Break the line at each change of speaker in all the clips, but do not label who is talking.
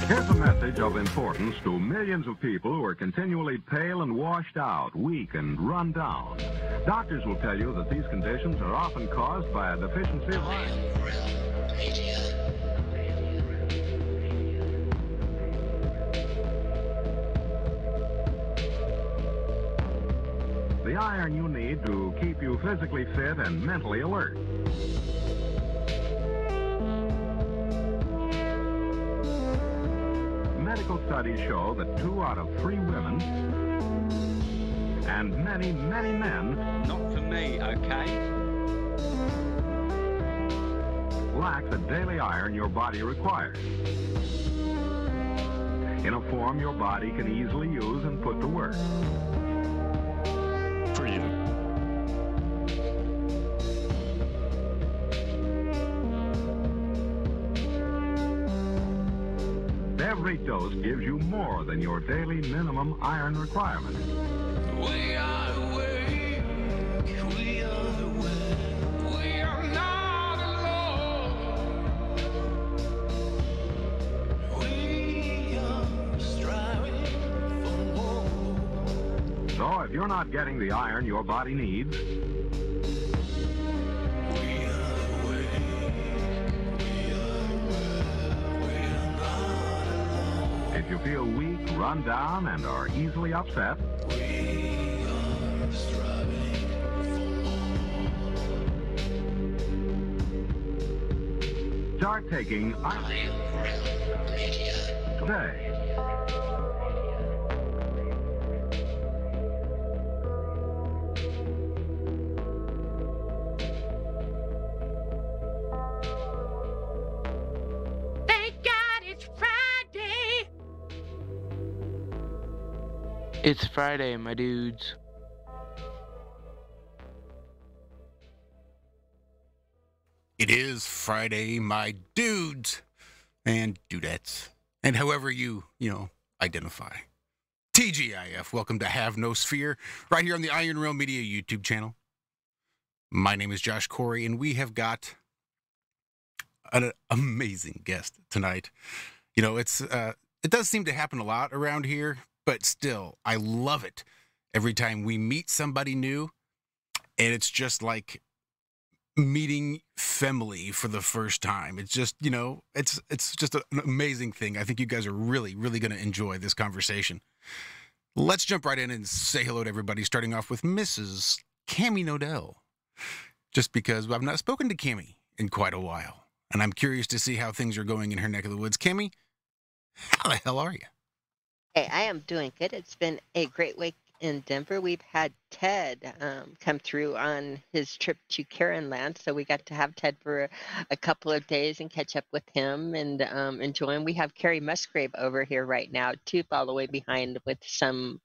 Here's a message of importance to millions of people who are continually pale and washed out, weak and run down. Doctors will tell you that these conditions are often caused by a deficiency of iron. The iron you need to keep you physically fit and mentally alert. Medical studies show that 2 out of 3 women and many, many men,
not for me, okay,
lack the daily iron your body requires in a form your body can easily use and put to work.
For you.
Every dose gives you more than your daily minimum iron requirement.
We are awake, we are awake, we are not alone. We are striving for more.
So if you're not getting the iron your body needs, if you feel weak, run down, and are easily upset, start taking iron today.
It's Friday, my dudes.
It is Friday, my dudes and dudettes, and however you identify. TGIF, welcome to Have No Sphere, right here on the Iron Rail Media YouTube channel. My name is Josh Corey, and we have got an amazing guest tonight. You know, it does seem to happen a lot around here, but still, I love it every time we meet somebody new, and it's just like meeting FEmily for the first time. It's just, it's just an amazing thing. I think you guys are really, really going to enjoy this conversation. Let's jump right in and say hello to everybody, starting off with Mrs. Cammie Nodell, just because I've not spoken to Cammie in quite a while, and I'm curious to see how things are going in her neck of the woods. Cammie, how the hell are you?
Hey, I am doing good. It's been a great week in Denver. We've had Ted come through on his trip to Karen Land, so we got to have Ted for a couple of days and catch up with him and enjoy him. We have Carrie Musgrave over here right now, too, all the way behind with some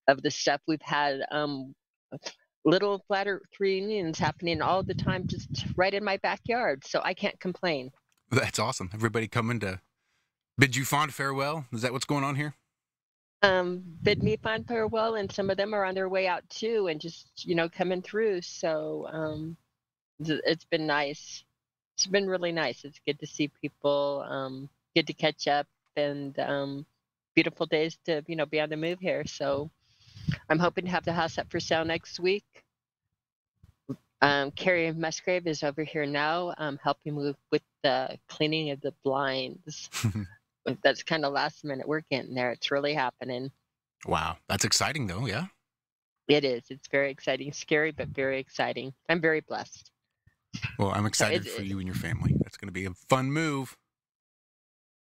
of the stuff. We've had little flat earth reunions happening all the time, just right in my backyard, so I can't complain.
That's awesome. Everybody coming to bid you fond farewell? Is that what's going on here?
Bid me fond farewell, and some of them are on their way out too, and just coming through. So it's been nice. It's been really nice. It's good to see people, good to catch up, and beautiful days to be on the move here. So I'm hoping to have the house up for sale next week. Carrie Musgrave is over here now, helping me with the cleaning of the blinds. That's kind of last minute work in there. It's really happening.
Wow. That's exciting though. Yeah.
It is. It's very exciting. Scary, but very exciting. I'm very blessed.
Well, I'm excited for you and your family. That's going to be a fun move.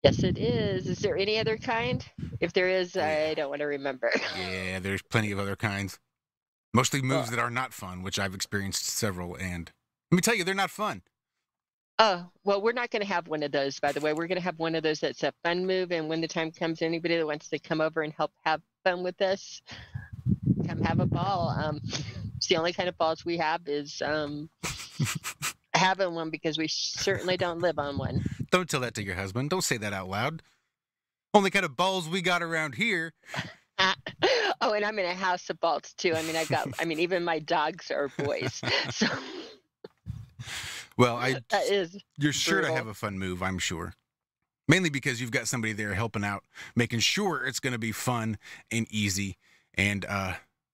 Yes, it is. Is there any other kind? If there is, I don't want to remember.
Yeah, there's plenty of other kinds. Mostly moves that are not fun, which I've experienced several, and let me tell you, they're not fun.
Oh, well, we're not going to have one of those, by the way. We're going to have one of those that's a fun move, and when the time comes, anybody that wants to come over and help have fun with us, come have a ball. It's the only kind of balls we have is having one, because we certainly don't live on one.
Don't tell that to your husband. Don't say that out loud. Only kind of balls we got around here.
Oh, and I'm in a house of balls too. Even my dogs are boys. So
well,
that is
you're sure
brutal.
to have a fun move, I'm sure. Mainly because you've got somebody there helping out, making sure it's going to be fun and easy and,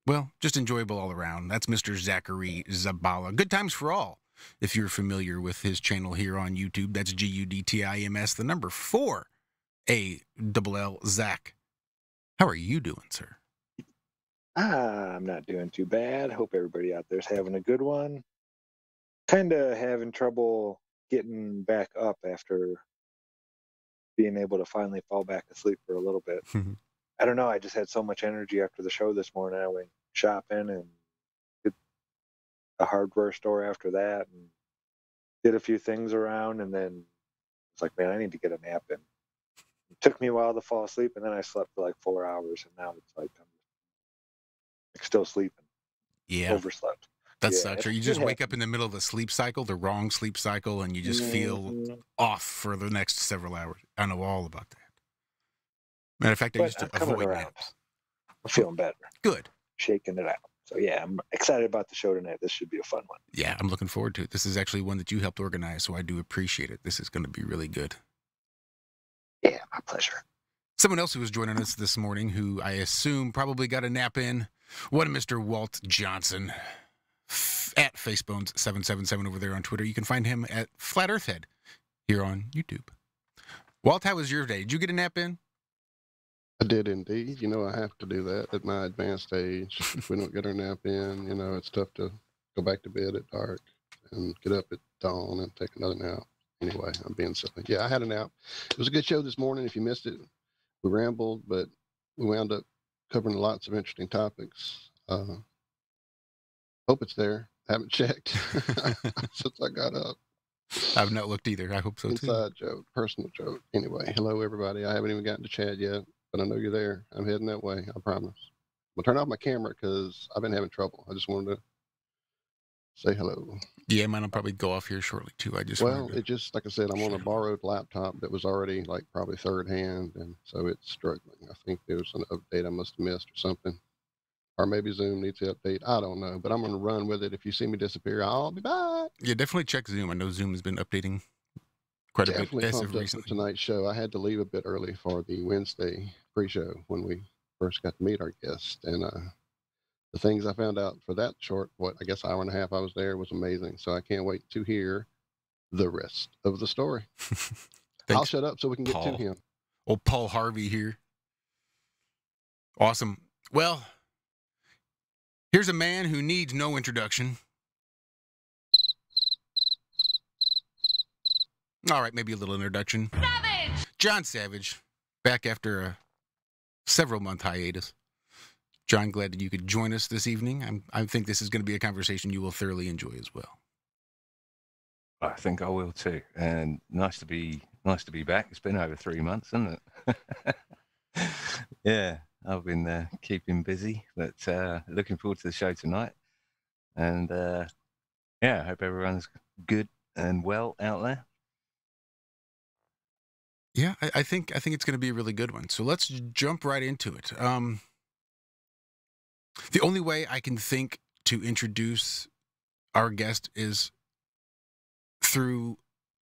well, just enjoyable all around. That's Mr. Zachary Zabala. Good Times for All, if you're familiar with his channel here on YouTube. That's GUDTIMS, the number 4, ALL, Zach. How are you doing, sir?
I'm not doing too bad. Hope everybody out there's having a good one. Kind of having trouble getting back up after being able to finally fall back asleep for a little bit. I don't know. I just had so much energy after the show this morning. I went shopping and did a hardware store after that and did a few things around. And then it's like, man, I need to get a nap in. It took me a while to fall asleep, and then I slept for like 4 hours. And now it's like I'm still sleeping.
Yeah.
Overslept.
That
Yeah,
sucks. Or you just wake up in the middle of the sleep cycle, the wrong sleep cycle, and you just feel off for the next several hours. I know all about that. Matter of fact, I used to avoid naps.
I'm feeling better.
Good.
Shaking it out. So, yeah, I'm excited about the show tonight. This should be a fun one.
Yeah, I'm looking forward to it. This is actually one that you helped organize, so I do appreciate it. This is going to be really good.
Yeah, my pleasure.
Someone else who was joining us this morning, who I assume probably got a nap in, one Mr. Walt Johnson, at Facebones777 over there on Twitter. You can find him at Flat Earth Head here on YouTube. Walt, how was your day? Did you get a nap in?
I did indeed. You know, I have to do that at my advanced age. If we don't get our nap in, you know, it's tough to go back to bed at dark and get up at dawn and take another nap. Anyway, I'm being silly. Yeah, I had a nap. It was a good show this morning. If you missed it, we rambled, but we wound up covering lots of interesting topics. Hope it's there. Haven't checked since I got up.
I've not looked either. I hope so, too.
Inside joke, personal joke. Anyway, hello, everybody. I haven't even gotten to Chad yet, but I know you're there. I'm heading that way, I promise. I'll turn off my camera because I've been having trouble. I just wanted to say hello.
Yeah, mine will probably go off here shortly, too.
It just, like I said, I'm on a borrowed laptop that was already, like, probably third hand, and so it's struggling. I think there was an update I must have missed or something. Or maybe Zoom needs to update. I don't know, but I'm going to run with it. If you see me disappear, I'll be back.
Yeah, definitely check Zoom. I know Zoom has been updating quite a bit as of recently.
Tonight's show, I had to leave a bit early for the Wednesday pre-show when we first got to meet our guest. And the things I found out for that short, hour and a half I was there was amazing. So I can't wait to hear the rest of the story. I'll shut up so we can get to him.
Old Paul Harvey here. Awesome. Well, here's a man who needs no introduction. All right, maybe a little introduction. Savage! John Savage, back after a several-month hiatus. John, glad that you could join us this evening. I think this is going to be a conversation you will thoroughly enjoy as well.
I think I will too. And nice to be back. It's been over 3 months, hasn't it? Yeah, I've been keeping busy, but looking forward to the show tonight. And yeah, I hope everyone's good and well out there.
Yeah, I think it's going to be a really good one. So let's jump right into it. The only way I can think to introduce our guest is through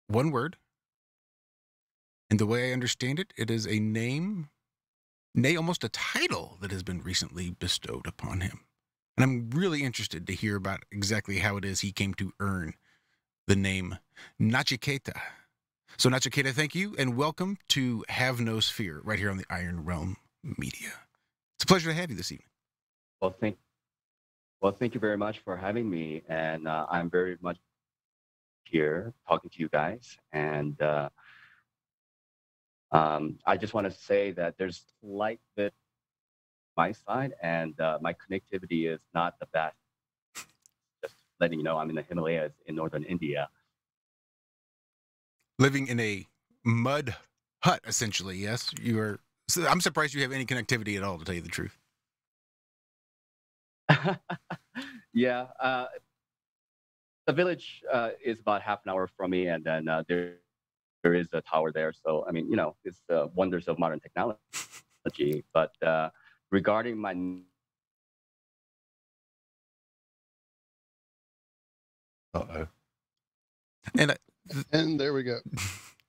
one word. And the way I understand it, it is a name, nay, almost a title that has been recently bestowed upon him. And I'm really interested to hear about exactly how it is he came to earn the name Nachiketa. So Nachiketa, thank you, and welcome to Have No Sphere right here on the Iron Realm Media. It's a pleasure to have you this evening.
Well, thank you very much for having me, and I'm very much here talking to you guys. And I just want to say that there's slight bit on my side, and my connectivity is not the best. Just letting you know, I'm in the Himalayas in northern India.
Living in a mud hut, essentially, yes? I'm surprised you have any connectivity at all, to tell you the truth.
Yeah, the village is about half an hour from me, and then there is a tower there. So, I mean, you know, it's the wonders of modern technology. But regarding my...
Uh-oh.
And there we go.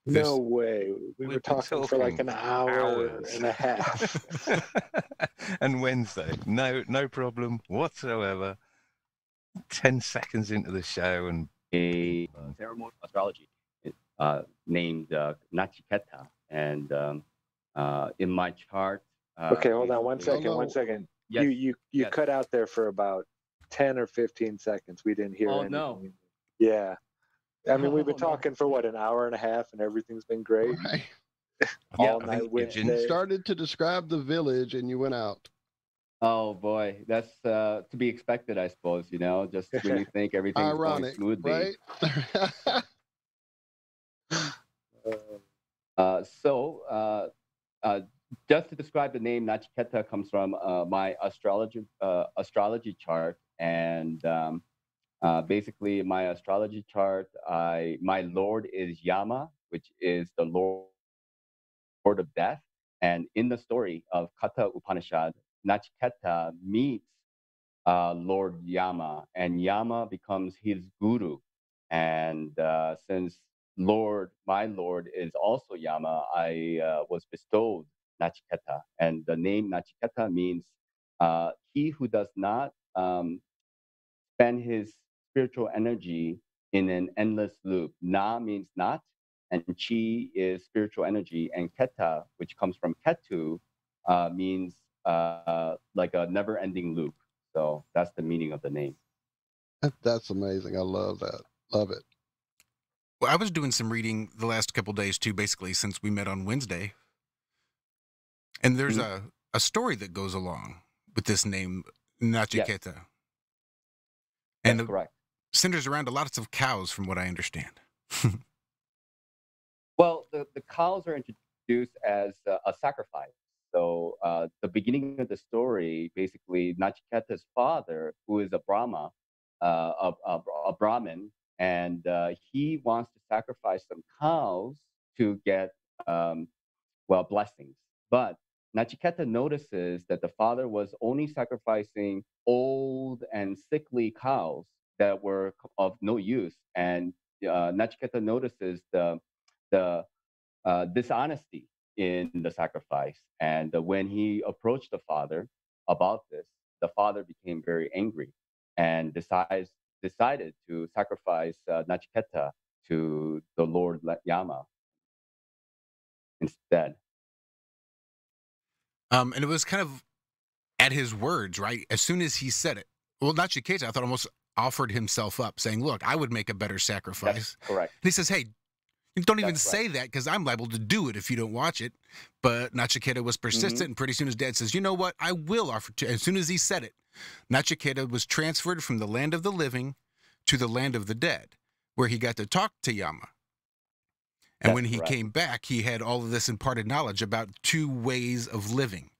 No way. We were
We've been
talking for like an hour
hours.
and a half.
And Wednesday, no problem whatsoever. 10 seconds into the show, and
A ceremony of astrology named Nachiketa. And in my chart.
Okay, hold on one
basically-
second. One second.
Yes,
You
yes.
cut out there for about 10 or 15 seconds. We didn't hear
Oh,
anything.
no.
Yeah. I mean, we've been
Oh, no.
talking for what, an hour and a half, and everything's been great.
Right.
All
I
night
think
Wednesday.
You started to describe the village and you went out.
Oh boy, that's to be expected, I suppose. You know, just when you think everything's going
Ironic,
smoothly.
right?
Just to describe the name, Nachiketa comes from my astrology chart, and basically my astrology chart, my lord is Yama, which is the lord of death. And in the story of Katha Upanishad, Nachiketa meets Lord Yama, and Yama becomes his guru. And since my Lord is also Yama, I was bestowed Nachiketa. And the name Nachiketa means he who does not spend his spiritual energy in an endless loop. Na means not, and chi is spiritual energy, and keta, which comes from ketu, means like a never-ending loop. So that's the meaning of the name.
That's amazing. I love that. Love it.
Well, I was doing some reading the last couple days too, basically since we met on Wednesday. And there's a story that goes along with this name, Nachiketa.
Yes.
And
That's correct.
centers around lots of cows, from what I understand.
Well, the cows are introduced as a sacrifice. So the beginning of the story, basically, Nachiketa's father, who is a Brahma, a Brahmin, and he wants to sacrifice some cows to get blessings. But Nachiketa notices that the father was only sacrificing old and sickly cows that were of no use, and Nachiketa notices the dishonesty in the sacrifice. And when he approached the father about this, the father became very angry and decided to sacrifice Nachiketa to the Lord Yama instead.
And it was kind of at his words, right? As soon as he said it, well, Nachiketa, I thought, almost offered himself up, saying, look, I would make a better sacrifice.
That's correct.
And he says, hey, don't even
That's
say
right.
that, because I'm liable to do it if you don't watch it. But Nachiketa was persistent, and pretty soon his dad says, you know what? I will offer to. As soon as he said it, Nachiketa was transferred from the land of the living to the land of the dead, where he got to talk to Yama. And
That's
when he
correct.
came back, he had all of this imparted knowledge about two ways of living.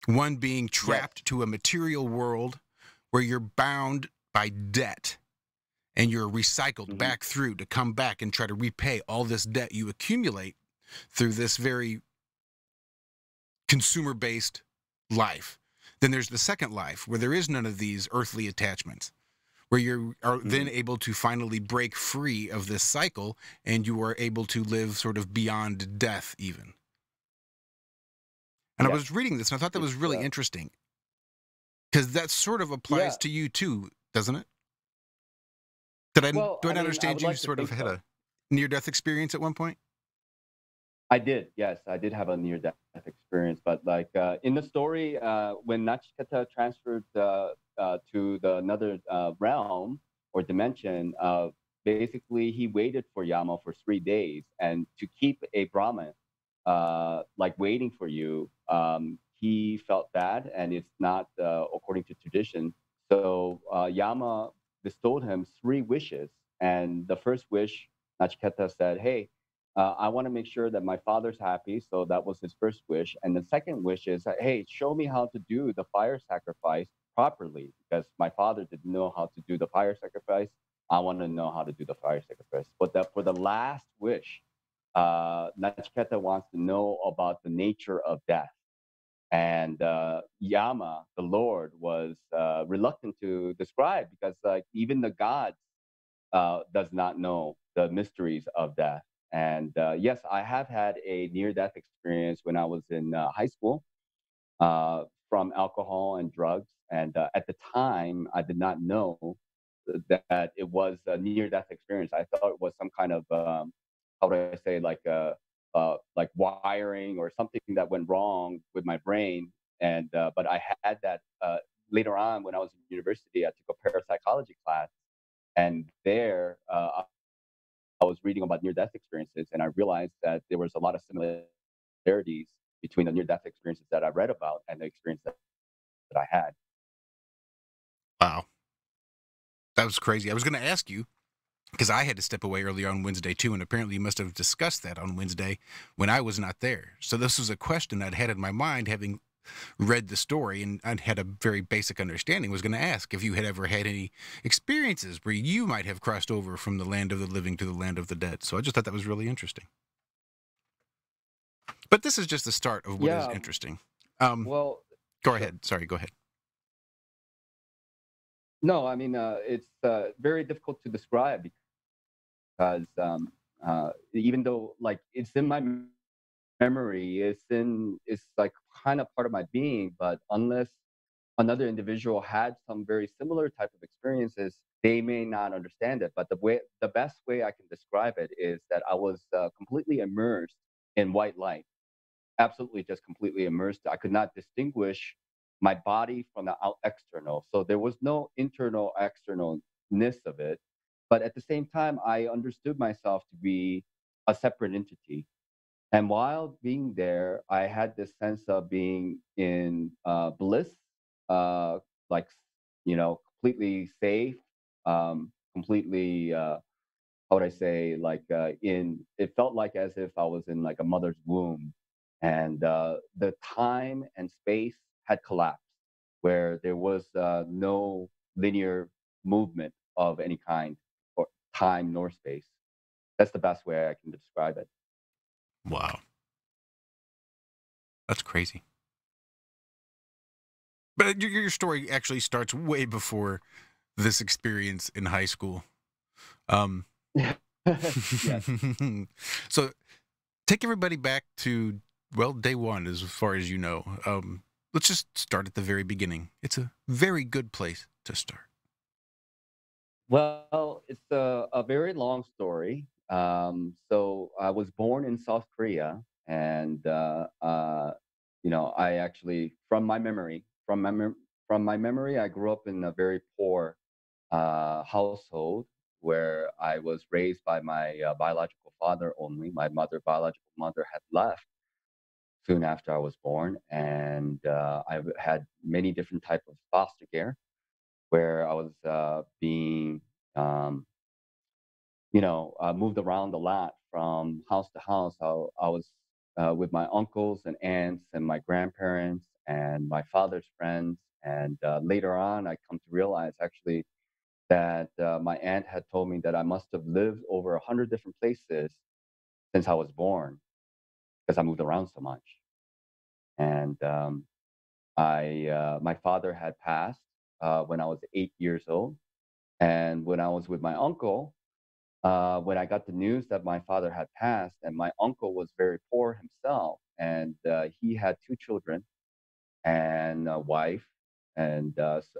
One being trapped to a material world where you're bound by debt and you're recycled back through to come back and try to repay all this debt you accumulate through this very consumer-based life. Then there's the second life where there is none of these earthly attachments, where you are then able to finally break free of this cycle, and you are able to live sort of beyond death even. And I was reading this, and I thought that was really interesting, because that sort of applies to you too, doesn't it? Do I not understand you sort of had a near-death experience at one point?
I did, yes. I did have a near-death experience. But like in the story, when Nachiketa transferred to another realm or dimension, basically he waited for Yama for 3 days. And to keep a Brahmin like waiting for you, he felt bad, and it's not according to tradition. So Yama bestowed him 3 wishes. And the first wish, Nachiketa said, hey, I want to make sure that my father's happy. So that was his first wish. And the second wish is, hey, show me how to do the fire sacrifice properly, because my father didn't know how to do the fire sacrifice. I want to know how to do the fire sacrifice. But for the last wish, Nachiketa wants to know about the nature of death. And Yama, the Lord, was reluctant to describe, because even the gods does not know the mysteries of death. And yes, I have had a near-death experience when I was in high school from alcohol and drugs. And at the time, I did not know that it was a near-death experience. I thought it was some kind of how would I say, like wiring or something that went wrong with my brain. And but I had that later on when I was in university. I took a parapsychology class, and there I was reading about near-death experiences, and I realized that there was a lot of similarities between the near-death experiences that I read about and the experience that I had.
Wow. That was crazy. I was going to ask you, because I had to step away earlier on Wednesday too, and apparently you must have discussed that on Wednesday when I was not there. So this was a question I'd had in my mind, having read the story and I'd had a very basic understanding. Was going to ask if you had ever had any experiences where you might have crossed over from the land of the living to the land of the dead. So I just thought that was really interesting. But this is just the start of what is
Yeah,
interesting.
well,
Go
sure.
ahead. Sorry, go ahead.
No, I mean, it's very difficult to describe because even though like it's in my memory, it's like kind of part of my being, but unless another individual had some very similar type of experiences, they may not understand it. But the best way I can describe it is that I was completely immersed in white light, absolutely just completely immersed. I could not distinguish my body from the external. So there was no internal externalness of it. But at the same time, I understood myself to be a separate entity. And while being there, I had this sense of being in bliss, uh, like, completely safe, completely, how would I say, like it felt like as if I was in like a mother's womb. And the time and space had collapsed, where there was no linear movement of any kind, or time nor space. That's the best way I can describe it.
Wow. That's crazy. But your story actually starts way before this experience in high school.
Yes.
So take everybody back to, well, day one, as far as you know. Let's just start at the very beginning. It's a very good place to start.
Well, it's a very long story. So I was born in South Korea, and I actually, from my memory, I grew up in a very poor household where I was raised by my biological father only. My biological mother, had left soon after I was born, and I've had many different type of foster care where I was being um, moved around a lot from house to house. I was with my uncles and aunts and my grandparents and my father's friends. And later on, I come to realize actually that my aunt had told me that I must have lived over 100 different places since I was born because I moved around so much. And my father had passed when I was 8 years old. And when I was with my uncle, when I got the news that my father had passed, and my uncle was very poor himself, and he had two children and a wife and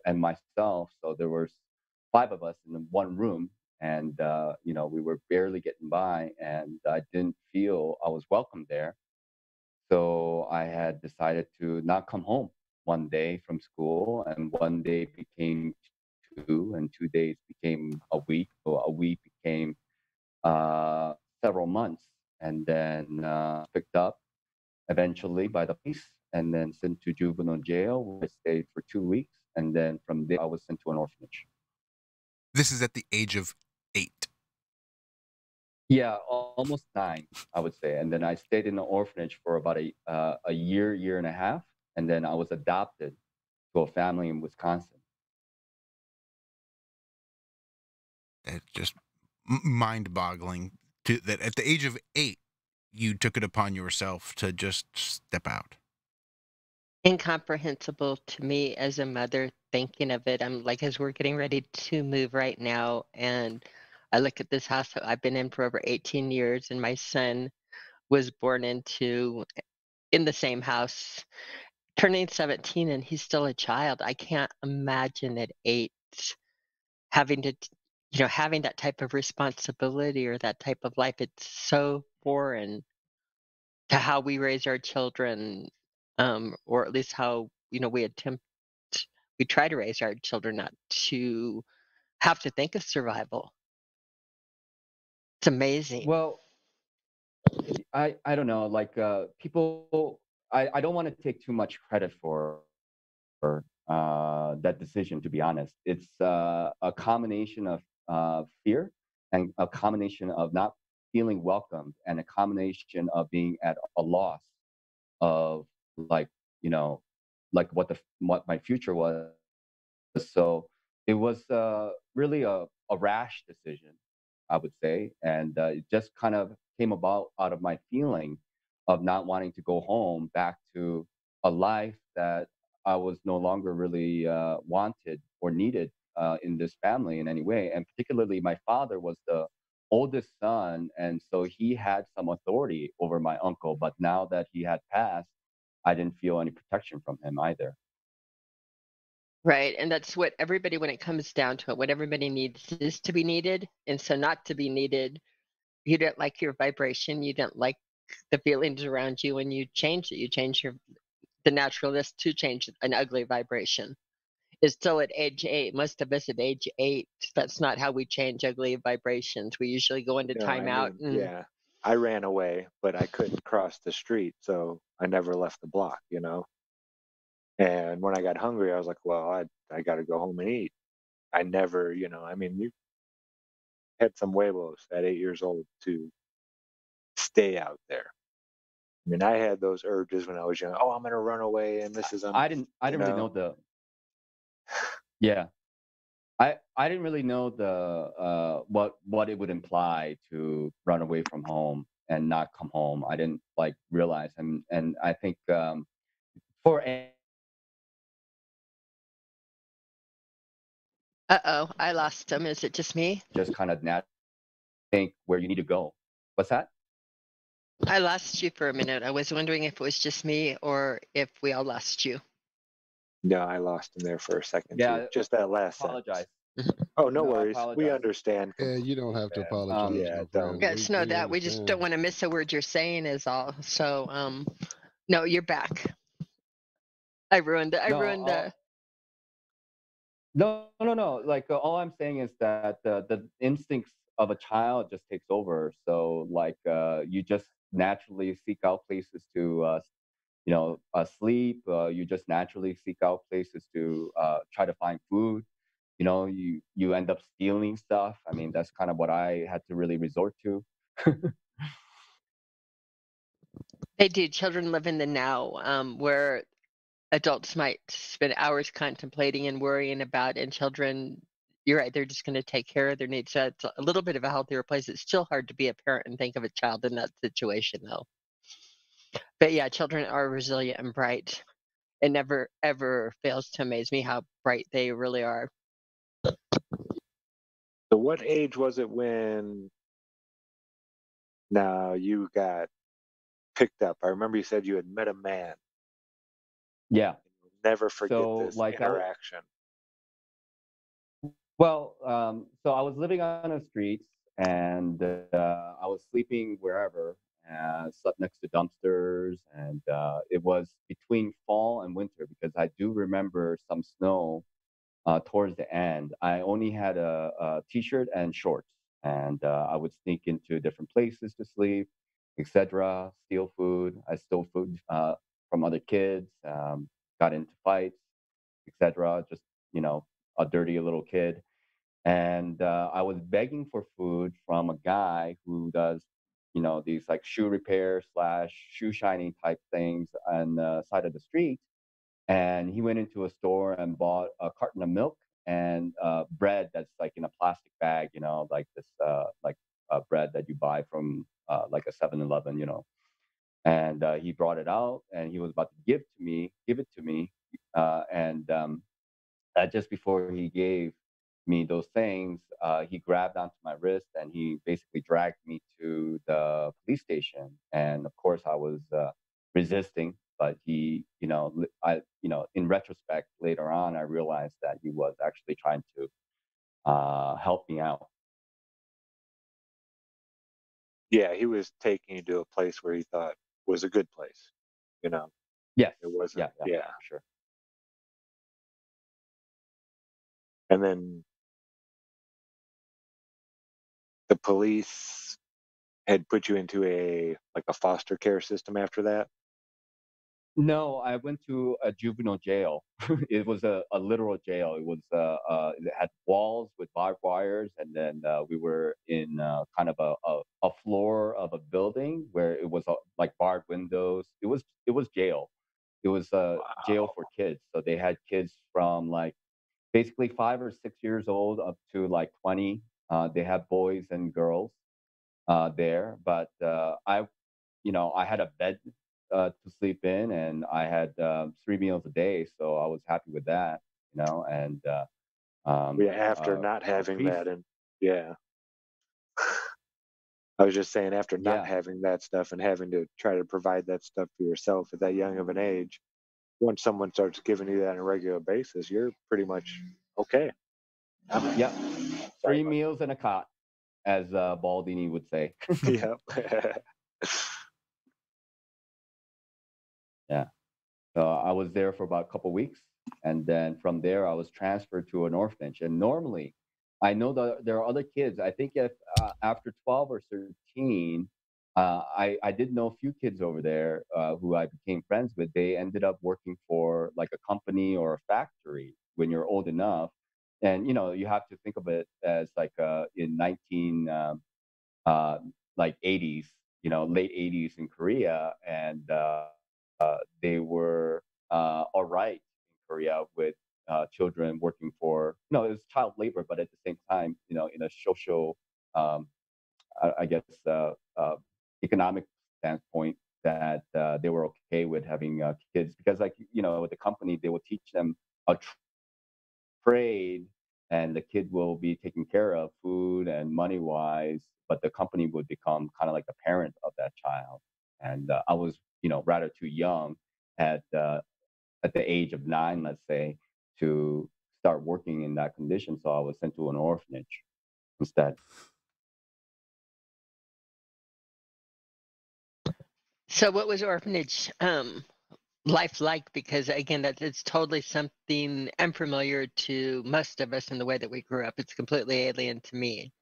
myself. So there was five of us in one room, and we were barely getting by, and I didn't feel I was welcome there. So I had decided to not come home one day from school, and one day became two, and 2 days became a week, or a week became uh, several months, and then picked up eventually by the police, and then sent to juvenile jail, where I stayed for 2 weeks, and then from there I was sent to an orphanage.
This is at the age of 8.
Yeah, almost 9, I would say, and then I stayed in the orphanage for about a year and a half, and then I was adopted to a family in Wisconsin.
That's just mind-boggling. That at the age of 8, you took it upon yourself to just step out.
Incomprehensible to me as a mother thinking of it. I'm like, as we're getting ready to move right now, and I look at this house that I've been in for over 18 years, and my son was born into in the same house, turning 17, and he's still a child. I can't imagine at 8 having to, having that type of responsibility or that type of life. It's so foreign to how we raise our children, or at least how, we try to raise our children not to have to think of survival. It's amazing.
Well, I don't know. Like people, I don't want to take too much credit for that decision. To be honest, it's a combination of fear and a combination of not feeling welcomed and a combination of being at a loss of like like what my future was. So it was really a rash decision, I would say, and it just kind of came about out of my feeling of not wanting to go home back to a life that I was no longer really wanted or needed in this family in any way. And particularly, my father was the oldest son, and so he had some authority over my uncle. But now that he had passed, I didn't feel any protection from him either.
Right. And that's what everybody, when it comes down to it, what everybody needs is to be needed. And so, not to be needed, you didn't like your vibration, you didn't like the feelings around you, and you change it. You change the naturalness to change an ugly vibration. Is still at age 8. Most of us at age 8, that's not how we change ugly vibrations. We usually go into
No, I
timeout
mean,
and
yeah, I ran away, but I couldn't cross the street, so I never left the block, And when I got hungry, I was like, well, I got to go home and eat. I never, I mean, you had some huevos at 8 years old to stay out there. I mean, I had those urges when I was young. Oh, I'm gonna run away, and this is
I
you
didn't really
know.
know the yeah. I didn't really know the what it would imply to run away from home and not come home. I didn't like realize, and I think for
uh-oh, I lost him. Is it just me?
just kind of not think where you need to go. What's that?
I lost you for a minute. I was wondering if it was just me or if we all lost you.
No, I lost him there for a second too.
Yeah,
Just that last
apologize.
sentence. Oh, no
No, I
worries. We
apologize.
understand
Yeah, you don't have to apologize,
Um,
Yeah,
my
don't.
friend.
Yes, know
We
that. We just don't
understand.
want to miss a word you're saying is all. So, no, you're back. I ruined it. I
no,
ruined the.
no. Like all I'm saying is that the instincts of a child just takes over. So like you just naturally seek out places to sleep. You just naturally seek out places to try to find food. You end up stealing stuff. I mean, that's kind of what I had to really resort to.
They do. Children live in the now, where adults might spend hours contemplating and worrying about, and children, you're right, they're just going to take care of their needs. So it's a little bit of a healthier place. It's still hard to be a parent and think of a child in that situation, though. But yeah, children are resilient and bright. It never, ever fails to amaze me how bright they really are.
So, what age was it when now you got picked up? I remember you said you had met a man.
Yeah.
Never forget
So
this
like
interaction.
so I was living on the streets and I was sleeping wherever. Slept next to dumpsters, and it was between fall and winter because I do remember some snow towards the end. I only had a t-shirt and shorts, and I would sneak into different places to sleep, etc. Steal food. I stole food from other kids. Got into fights, etc. Just a dirty little kid. And I was begging for food from a guy who does, these like shoe repair slash shoe shining type things on the side of the street. And he went into a store and bought a carton of milk and bread that's like in a plastic bag, like this like bread that you buy from like a 7-Eleven, And he brought it out and he was about to give it to me. And just before he gave me those things, he grabbed onto my wrist and he basically dragged me to the police station. And of course, I was resisting, but he, in retrospect, later on, I realized that he was actually trying to help me out.
Yeah, he was taking you to a place where he thought was a good place. You know,
Yes.
it wasn't.
Yeah,
Yeah.
sure.
And then the police had put you into a foster care system after that.
No, I went to a juvenile jail. It was a literal jail. It had walls with barbed wires, and then we were in kind of a floor of a building where it was like barred windows. It was jail. It was jail for kids. So they had kids from like basically 5 or 6 years old up to like 20. They had boys and girls there, but I had a bed to sleep in, and I had 3 meals a day, so I was happy with that. And
Yeah, after not
the
having
priest,
that, and yeah, I was just saying after not
yeah,
having that stuff and having to try to provide that stuff for yourself at that young of an age, once someone starts giving you that on a regular basis, you're pretty much okay.
yep,
Sorry
3 meals and a cot, as Baldini would say.
Yeah.
Yeah. So I was there for about a couple weeks, and then from there I was transferred to an orphanage. And normally, I know that there are other kids. I think if after 12 or 13, I did know a few kids over there who I became friends with. They ended up working for like a company or a factory when you're old enough, and you have to think of it as like in 19 uh, like 80s, late 80s in Korea, and they were all right in Korea with children working for, it was child labor, but at the same time, in a social, um, I guess, economic standpoint, that they were okay with having kids because, like, with the company, they would teach them a trade, and the kid will be taken care of food and money wise, but the company would become kind of like the parent of that child. And I was, rather too young at the age of 9, let's say, to start working in that condition. So I was sent to an orphanage instead.
So, what was orphanage life like? Because again, it's totally something unfamiliar to most of us in the way that we grew up. It's completely alien to me.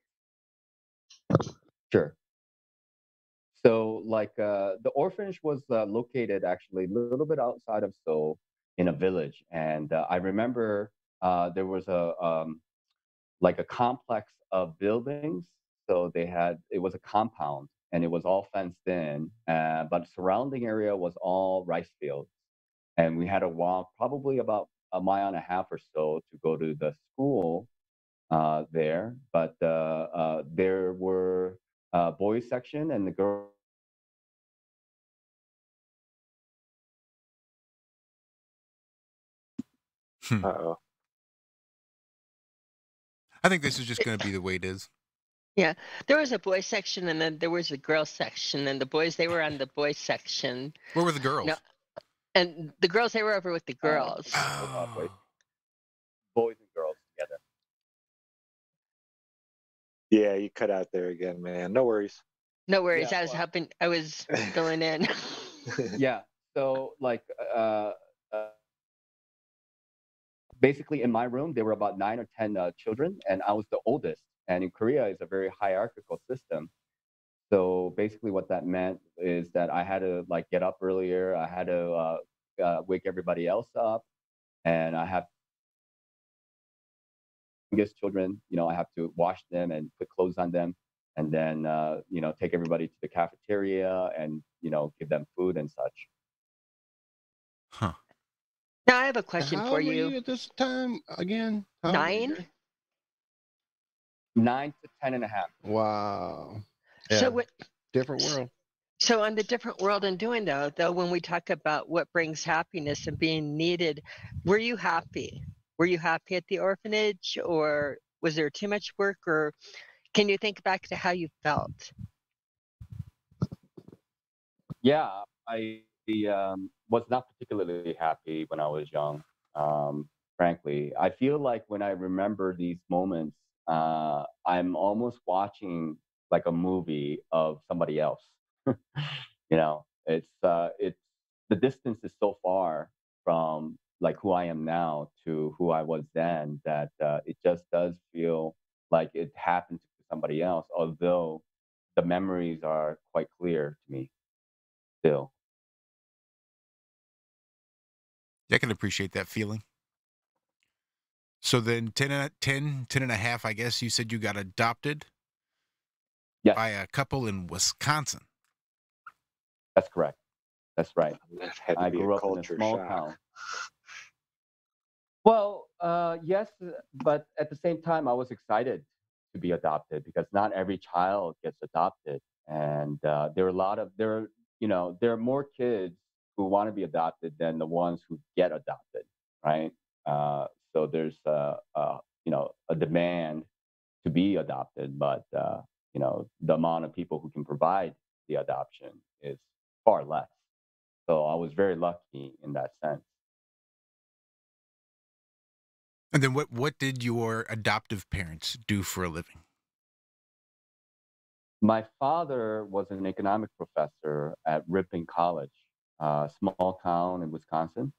Sure. So, like, the orphanage was located actually a little bit outside of Seoul in a village. And I remember there was like a complex of buildings. So it was a compound and it was all fenced in, but the surrounding area was all rice fields. And we had to walk probably about a mile and a half or so to go to the school there. But there were boys section and the girls.
Uh-oh.
I think this is just going to be the way it is.
Yeah, there was a boys section and then there was a girls section, and the boys, they were on the boys section.
Where were the girls?
No, and the girls, they were over with the girls.
Oh.
Boys and girls together.
Yeah, you cut out there again, man. No worries.
No worries,
Yeah,
I was
well-
helping. I was filling in.
Yeah. So, like, basically in my room, there were about 9 or 10 children, and I was the oldest. And in Korea, it's a very hierarchical system. So basically, what that meant is that I had to like get up earlier. I had to wake everybody else up, and I have youngest children. I have to wash them and put clothes on them, and then take everybody to the cafeteria and give them food and such.
Huh.
Now I have a question
How
for
old were
you.
you at this time again? How old were you?
9.
9 to 10 and a half.
Wow.
So
Yeah.
what?
Different world.
So on the different world and doing though, when we talk about what brings happiness and being needed, were you happy? Were you happy at the orphanage, or Was there too much work, or can you think back to how you felt?
Yeah, I was not particularly happy when I was young. Frankly, I feel like when I remember these moments, I'm almost watching like a movie of somebody else. It's the distance is so far from like who I am now to who I was then that it just does feel like it happened to somebody else. Although the memories are quite clear to me still.
I can appreciate that feeling. So then 10 and a half, I guess you said you got adopted
Yes,
by a couple in Wisconsin.
that's correct. That's right.
That had to
I
be a
grew up in a
culture
small
shock.
town. Well, yes, but at the same time, I was excited to be adopted because not every child gets adopted, and there are a lot of there are more kids who want to be adopted than the ones who get adopted, right? So there's a demand to be adopted, but the amount of people who can provide the adoption is far less. So I was very lucky in that sense.
And then what did your adoptive parents do for a living?
My father was an economic professor at Ripon College, a small town in Wisconsin,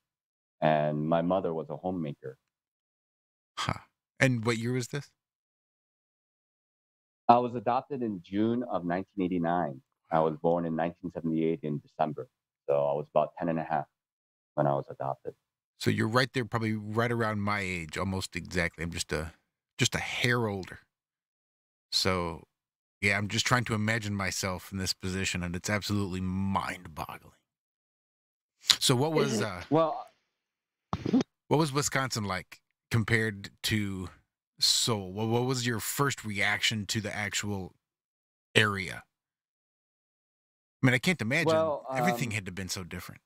and my mother was a homemaker.
Huh. And what year was this?
I was adopted in June of 1989. I was born in 1978 in December. So I was about 10 and a half when I was adopted.
So you're right there, probably right around my age, almost exactly. I'm just a hair older. So yeah, I'm just trying to imagine myself in this position, and it's absolutely mind-boggling. So
Well,
what was Wisconsin like compared to Seoul? What was your first reaction to the actual area? I mean, I can't imagine
well,
everything had to have been so different.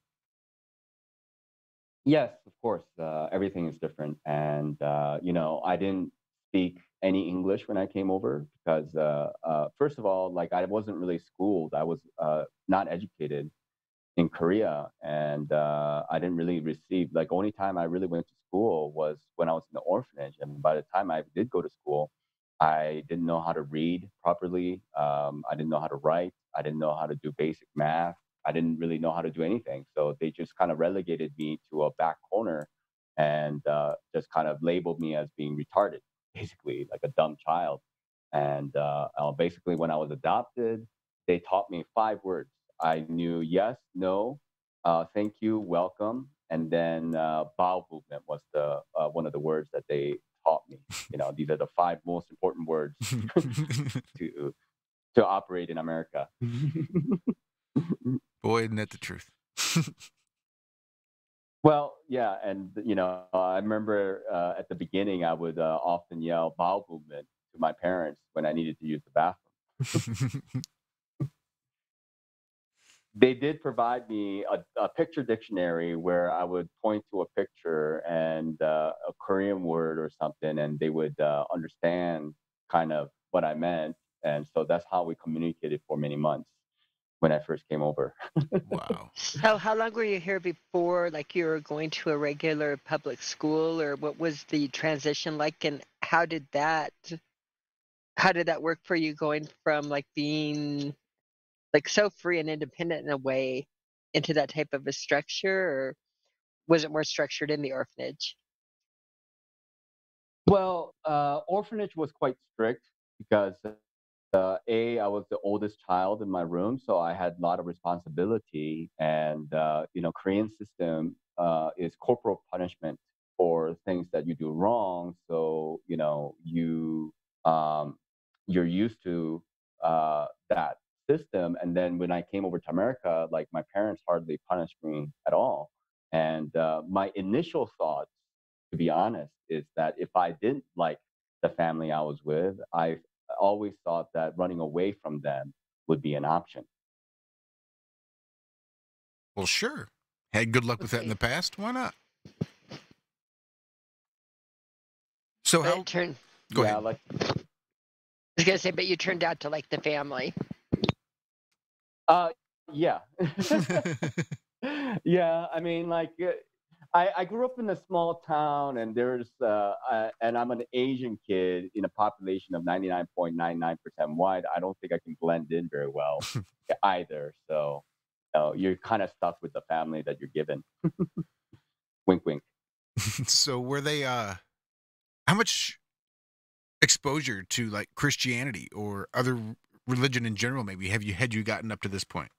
yes, of course, everything is different. And, I didn't speak any English when I came over because, first of all, like I wasn't really schooled. I was not educated in Korea, and I didn't really receive like only time I really went to school was when I was in the orphanage. And by the time I did go to school, I didn't know how to read properly. I didn't know how to write. I didn't know how to do basic math. I didn't really know how to do anything. So they just kind of relegated me to a back corner and just kind of labeled me as being retarded, basically like a dumb child. And basically, when I was adopted, they taught me 5 words. I knew yes, no, thank you, welcome, and then bowel movement was the one of the words that they taught me. These are the 5 most important words to to operate in America.
Boy, isn't that the truth?
Well, yeah, and I remember at the beginning I would often yell bowel movement to my parents when I needed to use the bathroom. They did provide me a picture dictionary where I would point to a picture and a Korean word or something, and they would understand kind of what I meant. And so that's how we communicated for many months when I first came over.
Wow.
So how long were you here before, like, you were going to a regular public school, or what was the transition like, and how did that work for you going from like being like so free and independent in a way into that type of a structure, or was it more structured in the orphanage?
Well, orphanage was quite strict because I was the oldest child in my room, so I had a lot of responsibility. And Korean system is corporal punishment for things that you do wrong. So um, you're used to that system. And then when I came over to America, like my parents hardly punished me at all. And my initial thoughts, to be honest, is that if I didn't like the family I was with, I always thought that running away from them would be an option.
Well, sure. Had good luck with that in
Okay.
the past. Why not? So
But
how
it turned
Go
yeah,
ahead.
like
I was gonna say, but you turned out to like the family.
yeah. Yeah, I mean, like, I grew up in a small town, and and I'm an Asian kid in a population of 99.99% white. I don't think I can blend in very well either. So, you're kind of stuck with the family that you're given. Wink, wink.
So were they how much exposure to like Christianity or other religion in general maybe had you gotten up to this point?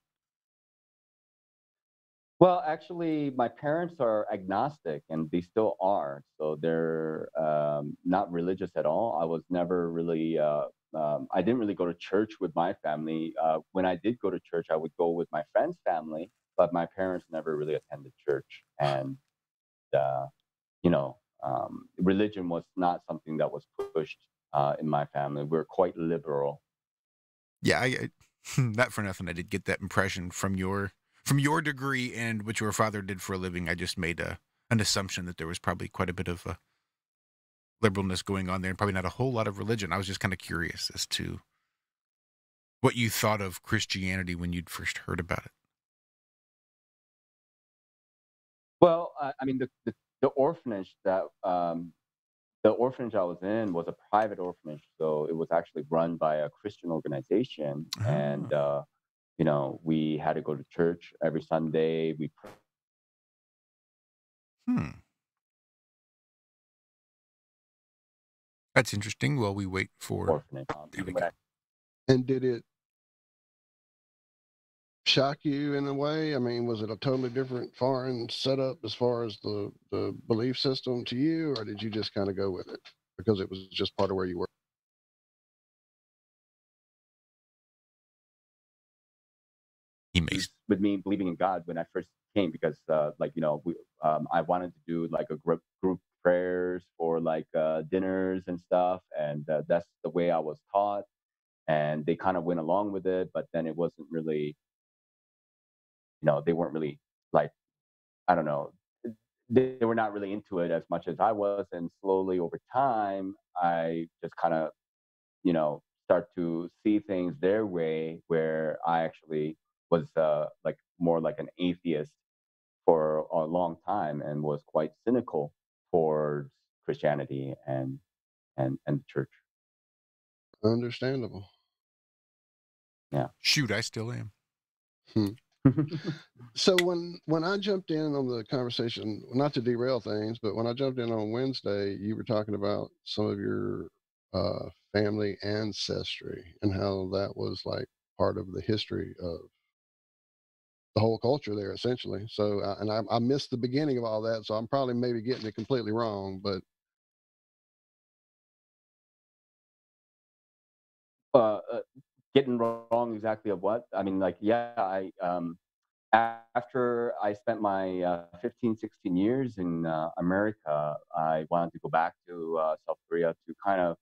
Well, actually, my parents are agnostic, and they still are. So they're not religious at all. I was never really, I didn't really go to church with my family. When I did go to church, I would go with my friend's family, but my parents never really attended church. And, uh, religion was not something that was pushed in my family. We're quite liberal.
Yeah, I not for nothing. I did get that impression from your degree and what your father did for a living. I just made an assumption that there was probably quite a bit of liberalness going on there, and probably not a whole lot of religion. I was just kind of curious as to what you thought of Christianity when you'd first heard about it.
Well, I mean, the orphanage the orphanage I was in was a private orphanage, so it was actually run by a Christian organization, and
Ah.
we had to go to church every Sunday. We
Hmm, that's interesting. While we wait for
orphanage.
there we
Even when
go.
I
And did it shock you in a way? I mean, was it a totally different foreign setup as far as the belief system to you, or did you just kind of go with it because it was just part of where you were?
He makes
with me believing in God when I first came, because I wanted to do like a group prayers for like dinners and stuff, and that's the way I was taught, and they kind of went along with it, but then it wasn't really, they weren't really like, I don't know, they were not really into it as much as I was, and slowly over time, I just kind of, start to see things their way, where I actually was like more like an atheist for a long time, and was quite cynical towards Christianity and the church.
Understandable.
Yeah.
shoot. I still am.
Hmm. So when I jumped in on the conversation, not to derail things, but when I jumped in on Wednesday, you were talking about some of your family ancestry and how that was like part of the history of the whole culture there, essentially. So, I missed the beginning of all that, so I'm probably maybe getting it completely wrong. But
uh, uh, Getting wrong exactly of what? I mean, like, yeah, after I spent my 15, 16 years in America, I wanted to go back to South Korea to kind of,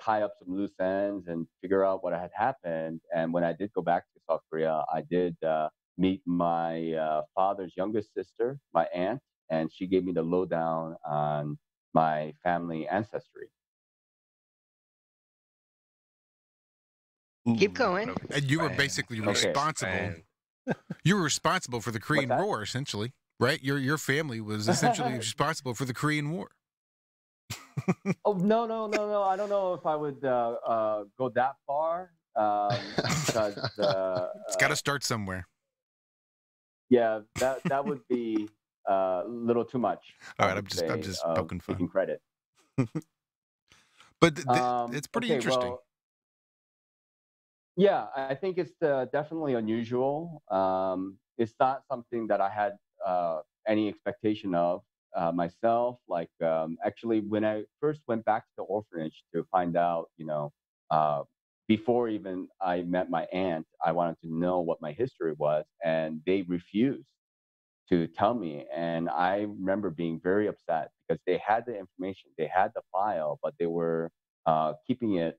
tie up some loose ends and figure out what had happened. And when I did go back to South Korea, I did meet my father's youngest sister, my aunt, and she gave me the lowdown on my family ancestry.
Keep
Ooh,
going.
And you were
expand.
basically
Okay.
responsible.
Expand.
You were responsible for the
What's
Korean
that?
War, essentially, right? Your family was essentially responsible for the Korean War.
Oh, no, no, no, no! I don't know if I would go that far, because
It's got to start somewhere.
yeah, that would be a little too much,
All
I
right,
would
I'm
say,
just
of
poking fun,
taking credit.
but it's pretty
Okay,
interesting.
well, yeah, I think it's definitely unusual. It's not something that I had any expectation of myself. Like, actually, when I first went back to the orphanage to find out, uh, before even I met my aunt, I wanted to know what my history was, and they refused to tell me. And I remember being very upset because they had the information, they had the file, but they were keeping it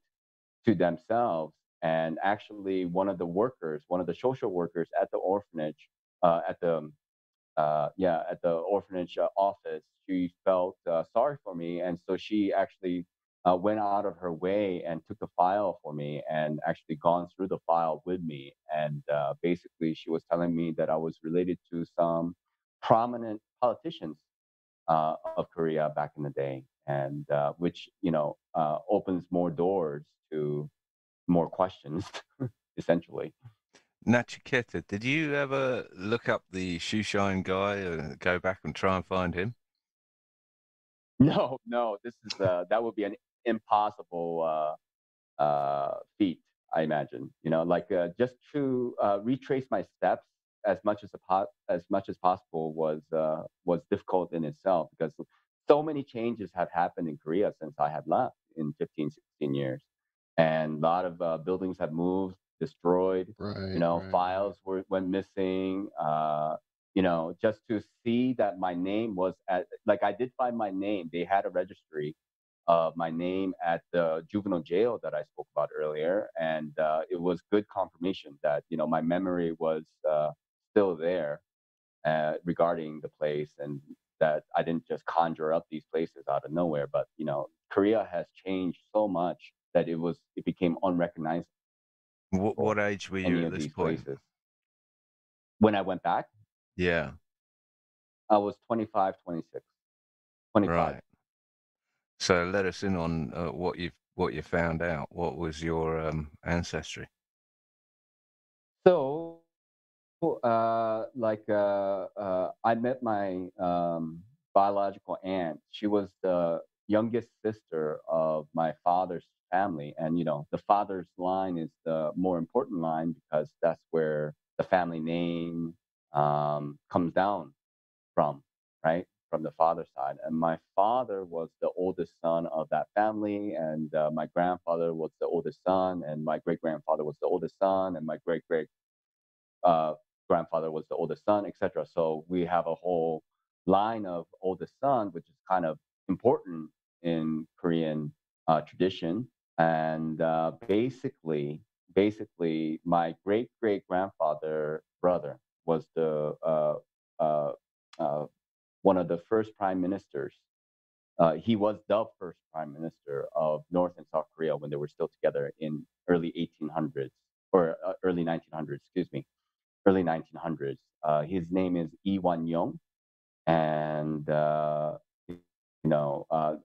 to themselves. And actually, one of the social workers at the orphanage, at the orphanage office, she felt sorry for me, and so she actually went out of her way and took the file for me and actually gone through the file with me. And basically, she was telling me that I was related to some prominent politicians of Korea back in the day, and which opens more doors to more questions, essentially.
Nachiketa, did you ever look up the shoeshine guy and go back and try and find him?
No, no, this is that would be an impossible feat, I imagine. Like just to retrace my steps as much as possible was difficult in itself, because so many changes have happened in Korea since I had left in 15, 16 years, and a lot of buildings have moved, destroyed.
Right.
Files went missing. Just to see that my name was like, I did find my name. They had a registry of my name at the juvenile jail that I spoke about earlier, and it was good confirmation that my memory was still there regarding the place, and that I didn't just conjure up these places out of nowhere. But Korea has changed so much that it became unrecognizable.
What age were you
Any
at
of
this
these
point?
places. When I went back,
Yeah.
I was 25, 26, 25.
Right. So let us in on what you found out. What was your ancestry?
So, I met my biological aunt. She was the youngest sister of my father's family, and the father's line is the more important line, because that's where the family name comes down from, right? From the father's side. And my father was the oldest son of that family, and my grandfather was the oldest son, and my great grandfather was the oldest son, and my great great uh, grandfather was the oldest son, etc. So we have a whole line of oldest son, which is kind of important in Korean tradition. And basically, my great great grandfather brother was the uh, uh, one of the first prime ministers. He was the first prime minister of North and South Korea when they were still together in early 1800s, or early 1900s, excuse me, early 1900s. His name is Lee Wan-young, and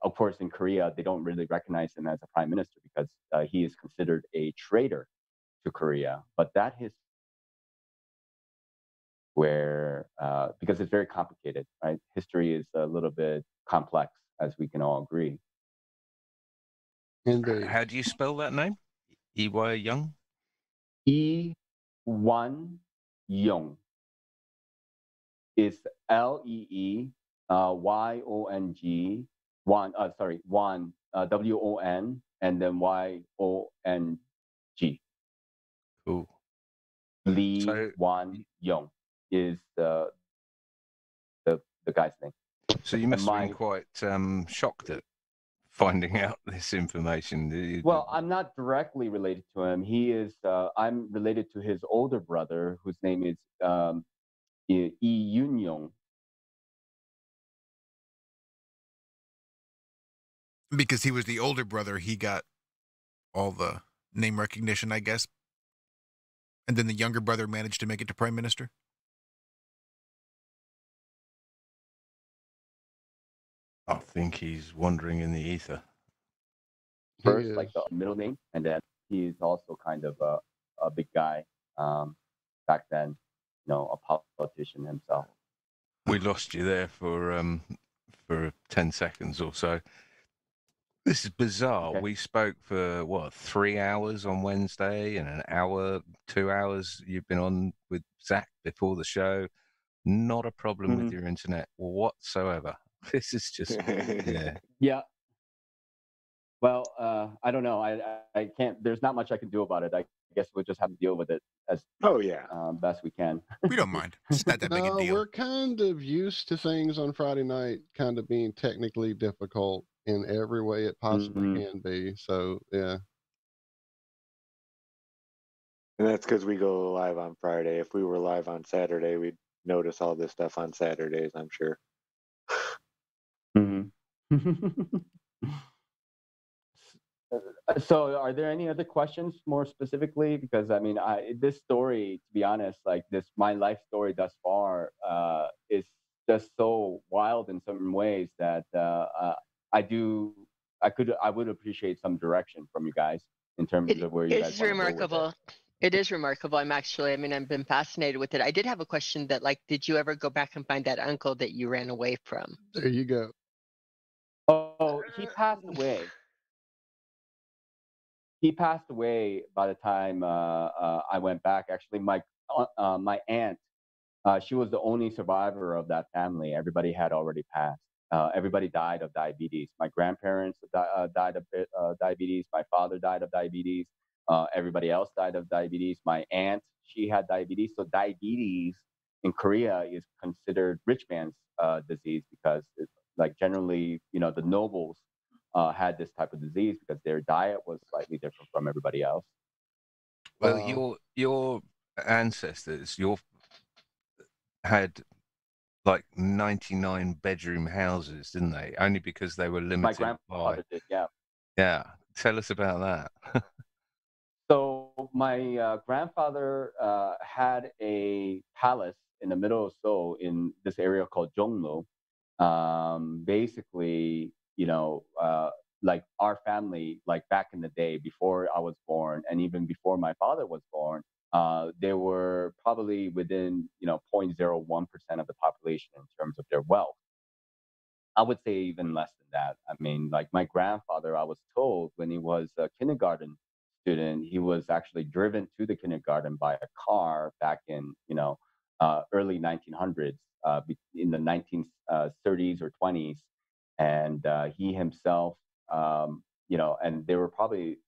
of course, in Korea, they don't really recognize him as a prime minister, because he is considered a traitor to Korea. But that is where, because it's very complicated, right? History is a little bit complex, as we can all agree.
Indeed.
How do you spell that name? E.Y. Young?
Lee Wan-young is Leeyong, Wan, Won, and then Yong.
Cool.
Lee
So-
Wan-young is the guy's name.
So you must have been quite shocked at finding out this information.
Well, I'm not directly related to him. He is. I'm related to his older brother, whose name is Lee Yoon-young.
Because he was the older brother, he got all the name recognition, I guess. And then the younger brother managed to make it to prime minister.
I think he's wandering in the ether.
First, like the middle name, and then he's also kind of a big guy back then. A politician himself.
We lost you there for 10 seconds or so. This is bizarre.
Okay.
We spoke for 3 hours on Wednesday, and an hour, 2 hours you've been on with Zach before the show. Not a problem with your internet whatsoever. This is just
Yeah. Well, I don't know. I can't. There's not much I can do about it. I guess we'll just have to deal with it as best we can.
We don't mind. It's not that big a
No,
deal.
we're kind of used to things on Friday night kind of being technically difficult in every way it possibly can be. So, yeah.
And that's because we go live on Friday. If we were live on Saturday, we'd notice all this stuff on Saturdays, I'm sure.
So, are there any other questions more specifically? Because I mean, this story, to be honest, like my life story thus far, is just so wild in certain ways that I do, I would appreciate some direction from you guys in terms
It
of where you guys
is
want to go with it.
remarkable. It is remarkable. I mean, I've been fascinated with it. I did have a question that, like, did you ever go back and find that uncle that you ran away from?
There you go.
Oh, he passed away. He passed away by the time I went back. Actually, my aunt, she was the only survivor of that family. Everybody had already passed. Everybody died of diabetes. My grandparents died of diabetes. My father died of diabetes. Everybody else died of diabetes. My aunt, she had diabetes. So diabetes in Korea is considered rich man's disease because, like, generally, the nobles had this type of disease because their diet was slightly different from everybody else.
Well,
Wow.
your ancestors, had like 99 bedroom houses, didn't they? Only because they were
My
limited by.
grandfather did, yeah.
Yeah. Tell us about that.
So my grandfather had a palace in the middle of Seoul in this area called Jongmu. Basically, like our family, like back in the day before I was born, and even before my father was born, they were probably within 0.01% of the population in terms of their wealth. I would say even less than that. I mean, like my grandfather, I was told when he was a kindergarten student, he was actually driven to the kindergarten by a car back in, early 1900s, in the 1930s or 20s. And he himself, and there were probably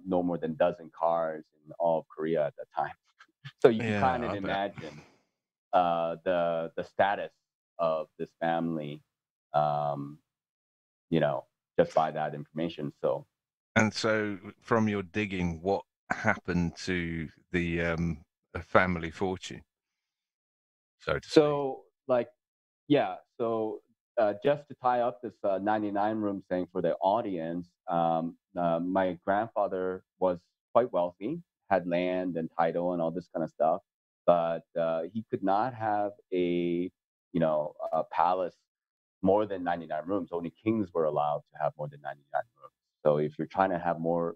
no more than a dozen cars in all of Korea at that time. So you can
Yeah,
kind of
I bet.
imagine the status of this family, um, just by that information. So,
And so, from your digging, what happened to the family fortune, so to speak?
so like, yeah. So just to tie up this 99 room thing for the audience, my grandfather was quite wealthy, had land and title and all this kind of stuff, but he could not have a palace more than 99 rooms. Only kings were allowed to have more than 99 rooms. So if you're trying to have more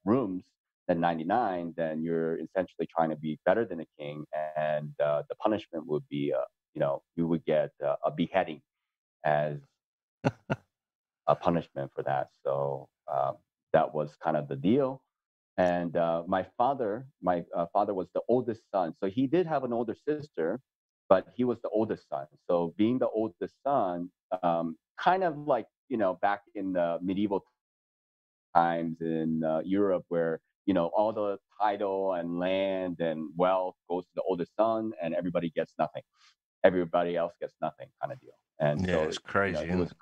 rooms than 99, then you're essentially trying to be better than a king, and the punishment would be, you would get a beheading as a punishment for that. So that was kind of the deal. And my father was the oldest son. So he did have an older sister, but he was the oldest son. So being the oldest son, kind of like, back in the medieval times in Europe where, all the title and land and wealth goes to the oldest son and everybody gets nothing. Everybody else gets nothing kind of deal. And
Yeah,
so,
it's crazy,
he
isn't
was
it?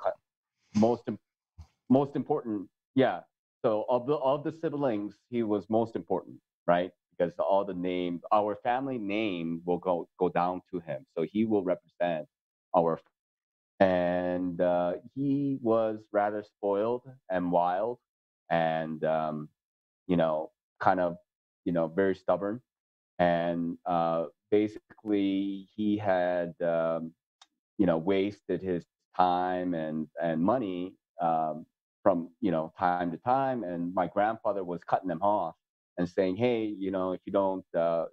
most most important. Yeah. So of the siblings, he was most important, right? Because all the names, our family name will go down to him. So he will represent our. And he was rather spoiled and wild, and you know, kind of, very stubborn. And basically, he had wasted his time and money, from time to time. And my grandfather was cutting them off and saying, "Hey, if you don't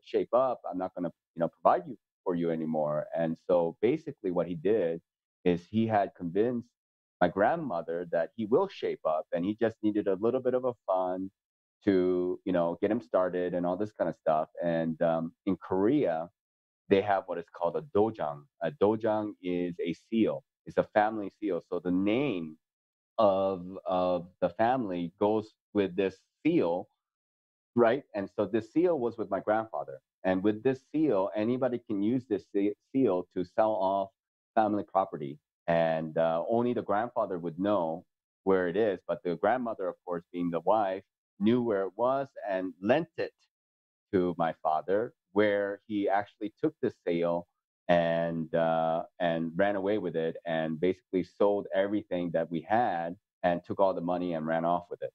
shape up, I'm not going to provide you for you anymore." And so basically, what he did is he had convinced my grandmother that he will shape up, and he just needed a little bit of a fund to get him started and all this kind of stuff. And in Korea, they have what is called a dojang. A dojang is a seal. It's a family seal. So the name of the family goes with this seal, right? And so this seal was with my grandfather. And with this seal, anybody can use this seal to sell off family property. And only the grandfather would know where it is. But the grandmother, of course, being the wife, knew where it was and lent it to my father, where he actually took the sale and ran away with it, and basically sold everything that we had and took all the money and ran off with it.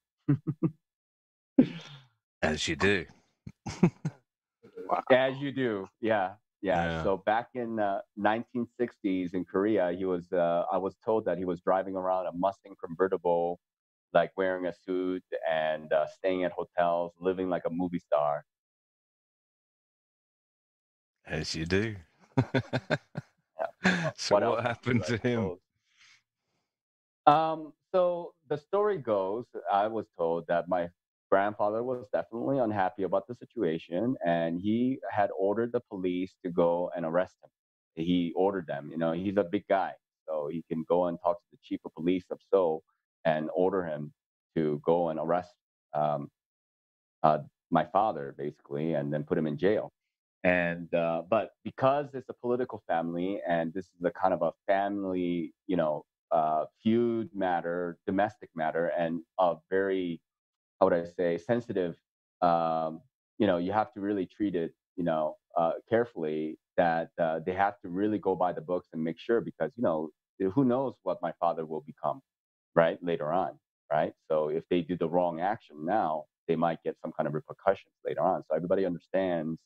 As you do.
Wow.
As you do, yeah.
Yeah.
So back in 1960s in Korea, he was. I was told that he was driving around a Mustang convertible, like wearing a suit and staying at hotels, living like a movie star.
As you do.
Yeah.
So
What
what
else to do,
happened
I
to him?
suppose? So the story goes, I was told that my grandfather was definitely unhappy about the situation, and he had ordered the police to go and arrest him. He ordered them. He's a big guy, so he can go and talk to the chief of police of Seoul and order him to go and arrest um, uh, my father, basically, and then put him in jail. And but because it's a political family, and this is a kind of a family, feud matter, domestic matter, and a very, how would I say, sensitive. Um, you have to really treat it, carefully. That they have to really go by the books and make sure, because who knows what my father will become, right, later on, right? So if they do the wrong action now, they might get some kind of repercussions later on. So everybody understands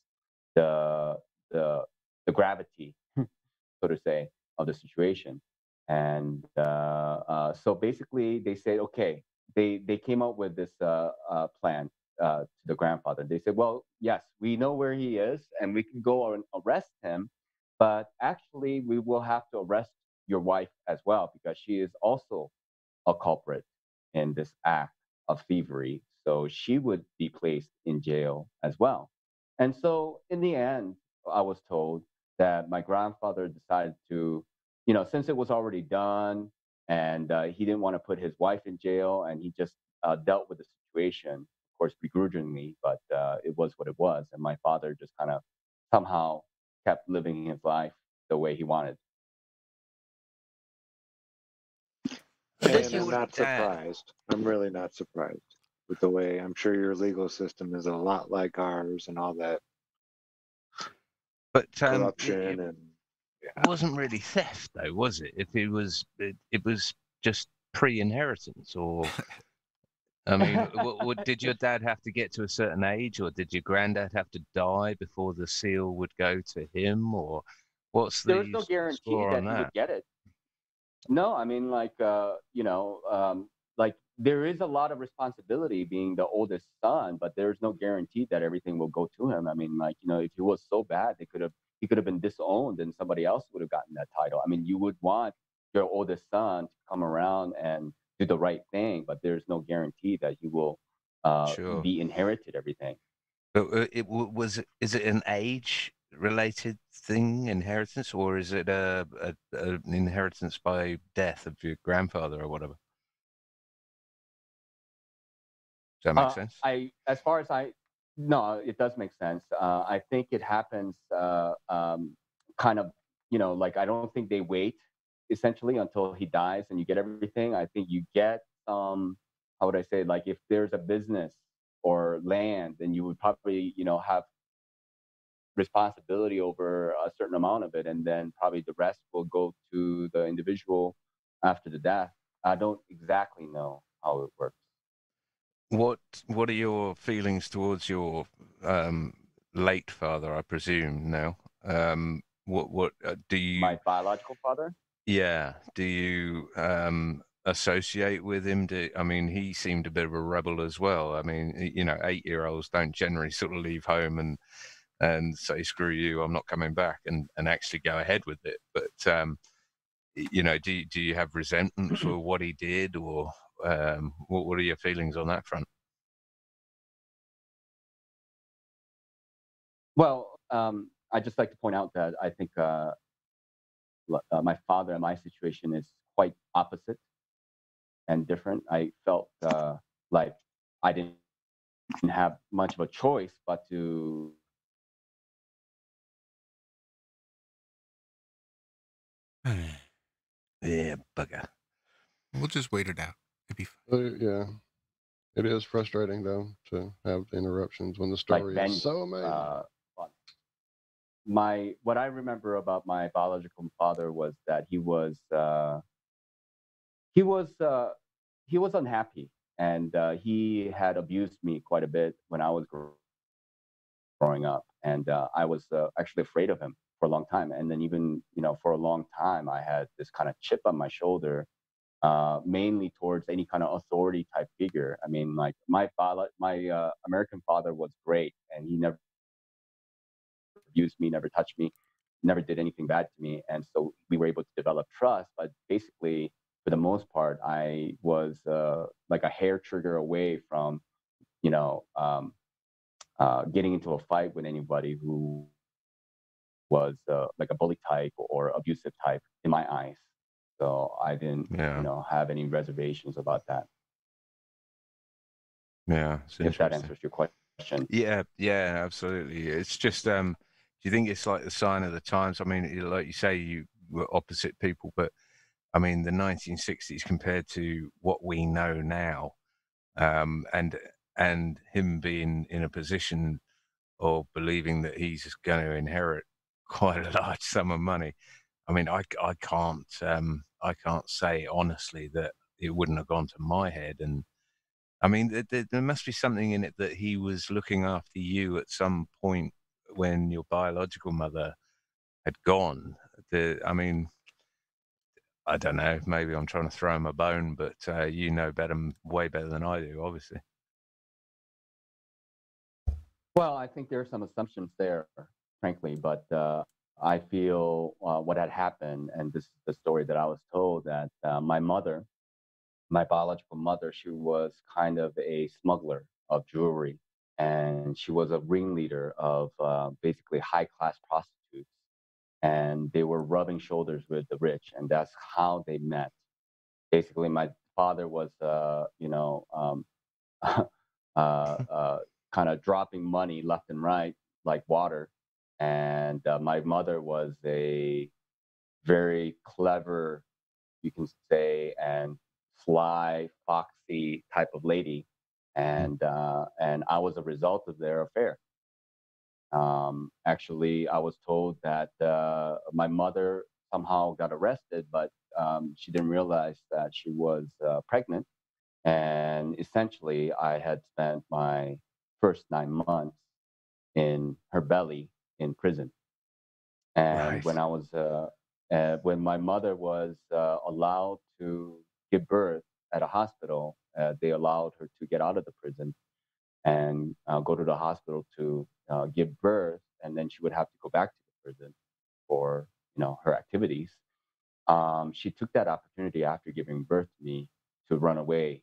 the the the gravity, so to say, of the situation. And so basically, they said, okay, they came up with this plan to the grandfather. They said, well, yes, we know where he is, and we can go and arrest him, but actually, we will have to arrest your wife as well, because she is also a culprit in this act of thievery. So she would be placed in jail as well. And so in the end, I was told that my grandfather decided to, since it was already done, and he didn't want to put his wife in jail, and he just dealt with the situation, of course, begrudgingly, but it was what it was. And my father just kind of somehow kept living his life the way he wanted.
Does
And I'm
your
not surprised. I'm really not surprised with the way I'm sure your legal system is a lot like ours and all that
But
corruption and
it wasn't really theft, though, was it? If it was just pre-inheritance, or I mean, did your dad have to get to a certain age, or did your granddad have to die before the seal would go to him, or what's
There was
the
no guarantee
score
that
on
he
that?
would get it. No, I mean, like there is a lot of responsibility being the oldest son, but there's no guarantee that everything will go to him. I mean, like, if he was so bad, he could have been disowned and somebody else would have gotten that title. I mean, you would want your oldest son to come around and do the right thing, but there's no guarantee that he will
Sure.
be inherited everything.
But is it an age related thing, inheritance, or is it an inheritance by death of your grandfather or whatever? Does that make sense?
As far as no, it does make sense. I think it happens kind of, like I don't think they wait essentially until he dies and you get everything. I think you get how would I say, like if there's a business or land, then you would probably, have responsibility over a certain amount of it, and then probably the rest will go to the individual after the death. I don't exactly know how it works.
What are your feelings towards your late father? I presume now. What do you?
My biological father?
Yeah. Do you associate with him? I mean, he seemed a bit of a rebel as well. I mean, 8-year-olds don't generally sort of leave home and say, screw you, I'm not coming back, and actually go ahead with it. But, do you have resentment for what he did, or what are your feelings on that front?
Well, I'd just like to point out that I think my father and my situation is quite opposite and different. I felt like I didn't have much of a choice but to.
Yeah, bugger.
We'll just wait it out. It'd be fine.
Yeah, it is frustrating though to have the interruptions when the
Like
story
vengeance.
is so amazing.
What I remember about my biological father was that he was unhappy and he had abused me quite a bit when I was growing up, and I was actually afraid of him for a long time. And then even for a long time, I had this kind of chip on my shoulder, mainly towards any kind of authority type figure. I mean, like my father, my American father was great, and he never abused me, never touched me, never did anything bad to me, and so we were able to develop trust. But basically, for the most part, I was like a hair trigger away from you know. Getting into a fight with anybody who was like a bully type or abusive type in my eyes. So I didn't,
Yeah.
have any reservations about that.
Yeah. It's
If that
interesting.
answers your question.
Yeah, yeah, absolutely. It's just, do you think it's like the sign of the times? I mean, like you say, you were opposite people, but I mean, the 1960s compared to what we know now, and him being in a position or believing that he's going to inherit quite a large sum of money. I mean, I can't say honestly that it wouldn't have gone to my head. And I mean, there must be something in it that he was looking after you at some point when your biological mother had gone. I mean, I don't know. Maybe I'm trying to throw him a bone, but you know better, way better than I do, obviously.
Well, I think there are some assumptions there, frankly, but I feel what had happened, and this is the story that I was told, that my mother, my biological mother, she was kind of a smuggler of jewelry, and she was a ringleader of basically high class prostitutes, and they were rubbing shoulders with the rich, and that's how they met. Basically, my father was, uh, kind of dropping money left and right like water, and my mother was a very clever, you can say, and sly, foxy type of lady, and I was a result of their affair. Actually, I was told that my mother somehow got arrested, but she didn't realize that she was pregnant. And essentially, I had spent my first 9 months in her belly in prison. And
Right.
when my mother was allowed to give birth at a hospital, they allowed her to get out of the prison and go to the hospital to give birth, and then she would have to go back to the prison for her activities. She took that opportunity after giving birth to me to run away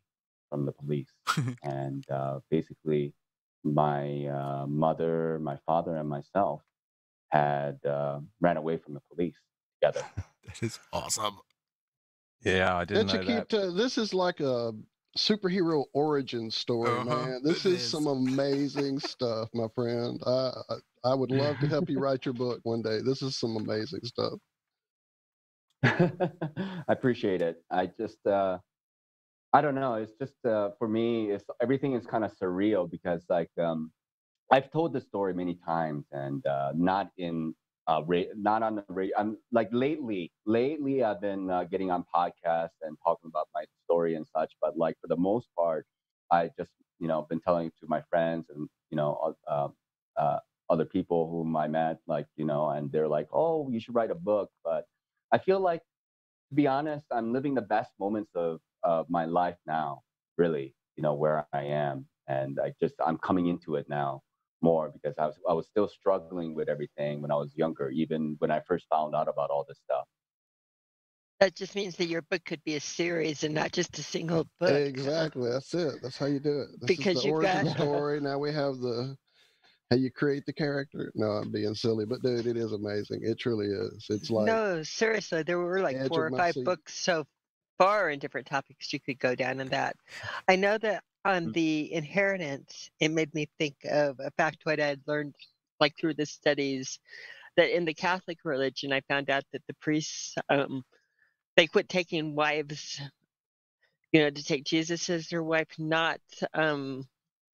from the police, and basically, my mother, my father, and myself had ran away from the police together.
That is awesome.
Yeah, I didn't know that.
Nachiketa, this is like a superhero origin story, man. This
it
is
is.
some amazing stuff, my friend. I would love to help you write your book one day. This is some amazing stuff.
I appreciate it. I don't know. It's just for me, it's everything is kind of surreal because like I've told this story many times, and not in not on the radio. I'm like lately I've been getting on podcasts and talking about my story and such. But like for the most part, I just been telling it to my friends and other people whom I met, like and they're like, oh, you should write a book. But I feel like, to be honest, I'm living the best moments of my life now, really, where I am. And I'm coming into it now more because I was still struggling with everything when I was younger, even when I first found out about all this stuff.
That just means that your book could be a series and not just a single book.
Exactly. That's it. That's how you do it. This is the
Because you've
origin
got
story. Now we have the how you create the character. No, I'm being silly, but dude, it is amazing. It truly is. It's like
no, seriously, there were like
edge
4
of
or
my
5
seat.
books so far in different topics you could go down in that. I know that on
Mm.
the inheritance, it made me think of a factoid I had learned like through the studies that in the Catholic religion, I found out that the priests they quit taking wives, to take Jesus as their wife, not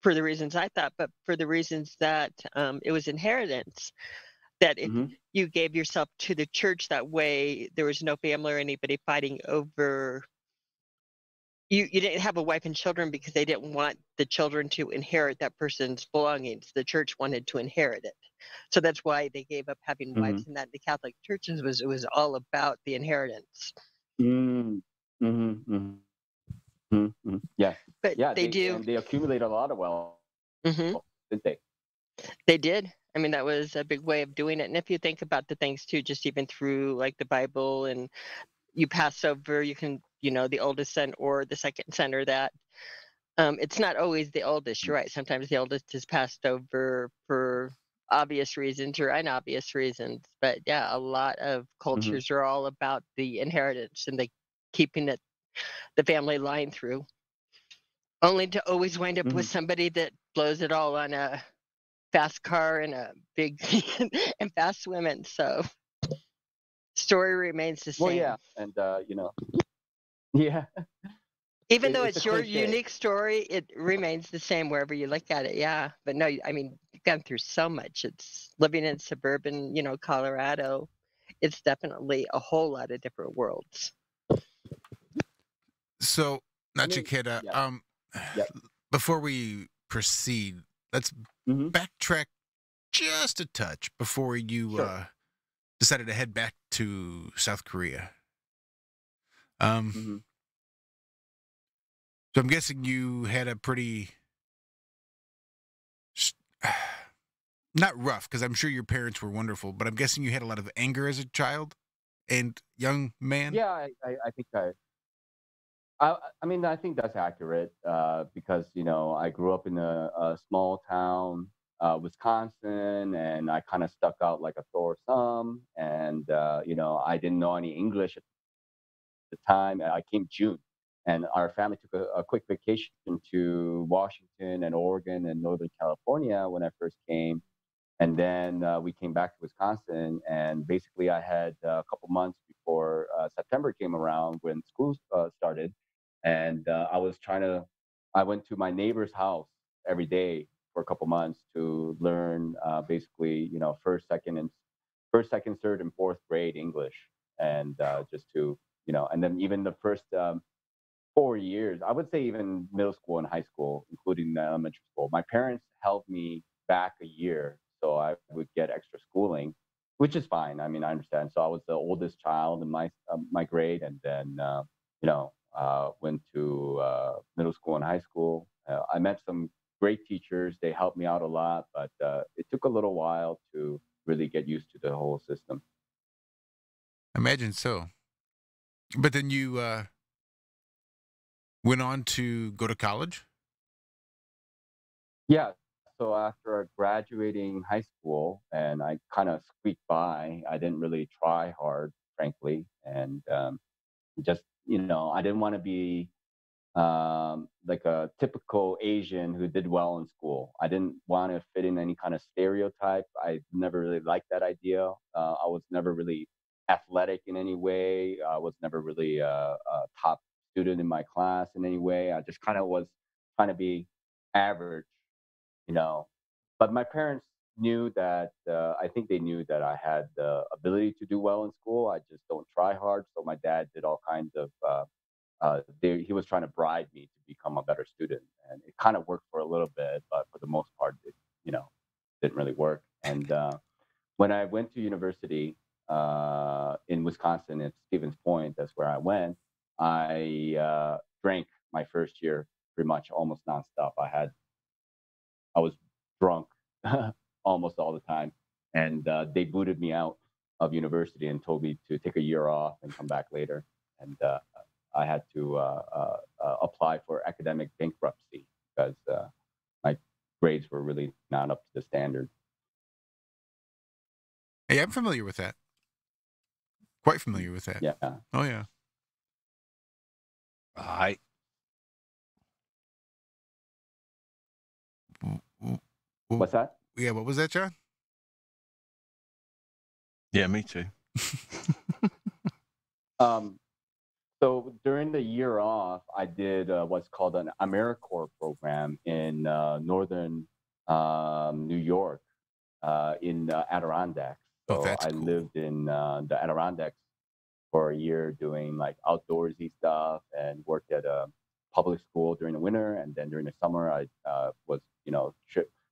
for the reasons I thought, but for the reasons that it was inheritance. That if
Hmm.
you gave yourself to the church that way, there was no family or anybody fighting over you didn't have a wife and children because they didn't want the children to inherit that person's belongings. The church wanted to inherit it. So that's why they gave up having
Mm-hmm.
wives, and that the Catholic churches it was all about the inheritance.
Mm. Mm-hmm. Mm-hmm. Mm-hmm. Yes.
But
Yeah.
they do.
And they accumulate a lot of wealth,
Hmm.
didn't they?
They did. I mean, that was a big way of doing it. And if you think about the things too, just even through like the Bible, and you pass over, you can, the oldest son or the second son or that. It's not always the oldest. You're right. Sometimes the oldest is passed over for obvious reasons or unobvious reasons. But yeah, a lot of
Mm-hmm.
cultures are all about the inheritance and the keeping it the family line through, only to always wind up
Mm-hmm.
with somebody that blows it all on a fast car and a big and fast women. So story remains the
Well,
same.
yeah. And, yeah,
Even though
it's a
it's your
cliche.
unique story, it remains the same wherever you look at it. Yeah. But no, I mean, you've gone through so much. It's living in suburban, Colorado. It's definitely a whole lot of different worlds.
So,
I mean,
Nachiketa,
yeah. Yep.
before we proceed, let's
Mm-hmm.
backtrack just a touch before you
Sure.
decided to head back to South Korea. Um,
Mm-hmm.
so I'm guessing you had a pretty not rough, because I'm sure your parents were wonderful, but I'm guessing you had a lot of anger as a child and young man.
Yeah, I think I mean, I think that's accurate because, I grew up in a small town, Wisconsin, and I kind of stuck out like a sore thumb. And, I didn't know any English at the time. I came June, and our family took a quick vacation to Washington and Oregon and Northern California when I first came. And then we came back to Wisconsin, and basically I had a couple months before September came around when school started, and I went to my neighbor's house every day for a couple months to learn basically, first, second, third, and fourth grade English, and just to, and then even the first 4 years, I would say even middle school and high school, including the elementary school. My parents held me back a year so I would get extra schooling, which is fine. I mean, I understand. So I was the oldest child in my grade, and then went to middle school and high school. I met some great teachers. They helped me out a lot, but it took a little while to really get used to the whole system.
Imagine so. But then you went on to go to college.
Yeah. So after graduating high school, and I kind of squeaked by, I didn't really try hard, frankly, and just I didn't want to be like a typical Asian who did well in school. I didn't want to fit in any kind of stereotype. I never really liked that idea. I was never really athletic in any way. I was never really a top student in my class in any way. I just kind of was trying to be average, you know. But my parents knew that, I think they knew that I had the ability to do well in school. I just don't try hard. So my dad did all kinds of he was trying to bribe me to become a better student, and it kind of worked for a little bit, but for the most part, it didn't really work. And when I went to university in Wisconsin at Stevens Point, that's where I went. I drank my first year pretty much almost nonstop. I was drunk almost all the time, and they booted me out of university and told me to take a year off and come back later. And I had to apply for academic bankruptcy because my grades were really not up to the standard.
Hey, I'm familiar with that. Quite familiar with that.
Yeah.
Oh yeah.
I
What's that?
Yeah, what was that, John?
Yeah, me too.
So during the year off, I did what's called an AmeriCorps program in northern New York, in the Adirondacks.
Oh,
So
that's
I
cool.
lived in the Adirondacks for a year doing like outdoorsy stuff, and worked at public school during the winter, and then during the summer I was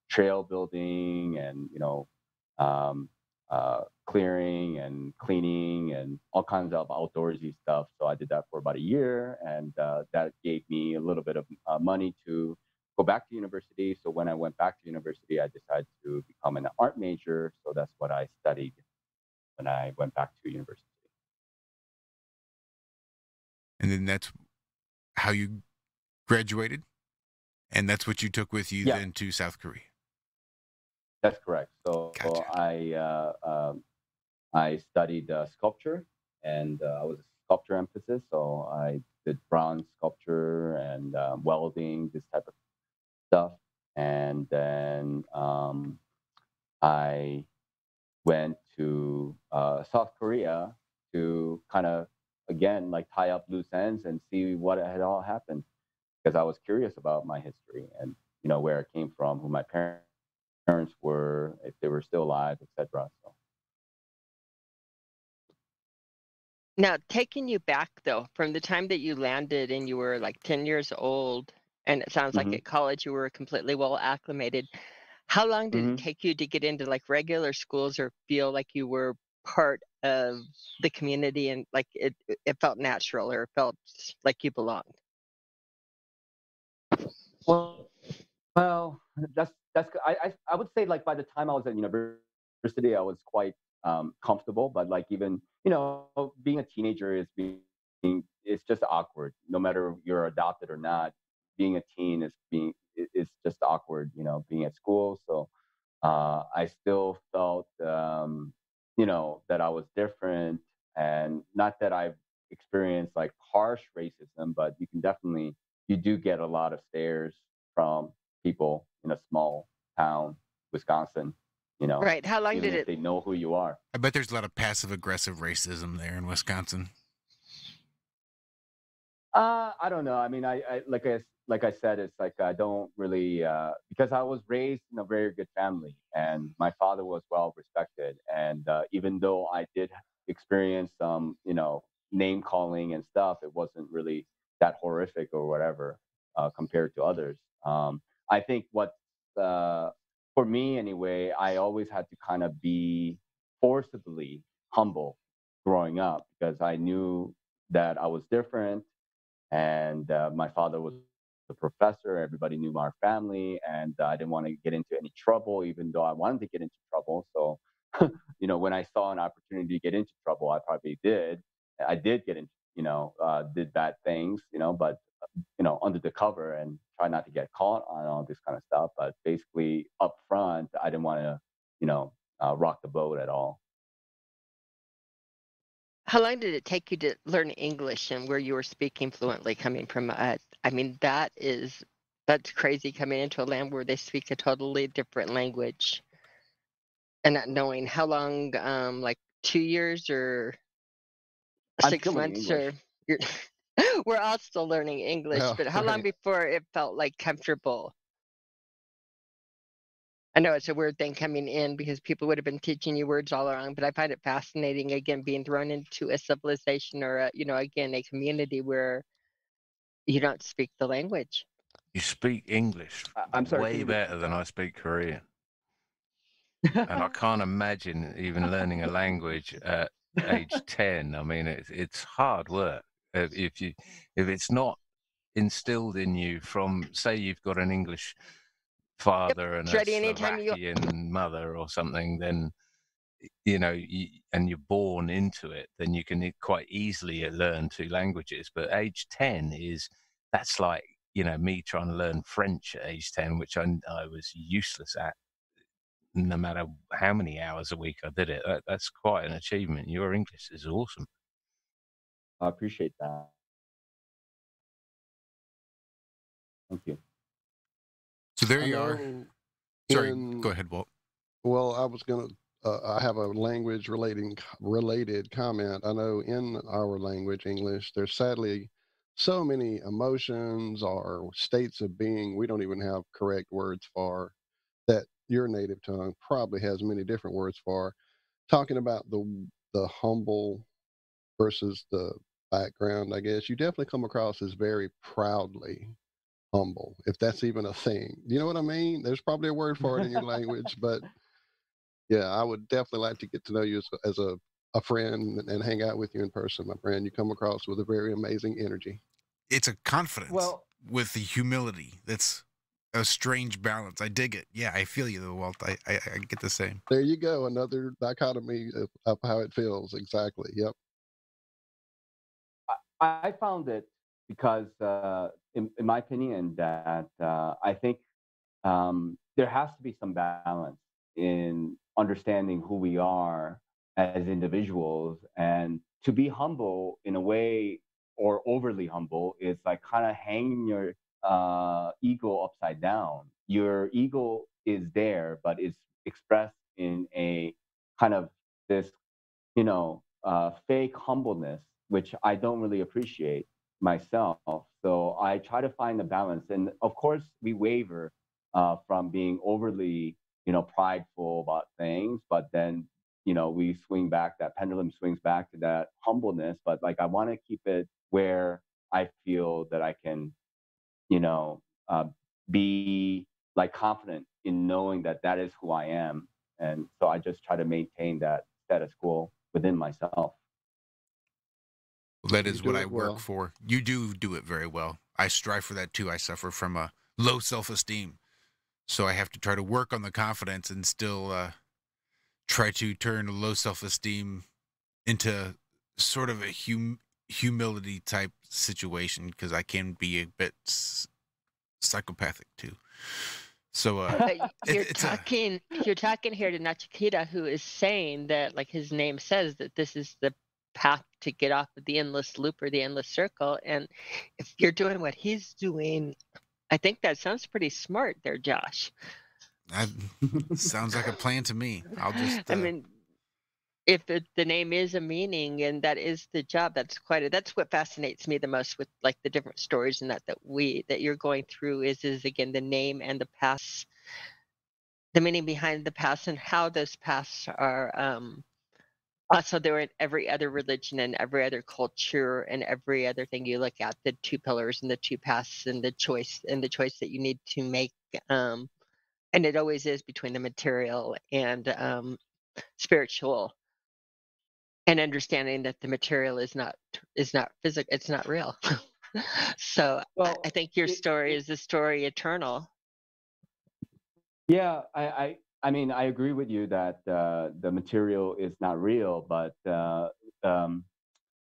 trail building and clearing and cleaning and all kinds of outdoorsy stuff. So I did that for about a year, and that gave me a little bit of money to go back to university. So when I went back to university, I decided to become an art major. So that's what I studied when I went back to university.
And then that's how you graduated, and that's what you took with you
Yeah.
then to South Korea.
That's correct. So
Gotcha.
I studied sculpture, and I was a sculpture emphasis. So I did bronze sculpture and welding, this type of stuff. And then I went to South Korea to kind of, again, like tie up loose ends and see what had all happened, because I was curious about my history and where I came from, who my parents were, if they were still alive, etc. So.
Now, taking you back though, from the time that you landed and you were like 10 years old, and it sounds like
Mhm.
at college you were completely well acclimated. How long did it
Mhm.
take you to get into like regular schools or feel like you were part of the community and like it felt natural or it felt like you belonged?
Well, I would say, like, by the time I was at university, I was quite comfortable. But like, even being a teenager is it's just awkward. No matter you're adopted or not, being a teen is just awkward. Being at school. So I still felt that I was different, and not that I've experienced like harsh racism, but you do get a lot of stares from people in a small town, Wisconsin,
Right. How long
even
did
if
it
they know who you are.
I bet there's a lot of passive aggressive racism there in Wisconsin.
I don't know. I mean, like I said, it's like I don't really because I was raised in a very good family, and my father was well respected. And even though I did experience some, name calling and stuff, it wasn't really that horrific or whatever compared to others. I think for me anyway, I always had to kind of be forcibly humble growing up, because I knew that I was different, and my father was a professor. Everybody knew our family, and I didn't want to get into any trouble, even though I wanted to get into trouble. So, when I saw an opportunity to get into trouble, I probably did. I did get into, did bad things, but under the cover, and try not to get caught on all this kind of stuff. But basically, up front, I didn't want to, rock the boat at all.
how long did it take you to learn English and where you were speaking fluently coming from I mean that's crazy coming into a land where they speak a totally different language and not knowing how long like 2 years or
I'm
six
still learning
months or
English.
you're, we're all still learning English,
Oh,
but how long
right.
before it felt like comfortable? I know it's a weird thing coming in because people would have been teaching you words all along, but I find it fascinating again being thrown into a civilization or again a community where you don't speak the language.
You speak English
I'm sorry. Can
way
you repeat
better than I speak Korean. And I
that?
can't imagine even learning a language at age 10. I mean, it's hard work. If it's not instilled in you from, say, you've got an English
Yep,
father and
it's
a
ready anytime you.
Slovakian mother or something, then and you're born into it, then you can quite easily learn two languages. But age 10 that's like me trying to learn French at age 10, which I was useless at, no matter how many hours a week I did it. That's quite an achievement. Your English is awesome.
I appreciate that. Thank you.
So there
I
you are.
know
Sorry,
in
go ahead, Walt.
Well, I was gonna. I have a language related comment. I know in our language, English, there's sadly so many emotions or states of being we don't even have correct words for, that your native tongue probably has many different words for. Talking about the humble versus the background, I guess, you definitely come across as very proudly humble, if that's even a thing. You know what I mean? There's probably a word for it in your language, but yeah, I would definitely like to get to know you as a friend and hang out with you in person, my friend. You come across with a very amazing energy.
It's a confidence
Well,
with the humility that's a strange balance. I dig it. Yeah, I feel you though, Walt. I get the same.
There you go, another dichotomy of how it feels. Exactly. Yep.
I found it because, in my opinion, that I think there has to be some balance in understanding who we are as individuals, and to be humble in a way, or overly humble, is like kind of hanging your ego upside down. Your ego is there, but it's expressed in a kind of this, fake humbleness, which I don't really appreciate myself. So I try to find a balance, and of course, we waver from being overly, prideful about things, but then, we swing back. That pendulum swings back to that humbleness. But like, I want to keep it where I feel that I can, you know, uh, be like confident in knowing that that is who I am. And so I just try to maintain that status quo within myself.
Well, that
You
is what
do
I
it
work
well.
for. You do it very well. I strive for that too. I suffer from a low self-esteem, so I have to try to work on the confidence and still try to turn a low self-esteem into sort of a humility type situation, because I can be a bit psychopathic too. So
But you're talking here to Nachiketa, who is saying that, like his name says, that this is the path to get off of the endless loop or the endless circle. And if you're doing what he's doing, I think that sounds pretty smart there, Josh.
that sounds like a plan to me. I'll just
I mean, if the name is a meaning and that is the job, that's what fascinates me the most with like the different stories and that you're going through is again the name and the paths, the meaning behind the paths and how those paths are also there in every other religion and every other culture and every other thing you look at, the two pillars and the two paths and the choice that you need to make. um and it always is between the material and spiritual, and understanding that the material is not physical, it's not real. So I
Well,
think your
it,
story
it,
is the story eternal.
yeah, I mean, I agree with you that the material is not real, but um,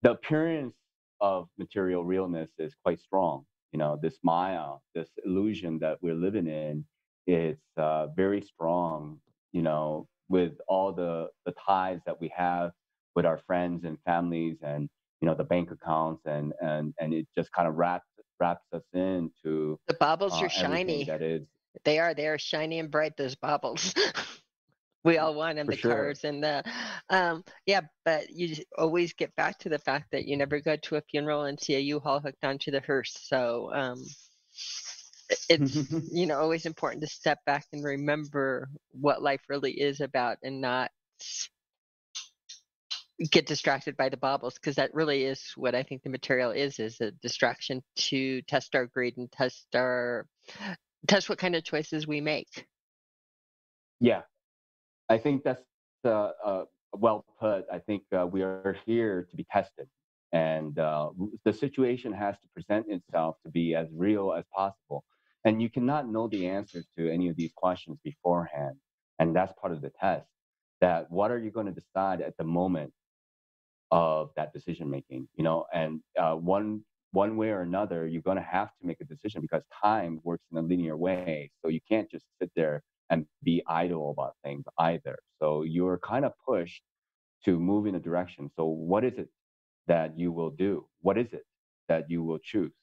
the appearance of material realness is quite strong. This Maya, this illusion that we're living in, it's very strong. With all the ties that we have with our friends and families, and the bank accounts, and it just kind of wraps us into
The baubles are
everything
shiny.
that is.
They are shiny and bright, those baubles. We all want them,
For
the
sure.
cars and the yeah, but you just always get back to the fact that you never go to a funeral and see a U-Haul hooked onto the hearse. So it's always important to step back and remember what life really is about, and not get distracted by the baubles, because that really is what I think the material is a distraction to test our greed and test what kind of choices we make.
Yeah, I think that's well put. I think we are here to be tested, and the situation has to present itself to be as real as possible. And you cannot know the answers to any of these questions beforehand, and that's part of the test. That what are you going to decide at the moment of that decision making? And one way or another, you're going to have to make a decision, because time works in a linear way. So you can't just sit there and be idle about things either. So you're kind of pushed to move in a direction. So what is it that you will do? What is it that you will choose?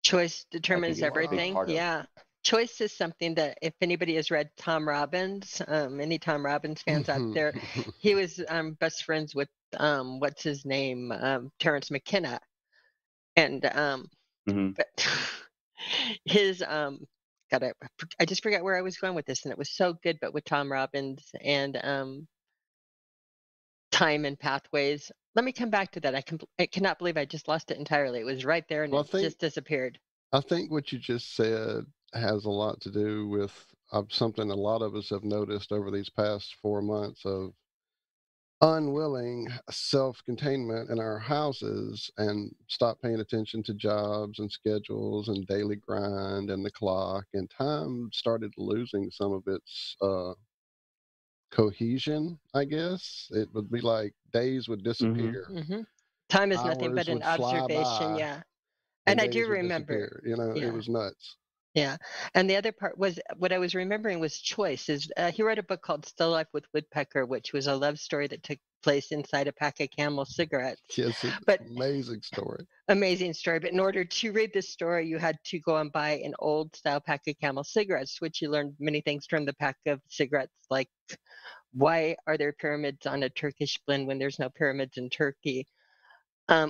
Choice
I think
determines
is a big
everything.
part of.
Yeah. Choice is something that, if anybody has read Tom Robbins, any Tom Robbins fans out there, he was best friends with what's his name, Terrence McKenna, and
Mhm.
but his God, I just forgot where I was going with this, and it was so good. But with Tom Robbins and time and pathways, let me come back to that. I cannot believe I just lost it entirely. It was right there and
Well,
it just disappeared.
I think what you just said has a lot to do with something a lot of us have noticed over these past 4 months of unwilling self-containment in our houses and stop paying attention to jobs and schedules and daily grind and the clock, and time started losing some of its cohesion, I guess. It would be like days would disappear,
Time is nothing but
hours
an
would fly
observation.
by,
Yeah.
and
And I do
days would
remember.
disappear. You know, it
Yeah.
was nuts.
Yeah. And the other part was what I was remembering was choice. He wrote a book called Still Life with Woodpecker, which was a love story that took place inside a pack of Camel cigarettes.
Yes, it's
But
an amazing story.
amazing story. But in order to read this story, you had to go and buy an old style pack of Camel cigarettes, which you learned many things from the pack of cigarettes, like why are there pyramids on a Turkish blend when there's no pyramids in Turkey? A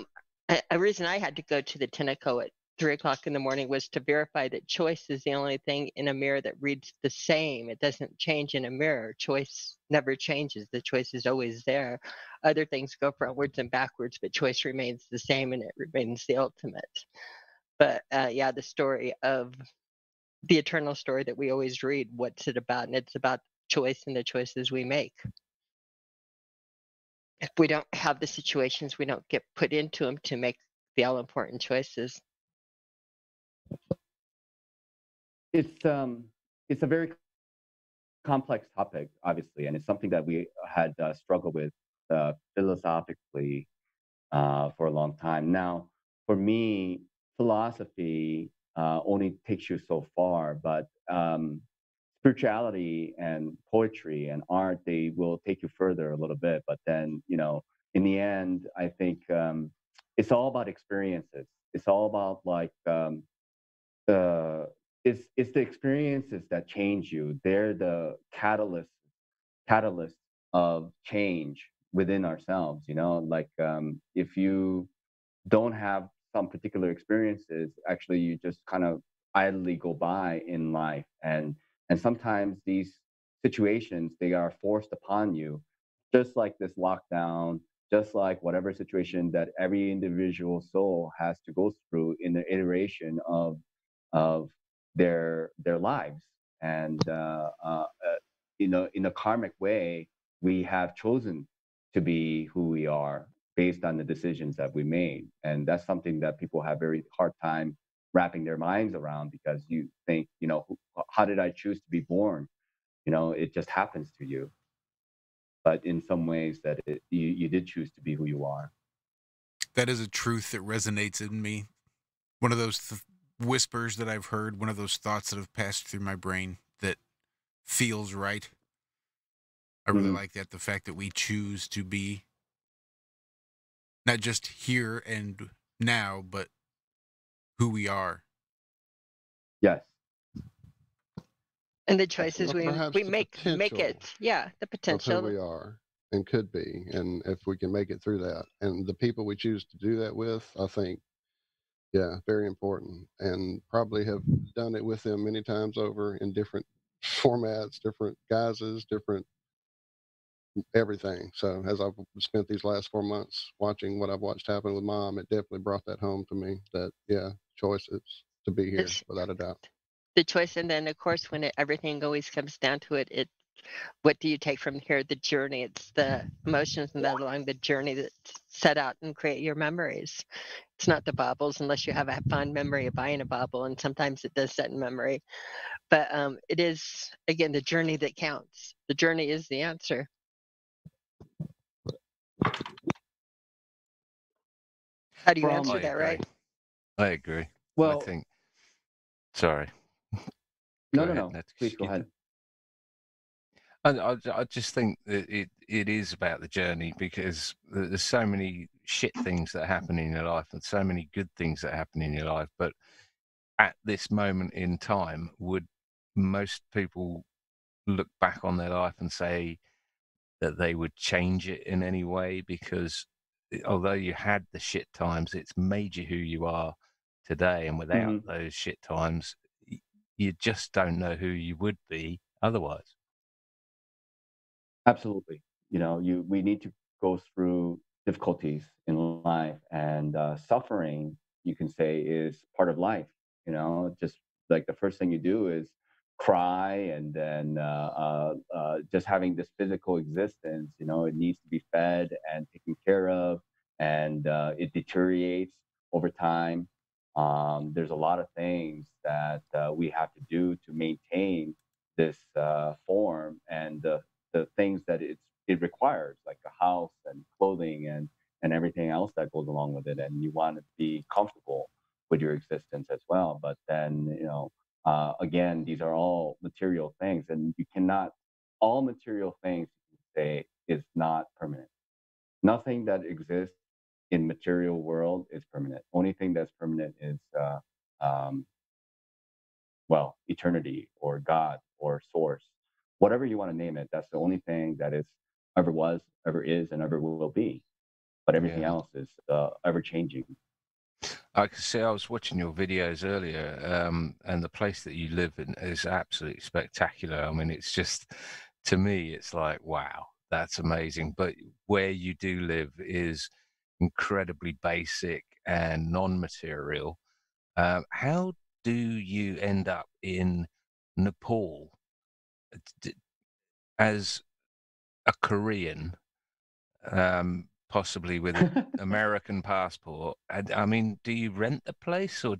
reason I had to go to the Tenneco at 3 o'clock in the morning was to verify that choice is the only thing in a mirror that reads the same. It doesn't change in a mirror. Choice never changes. The choice is always there. Other things go frontwards and backwards, but choice remains the same and it remains the ultimate. But yeah, the story of the eternal story that we always read, what's it about? And it's about choice and the choices we make. If we don't have the situations, we don't get put into them to make the all important choices.
It's a very complex topic, obviously, and it's something that we had struggled with philosophically for a long time. Now, for me, philosophy only takes you so far, but spirituality and poetry and art, they will take you further a little bit. But then, in the end, I think it's all about experiences. It's all about like the it's the experiences that change you. They're the catalyst of change within ourselves. Like if you don't have some particular experiences, actually you just kind of idly go by in life, and sometimes these situations, they are forced upon you, just like this lockdown, just like whatever situation that every individual soul has to go through in the iteration of their lives. And in a karmic way, we have chosen to be who we are based on the decisions that we made. And that's something that people have very hard time wrapping their minds around, because you think, how did I choose to be born? It just happens to you. But in some ways that you did choose to be who you are.
That is a truth that resonates in me. One of those whispers that I've heard, one of those thoughts that have passed through my brain that feels right. I really like that, the fact that we choose to be not just here and now, but who we are.
Yes.
And the choices we make
potential
it. Yeah, the
of
potential.
who we are and could be, and if we can make it through that, and the people we choose to do that with, I think, yeah, very important, and probably have done it with them many times over in different formats, different guises, different everything. So as I've spent these last 4 months watching what I've watched happen with Mom, it definitely brought that home to me, that yeah, choices to be here without a doubt.
The choice, and then of course when everything always comes down to it, what do you take from here? The journey. It's the emotions and that along the journey that set out and create your memories. It's not the baubles, unless you have a fond memory of buying a bauble, and sometimes it does set in memory. But it is, again, the journey that counts. The journey is the answer. How do you answer that, right?
I agree.
Well,
I think. Sorry.
No. Please go ahead.
I just think that it is about the journey, because there's so many shit things that happen in your life and so many good things that happen in your life. But at this moment in time, would most people look back on their life and say that they would change it in any way? Because although you had the shit times, it's made you who you are today. And without those shit times, you just don't know who you would be otherwise.
Absolutely. We need to go through difficulties in life, and suffering, you can say, is part of life. Just like the first thing you do is cry, and then just having this physical existence, it needs to be fed and taken care of, and it deteriorates over time. There's a lot of things that we have to do to maintain this form, and the things that it requires, like a house and clothing and everything else that goes along with it. And you want to be comfortable with your existence as well. But then, again, these are all material things, and you cannot, all material things, you can say, is not permanent. Nothing that exists in material world is permanent. Only thing that's permanent is, um, well, eternity or God or source, whatever you want to name it. That's the only thing that is ever was, ever is, and ever will be. But everything
Yeah.
else is ever changing.
I can see. I was watching your videos earlier, and the place that you live in is absolutely spectacular. I mean, it's just, to me, it's like, wow, that's amazing. But where you do live is incredibly basic and non-material. How do you end up in Nepal D- as a Korean? Possibly with an American passport. I mean, do you rent the place, or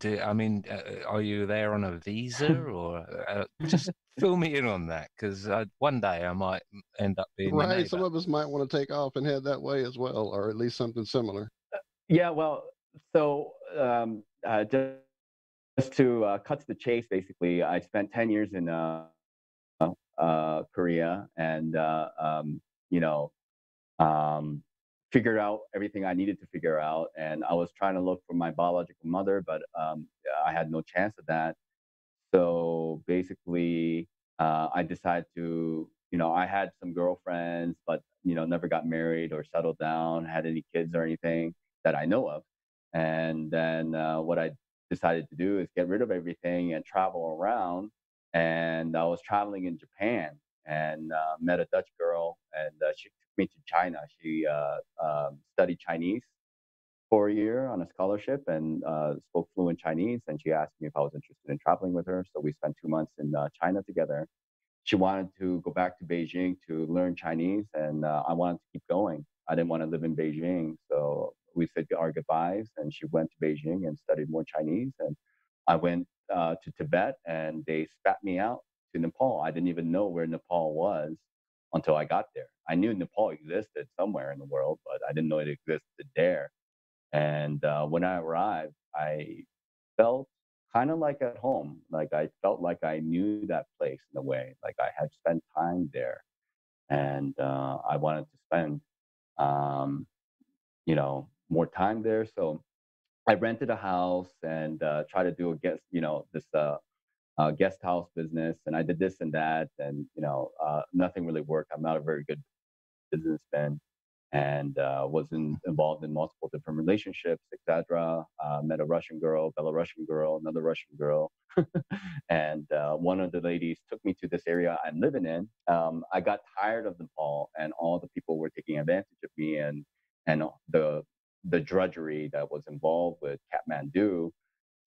are you there on a visa, or just fill me in on that? Because one day I might end up being your
Right. Some
neighbor.
of us might want to take off and head that way as well, or at least something similar.
Yeah, well, so just to cut to the chase, basically, I spent 10 years in Korea, and you know, um, figured out everything I needed to figure out. And I was trying to look for my biological mother, but I had no chance of that. So basically, I decided to, I had some girlfriends, but never got married or settled down, had any kids or anything that I know of. And then what I decided to do is get rid of everything and travel around. And I was traveling in Japan, and met a Dutch girl, and she took me to China. She studied Chinese for a year on a scholarship, and spoke fluent Chinese. And she asked me if I was interested in traveling with her. So we spent 2 months in China together. She wanted to go back to Beijing to learn Chinese, and I wanted to keep going. I didn't want to live in Beijing. So we said our goodbyes, and she went to Beijing and studied more Chinese. And I went to Tibet, and they spat me out to Nepal. I didn't even know where Nepal was until I got there. I knew Nepal existed somewhere in the world, but I didn't know it existed there. And when I arrived, I felt kind of like at home. Like I felt like I knew that place in a way. Like I had spent time there, and I wanted to spend, um, more time there. So I rented a house, and tried to do a guest, this guest house business. And I did this and that, and nothing really worked. I'm not a very good businessman, and involved in multiple different relationships, etc. Met a Russian girl, Belarusian girl, another Russian girl, and one of the ladies took me to this area I'm living in. I got tired of Nepal, and all the people were taking advantage of me, and the drudgery that was involved with Kathmandu.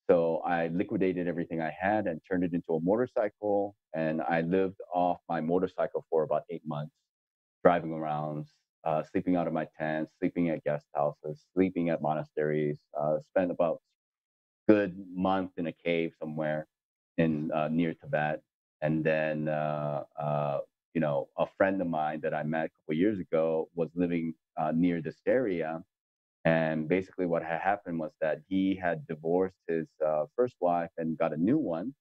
So I liquidated everything I had and turned it into a motorcycle, and I lived off my motorcycle for about 8 months, driving around, sleeping out of my tent, sleeping at guest houses, sleeping at monasteries. Spent about good month in a cave somewhere in near Tibet, and then a friend of mine that I met a couple of years ago was living near this area. And basically, what had happened was that he had divorced his first wife and got a new one,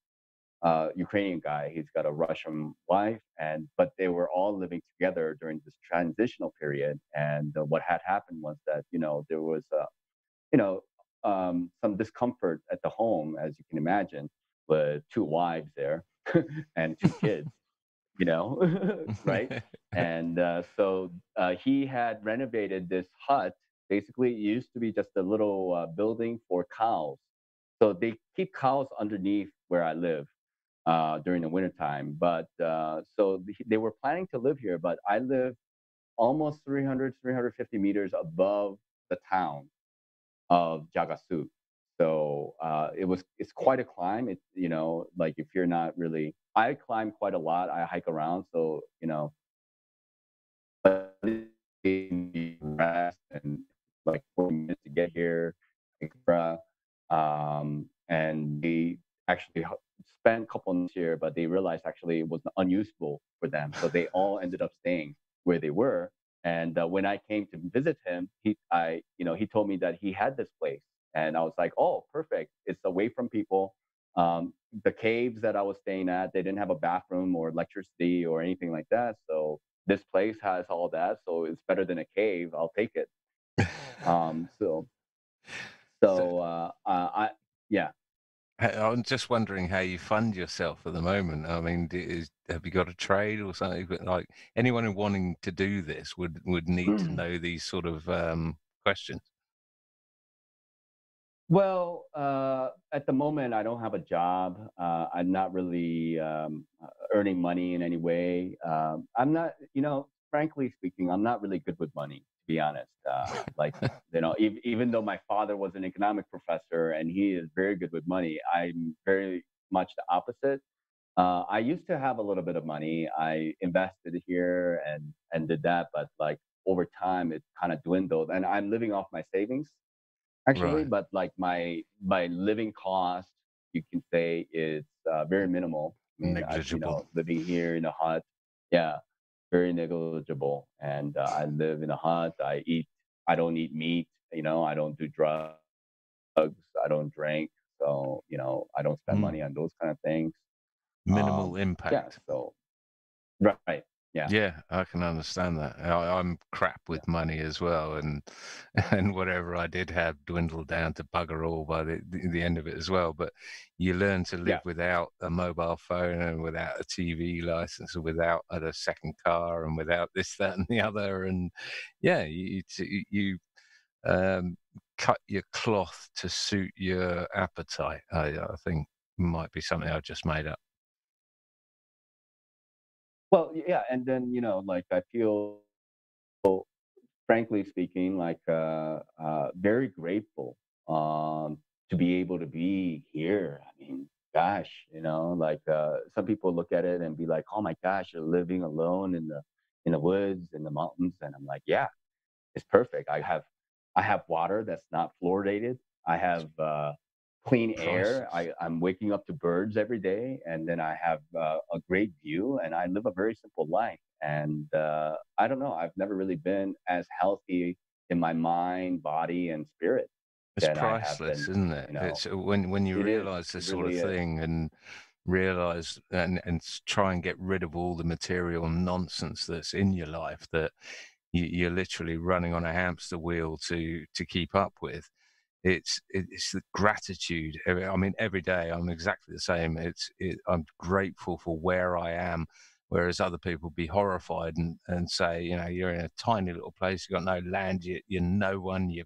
Ukrainian guy. He's got a Russian wife, and but they were all living together during this transitional period. And what had happened was that there was you know some discomfort at the home, as you can imagine, with two wives there and two kids. Right? And so he had renovated this hut. Basically, it used to be just a little building for cows. So they keep cows underneath where I live during the wintertime. But so they were planning to live here, but I live almost 350 meters above the town of Jagasu. So it's quite a climb. It's, like if you're not really, I climb quite a lot. I hike around, so but rest and like 40 minutes to get here, etc. And they actually spent a couple of months here, but they realized actually it was unuseful for them, so they all ended up staying where they were. And when I came to visit him, he told me that he had this place, and I was like, oh, perfect! It's away from people. The caves that I was staying at, they didn't have a bathroom or electricity or anything like that, so this place has all that, so it's better than a cave. I'll take it. Um, so,
So,
I yeah.
I'm just wondering how you fund yourself at the moment. I mean, have you got a trade or something? But like anyone who wanting to do this would need to know these sort of questions.
Well, at the moment, I don't have a job. I'm not really earning money in any way. I'm not, frankly speaking, I'm not really good with money, to be honest. Like, even though my father was an economic professor and he is very good with money, I'm very much the opposite. I used to have a little bit of money. I invested here and did that, but like over time, it kind of dwindled. And I'm living off my savings actually,
Right.
but like my living cost, you can say, is very minimal. I mean,
Negligible.
living here in a hut, yeah, very negligible. And I live in a hut. I don't eat meat. I don't do drugs. I don't drink. So I don't spend
Mm.
money on those kind of things.
Minimal
Yeah.
impact.
So right. Yeah.
Yeah, I can understand that. I'm crap
Yeah.
with money as well, and and whatever I did have dwindled down to bugger all by the end of it as well. But you learn to live
Yeah.
without a mobile phone and without a TV license and without a second car and without this, that, and the other. And yeah, you um, cut your cloth to suit your appetite. I think might be something I've just made up.
Well, yeah, and then like I feel, frankly speaking, like very grateful to be able to be here. I mean, gosh, like some people look at it and be like, "Oh my gosh, you're living alone in the woods, in the mountains," and I'm like, "Yeah, it's perfect. I have water that's not fluoridated. I have clean air.
Priceless.
I'm waking up to birds every day, and then I have a great view, and I live a very simple life. And I don't know. I've never really been as healthy in my mind, body, and spirit
It's
than I have
priceless,
been.
isn't it? It's when you
It is.
realize this
It
sort of
really is.
thing and realize and try and get rid of all the material nonsense that's in your life that you're literally running on a hamster wheel to keep up with. It's the gratitude. I mean, every day I'm exactly the same. I'm grateful for where I am, whereas other people be horrified and say, you're in a tiny little place, you've got no land, you're no one,
Too.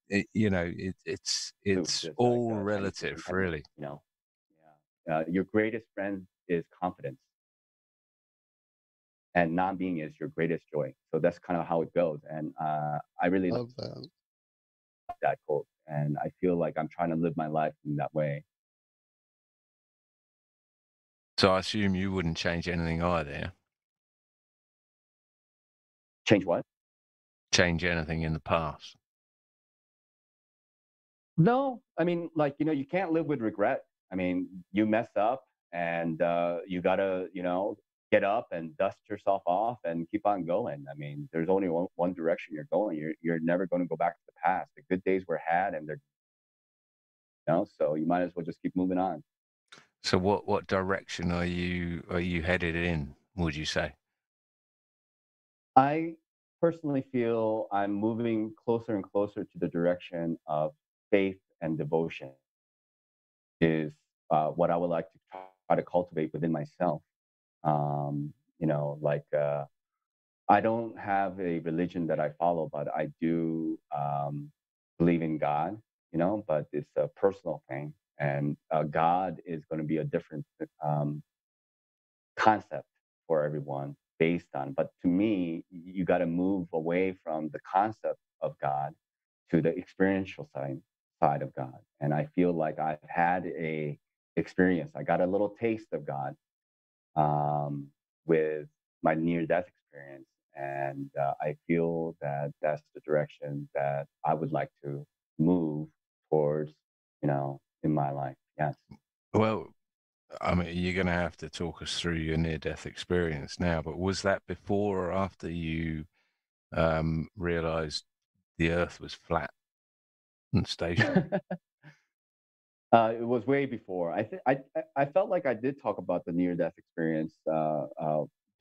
it's
Just like
all
Chinese
relative,
sentiment,
really.
Yeah. Your greatest friend is confidence, and non-being is your greatest joy. So that's kind of how it goes. And I really like
Love that.
that quote, and I feel like I'm trying to live my life in that way.
So I assume you wouldn't change anything either, yeah?
Change what?
Change anything in the past.
No, I mean, like, you can't live with regret. I mean, you mess up and you gotta, get up and dust yourself off and keep on going. I mean, there's only one direction you're going. You're never going to go back to the past. The good days were had, and they're, so you might as well just keep moving on.
So what direction are you headed in, would you say?
I personally feel I'm moving closer and closer to the direction of faith and devotion is what I would like to try to cultivate within myself. Like I don't have a religion that I follow, but I do believe in God, but it's a personal thing. And God is going to be a different um, concept for everyone. based on. But to me, you got to move away from the concept of God to the experiential side of God. And I feel like I've had a experience. I got a little taste of God with my near-death experience, and I feel that that's the direction that I would like to move towards, in my life. Yes.
Well, I mean, you're going to have to talk us through your near-death experience now, but was that before or after you realized the Earth was flat and stationary?
It was way before. I felt like I did talk about the near-death experience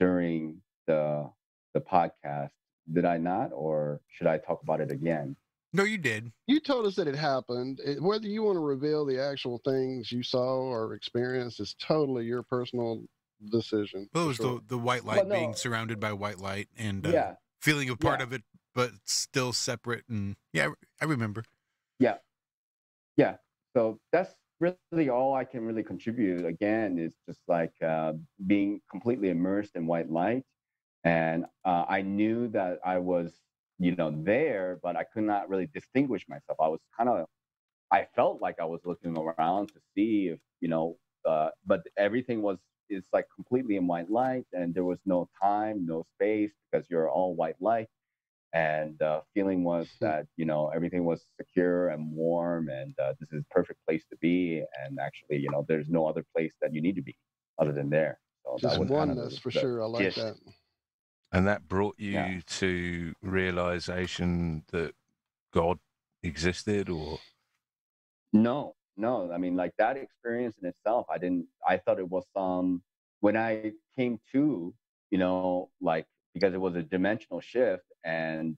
during the podcast. Did I not, or should I talk about it again?
No, you did.
You told us that it happened. Whether you want to reveal the actual things you saw or experienced is totally your personal decision.
Well, it
for
was
sure.
the white light
Well, no.
being surrounded by white light and
Yeah.
feeling a part
Yeah.
of it, but still separate. And yeah, I remember.
Yeah. Yeah. So that's really all I can really contribute. Again, is just like being completely immersed in white light. And I knew that I was, there, but I could not really distinguish myself. I felt like I was looking around to see if, but everything is like completely in white light, and there was no time, no space, because you're all white light. And feeling was that everything was secure and warm, and this is a perfect place to be. And actually, there's no other place that you need to be other than there. So
Just
that was kind of
oneness for
the
sure. I like
gist.
that.
And that brought you
Yeah.
to realization that God existed, or
No. I mean, like that experience in itself, I thought it was when I came to, like, because it was a dimensional shift, and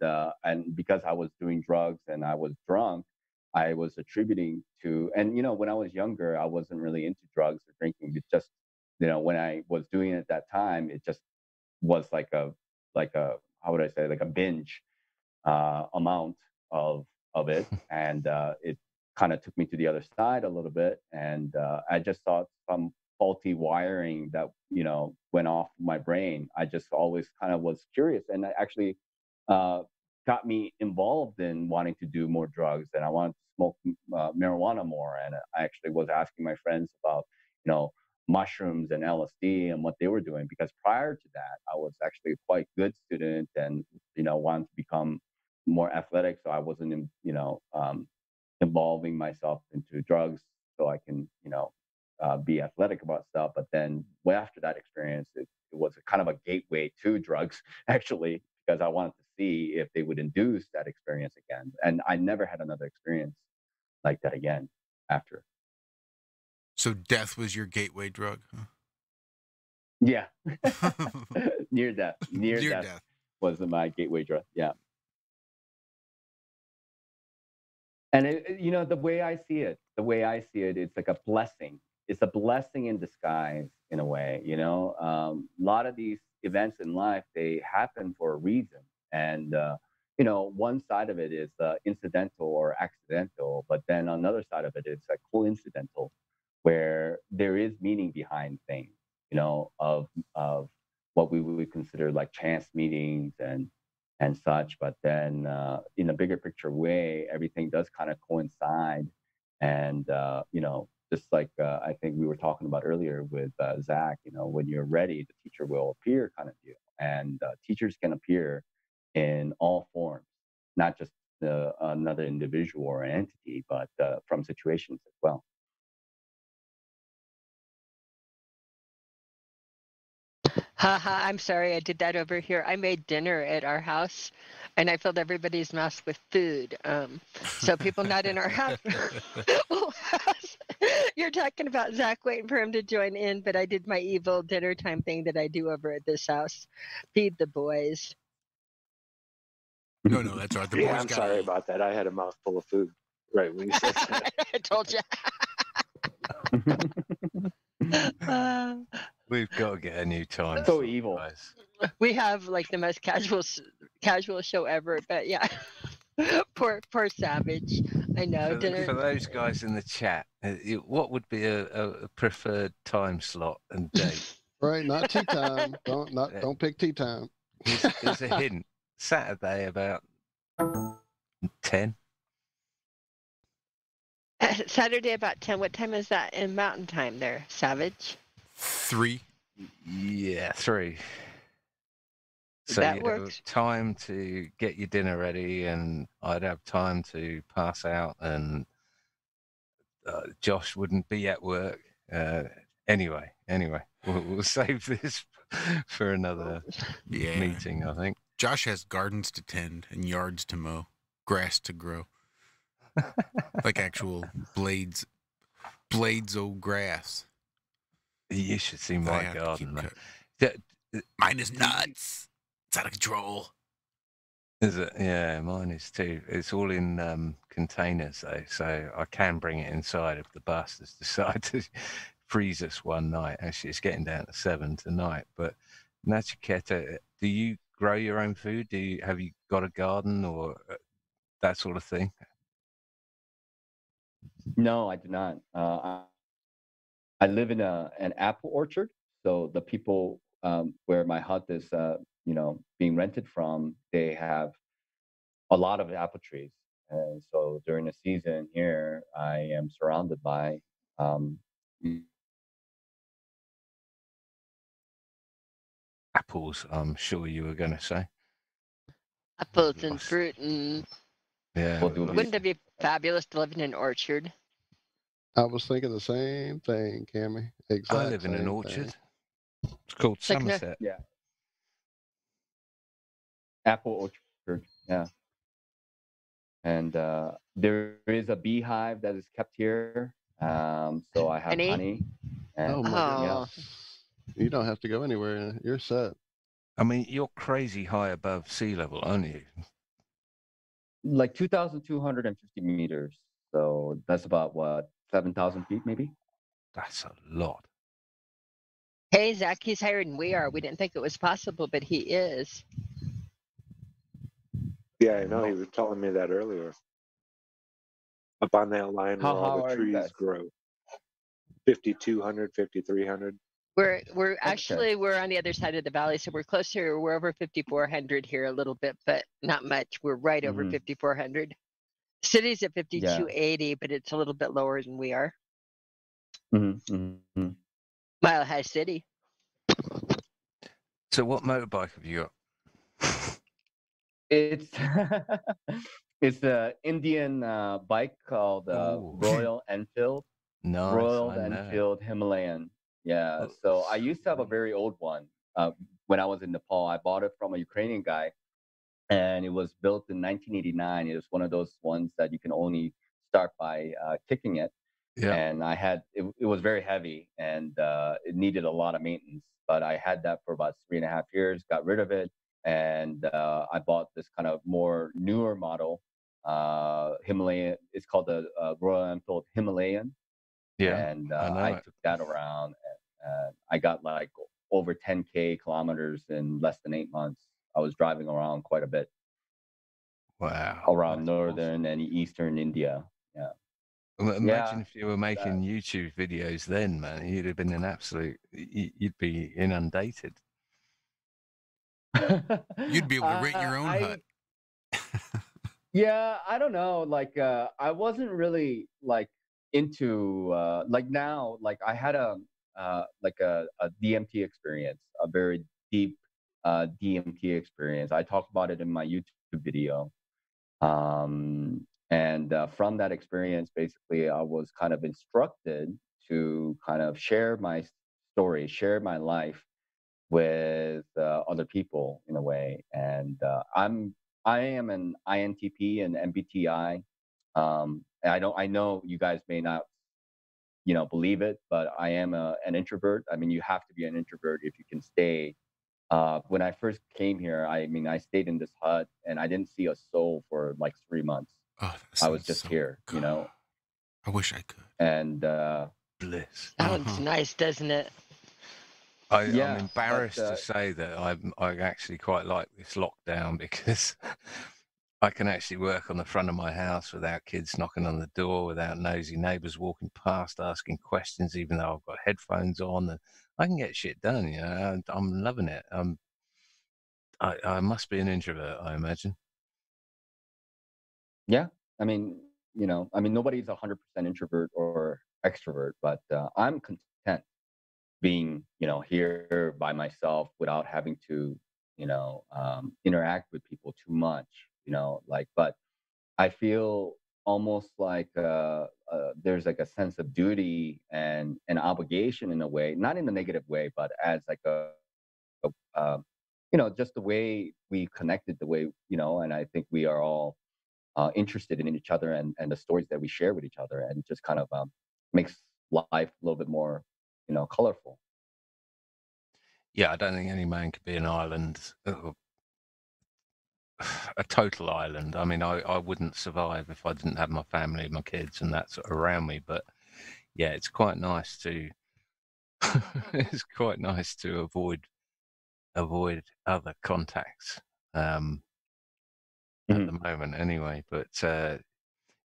because I was doing drugs and I was drunk, I was attributing to, and when I was younger, I wasn't really into drugs or drinking. It just, when I was doing it at that time, it just was like a, how would I say, like a binge amount of it, and it kind of took me to the other side a little bit, and I just thought some faulty wiring that went off my brain. I just always kind of was curious, and it actually got me involved in wanting to do more drugs, and I wanted to smoke marijuana more, and I actually was asking my friends about mushrooms and LSD and what they were doing, because prior to that I was actually a quite good student and wanted to become more athletic, so I wasn't involving myself into drugs so I can be athletic about stuff. But then after that experience, it was a kind of a gateway to drugs actually, because I wanted to see if they would induce that experience again, and I never had another experience like that again after.
So death was your gateway drug, huh?
Yeah. Near death
Near death.
was my gateway drug. Yeah. And the way I see it, it's like a blessing. It's a blessing in disguise, in a way. A lot of these events in life, they happen for a reason, and one side of it is incidental or accidental, but then another side of it is like coincidental, where there is meaning behind things. Of what we would consider like chance meetings and such. But then in a bigger picture way, everything does kind of coincide. And, just like I think we were talking about earlier with Zach, when you're ready, the teacher will appear kind of deal. And teachers can appear in all forms, not just another individual or entity, but from situations as well.
Haha, I'm sorry I did that over here. I made dinner at our house and I filled everybody's mouth with food. So people not in our house. You're talking about Zach waiting for him to join in, but I did my evil dinner time thing that I do over at this house. Feed the boys.
No, that's all right. The boys
I'm
got
sorry about that. I had a mouthful of food right when you said that.
I told you.
we've got to get a new time.
So
slot,
evil.
guys.
We have like the most casual show ever, but yeah. poor Savage. I know.
For those guys in the chat, what would be a preferred time slot and date?
Right, not tea time. Don't pick tea time.
There's a hint. Saturday about 10.
Saturday about 10. What time is that in Mountain Time there, Savage?
3.
Yeah, 3. So
That
you'd have
works.
time to get your dinner ready, and I'd have time to pass out, and Josh wouldn't be at work. Anyway, we'll save this for another
Yeah.
meeting, I think.
Josh has gardens to tend and yards to mow, grass to grow. Like actual blades of grass.
You should see
that I
my
have to
garden.
keep
man.
cut. Mine is nuts. It's out of control.
Is it? Yeah, mine is too. It's all in containers though, so I can bring it inside if the bastards decide to freeze us one night. Actually, it's getting down to 7 tonight. But Nachiketa, do you grow your own food? Have you got a garden or that sort of thing?
No, I do not. I live in an apple orchard, so the people where my hut is, being rented from, they have a lot of apple trees, and so during the season here, I am surrounded by um,
Apples, I'm sure you were going to say.
Apples and
Lost.
fruit, and
Yeah.
Well, do
lost-
wouldn't it be fabulous to live in an orchard?
I was thinking the same thing, Cammy. Exactly.
I live in an orchard. It's called
Like no-
Somerset.
yeah, apple orchard, yeah. And there is a beehive that is kept here, so I have
Honey?
honey. And,
Oh my
Oh.
goodness. You don't have to go anywhere. You're set.
I mean, you're crazy high above sea level, aren't you?
like 2,250 meters. So that's about what, 7,000 feet, maybe?
That's a lot.
Hey, Zach, he's higher than we are. We didn't think it was possible, but he is.
Yeah, I know. He was telling me that earlier. Up on that line
How
where all
high
the
are you
trees
guys?
grow. 5,200, 5,300.
We're actually we're on the other side of the valley, so we're closer. We're over 5,400 here a little bit, but not much. We're right over
Mhm.
5,400. City's at 5,280, but it's a little bit lower than we are.
Mm-hmm.
Mile High City.
So, what motorbike have you got?
It's it's an Indian bike called
Ooh.
Royal Enfield.
Nice.
Royal
I know.
Enfield Himalayan. Yeah.
Oh,
So I used to have a very old one when I was in Nepal. I bought it from a Ukrainian guy, and it was built in 1989. It was one of those ones that you can only start by kicking it.
Yeah.
And I had it was very heavy, and it needed a lot of maintenance. But I had that for about 3.5 years. Got rid of it, and I bought this kind of more newer model, Himalayan. It's called the Royal Enfield Himalayan.
Yeah.
And
I know
I
it.
took that around, and I got like over 10K kilometers in less than 8 months. I was driving around quite a bit
Wow.
around
That's
northern and eastern India. Yeah.
awesome. Imagine
Yeah,
if you were making YouTube videos then, man. You'd have been an absolute. You'd be inundated.
You'd be able to rent your own hut.
Yeah, I don't know. Like, I wasn't really like into like now. Like, I had a DMT experience, a very deep DMT experience. I talk about it in my YouTube video. And from that experience, basically, I was kind of instructed to kind of share my story, share my life with other people in a way. And I am an INTP and MBTI. And I know you guys may not, believe it, but I am an introvert. I mean, you have to be an introvert if you can stay. When I first came here, I mean, I stayed in this hut and I didn't see a soul for like 3 months.
Oh, that
I was
sounds
just
so
here,
good. I wish I could.
and
Bliss.
Sounds nice, doesn't it?
I'm
Yeah,
embarrassed
but,
to say that I actually quite like this lockdown because I can actually work on the front of my house without kids knocking on the door, without nosy neighbours walking past asking questions, even though I've got headphones on. And I can get shit done. You know, I'm loving it. I must be an introvert, I imagine.
Yeah, I mean, nobody's 100% introvert or extrovert, but I'm content being, here by myself without having to, interact with people too much, but I feel almost like there's like a sense of duty and an obligation in a way, not in a negative way, but as like just the way we connected, the way, and I think we are all interested in each other and the stories that we share with each other, and it just kind of makes life a little bit more, colorful.
Yeah, I don't think any man could be an island, a total island. I mean, I wouldn't survive if I didn't have my family, my kids, and that sort of around me. But yeah, it's quite nice to it's quite nice to avoid other contacts at
Mhm.
the moment, anyway. But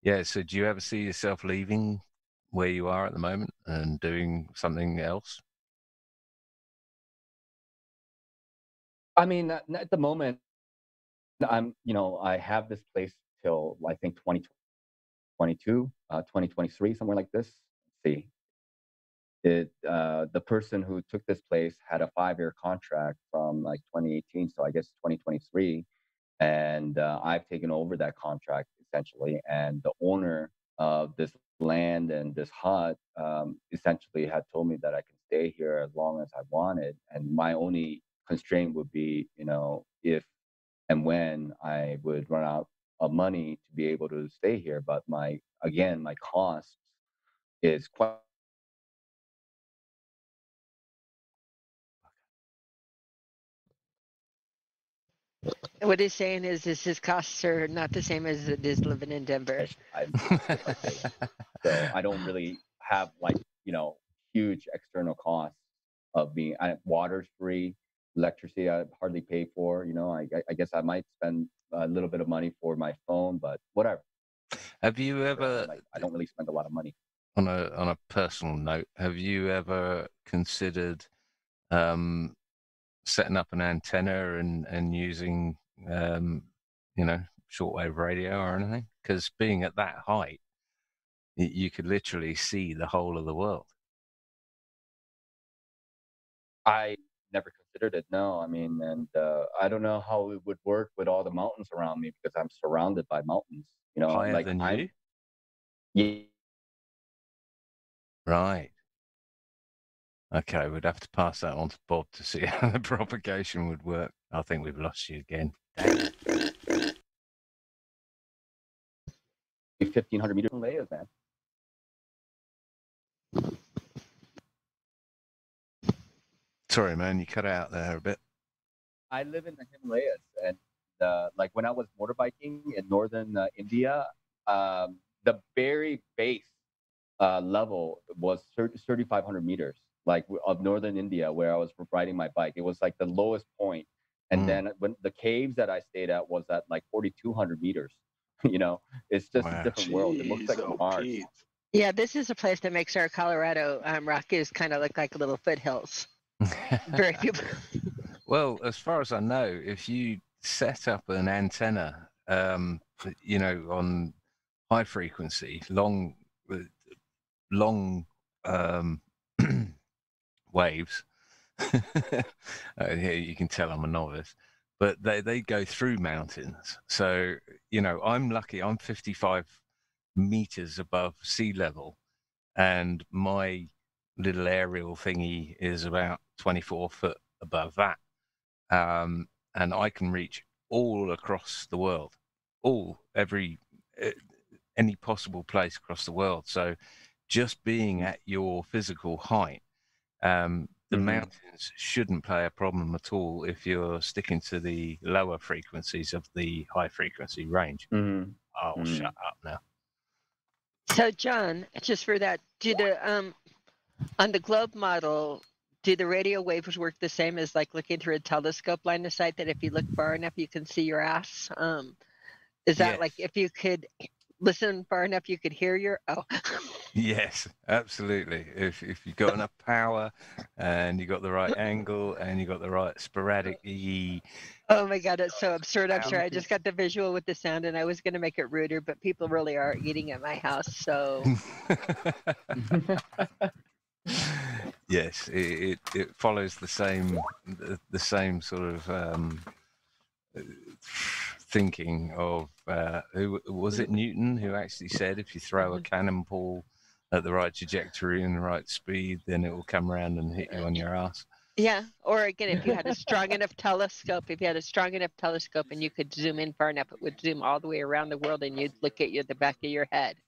yeah, so do you ever see yourself leaving where you are at the moment and doing something else?
I mean, at the moment, I have this place till I think 2022, 2023, somewhere like this. Let's see. The person who took this place had a 5-year contract from like 2018, so I guess 2023, and I've taken over that contract essentially. And the owner of this land and this hut essentially had told me that I can stay here as long as I wanted, and my only constraint would be, if and when I would run out of money to be able to stay here. But my cost is quite.
What he's saying is his costs are not the same as it is living in Denver.
I if I pay. So I don't really have like, huge external costs of being. Water's free, electricity I hardly pay for. I guess I might spend a little bit of money for my phone, but whatever.
Have you ever,
I don't really spend a lot of money.
on a personal note, have you ever considered um, setting up an antenna and using you know, shortwave radio or anything? Because being at that height, you could literally see the whole of the world.
I never considered it. No, I mean, and I don't know how it would work with all the mountains around me because I'm surrounded by mountains.
Higher
Like
than you?
yeah,
Right. Okay, we'd have to pass that on to Bob to see how the propagation would work. I think we've lost you again.
1,500 meters Himalayas, man.
Sorry, man, you cut out there a bit.
I live in the Himalayas, and like when I was motorbiking in northern India, the very base level was 3,500 meters, like of northern India, where I was riding my bike. It was like the lowest point, and then when the caves that I stayed at was at like 4,200 meters. It's just a
Wow.
different world. It looks like
Jeez, oh,
Mars.
Pete.
Yeah, this is a place that makes our Colorado Rockies kind of look like little foothills. Very people.
Well, as far as I know, if you set up an antenna, on high frequency, long um, waves, here you can tell I'm a novice, but they go through mountains. So, I'm lucky. I'm 55 meters above sea level, and my little aerial thingy is about 24 foot above that. And I can reach all across the world, any possible place across the world. So just being at your physical height, the mountains shouldn't play a problem at all if you're sticking to the lower frequencies of the high frequency range.
Mm-hmm.
Oh, shut up now.
So, John, just for that, on the globe model, do the radio waves work the same as like looking through a telescope line of sight, that if you look far enough, you can see your ass? Is that like
Yes.
if you could listen far enough, you could hear your? Oh,
Yes, absolutely. If you got enough power and you got the right angle and you got the right sporadic
oh my God, it's so absurd. I'm sorry.
sound.
I just got the visual with the sound, and I was going to make it ruder, but people really are eating at my house. So
Yes, it follows the same sort of thinking of who was it, Newton, who actually said if you throw a cannonball at the right trajectory and the right speed, then it will come around and hit you on your ass.
yeah. Or again, if you had a strong enough telescope, and you could zoom in far enough, it would zoom all the way around the world, and you'd look at you at the back of your head.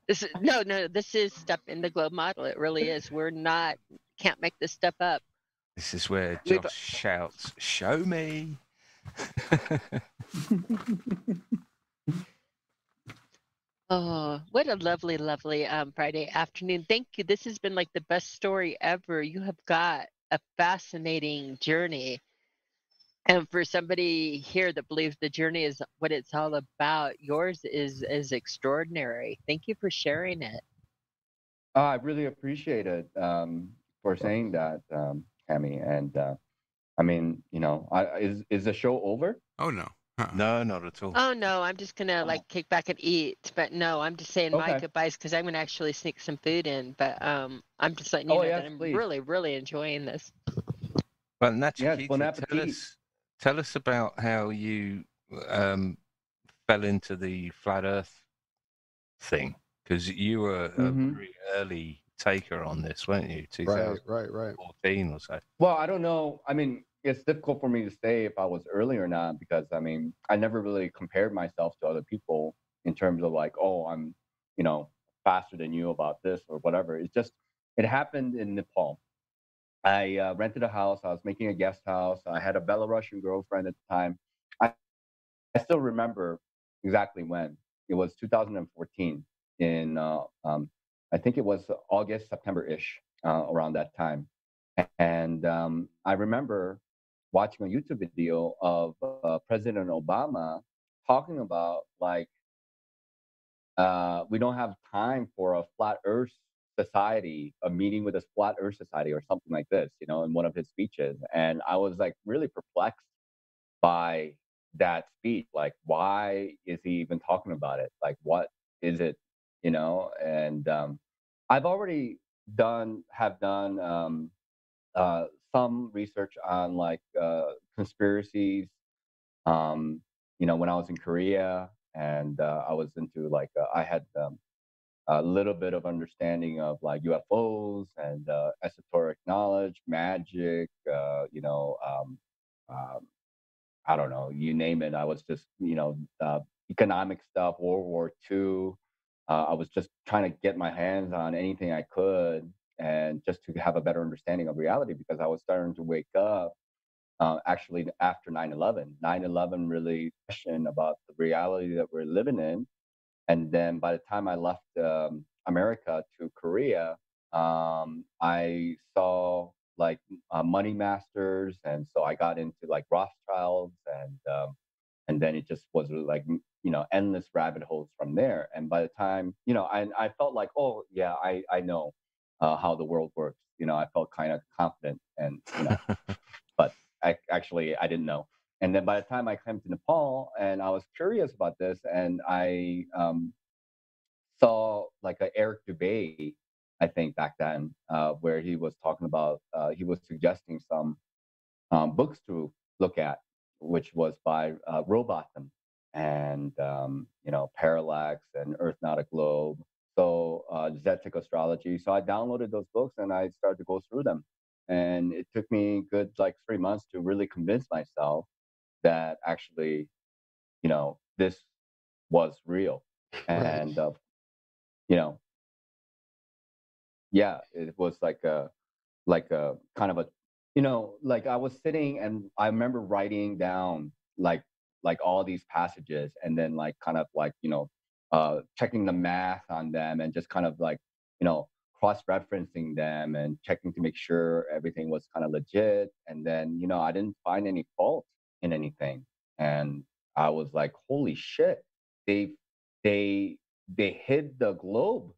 This is no. This is stuff in the globe model. It really is. We're not can't make this stuff up.
This is where
We've
Josh shouts, "Show me!"
Oh, what a lovely, lovely Friday afternoon. Thank you. This has been like the best story ever. You have got a fascinating journey. And for somebody here that believes the journey is what it's all about, yours is extraordinary. Thank you for sharing it.
I really appreciate it for saying that, Tammy. And I mean, is the show over?
Oh no.
No, not at all.
Oh no, I'm just gonna like kick back and eat. But no, I'm just saying my
Okay.
goodbyes because I'm gonna actually sneak some food in. But I'm just letting you
Oh
know
yes,
that I'm
please.
really, really enjoying this.
Well,
Yes, bon
Nachiketa,
appetit.
tell us about how you um, fell into the flat Earth thing, because you were a
Hmm.
very early taker on this, weren't you?
Right,
2014
right.
or so.
Well, I don't know. I mean, it's difficult for me to say if I was early or not because I mean, I never really compared myself to other people in terms of like, oh, I'm, you know, faster than you about this or whatever. It's just, it happened in Nepal. I rented a house. I was making a guest house. I had a Belarusian girlfriend at the time. I, I still remember exactly when. It was 2014 in, I think it was August, September-ish, around that time. And I remember watching a YouTube video of President Obama talking about like we don't have time for a flat Earth society, a meeting with a flat Earth society or something like this, in one of his speeches. And I was like really perplexed by that speech. Like, why is he even talking about it? Like, what is it? And I've already have done some research on like conspiracies. When I was in Korea, and I was into like I had a little bit of understanding of like UFOs and esoteric knowledge, magic. Um, I don't know, you name it. I was just, economic stuff, World War II. I was just trying to get my hands on anything I could and just to have a better understanding of reality because I was starting to wake up actually after 9/11. 9/11 really questioned about the reality that we're living in. And then by the time I left America to Korea, I saw like money masters, and so I got into like Rothschilds, and then it just was like endless rabbit holes from there. And by the time I felt like, oh yeah, I know how the world works. I felt kind of confident, and but actually I didn't know. And then by the time I came to Nepal, and I was curious about this, and I saw like a Eric Dubay, I think back then, where he was talking about, he was suggesting some books to look at, which was by Robotham and, Parallax and Earth Not a Globe. So Zetic Astrology. So I downloaded those books and I started to go through them. And it took me good like 3 months to really convince myself that actually, this was real.
Right.
And, you know, yeah, it was like a kind of a like I was sitting and I remember writing down like all these passages and then like kind of like checking the math on them and just kind of like cross-referencing them and checking to make sure everything was kind of legit. And then I didn't find any fault in anything. And I was like, holy shit, they they hid the globe.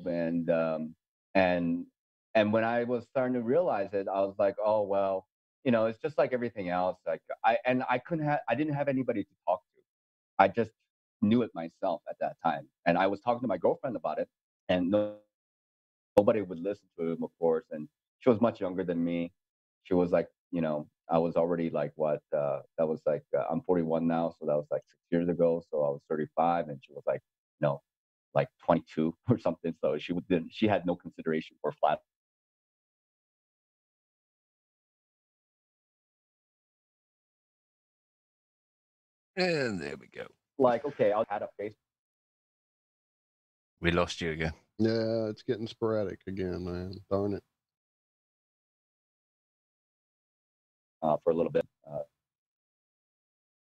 And and when I was starting to realize it, I was like, oh well, it's just like everything else. Like I didn't have anybody to talk to. I just knew it myself at that time, and I was talking to my girlfriend about it, and nobody would listen to him, of course. And she was much younger than me. She was like, I was already like what? That was like I'm 41 now, so that was like 6 years ago. So I was 35, and she was like, like 22 or something. So she had no consideration for flat.
And there we go.
Like, okay, I'll add a Facebook
We lost you again.
Yeah, it's getting sporadic again, man. Darn it.
For a little bit.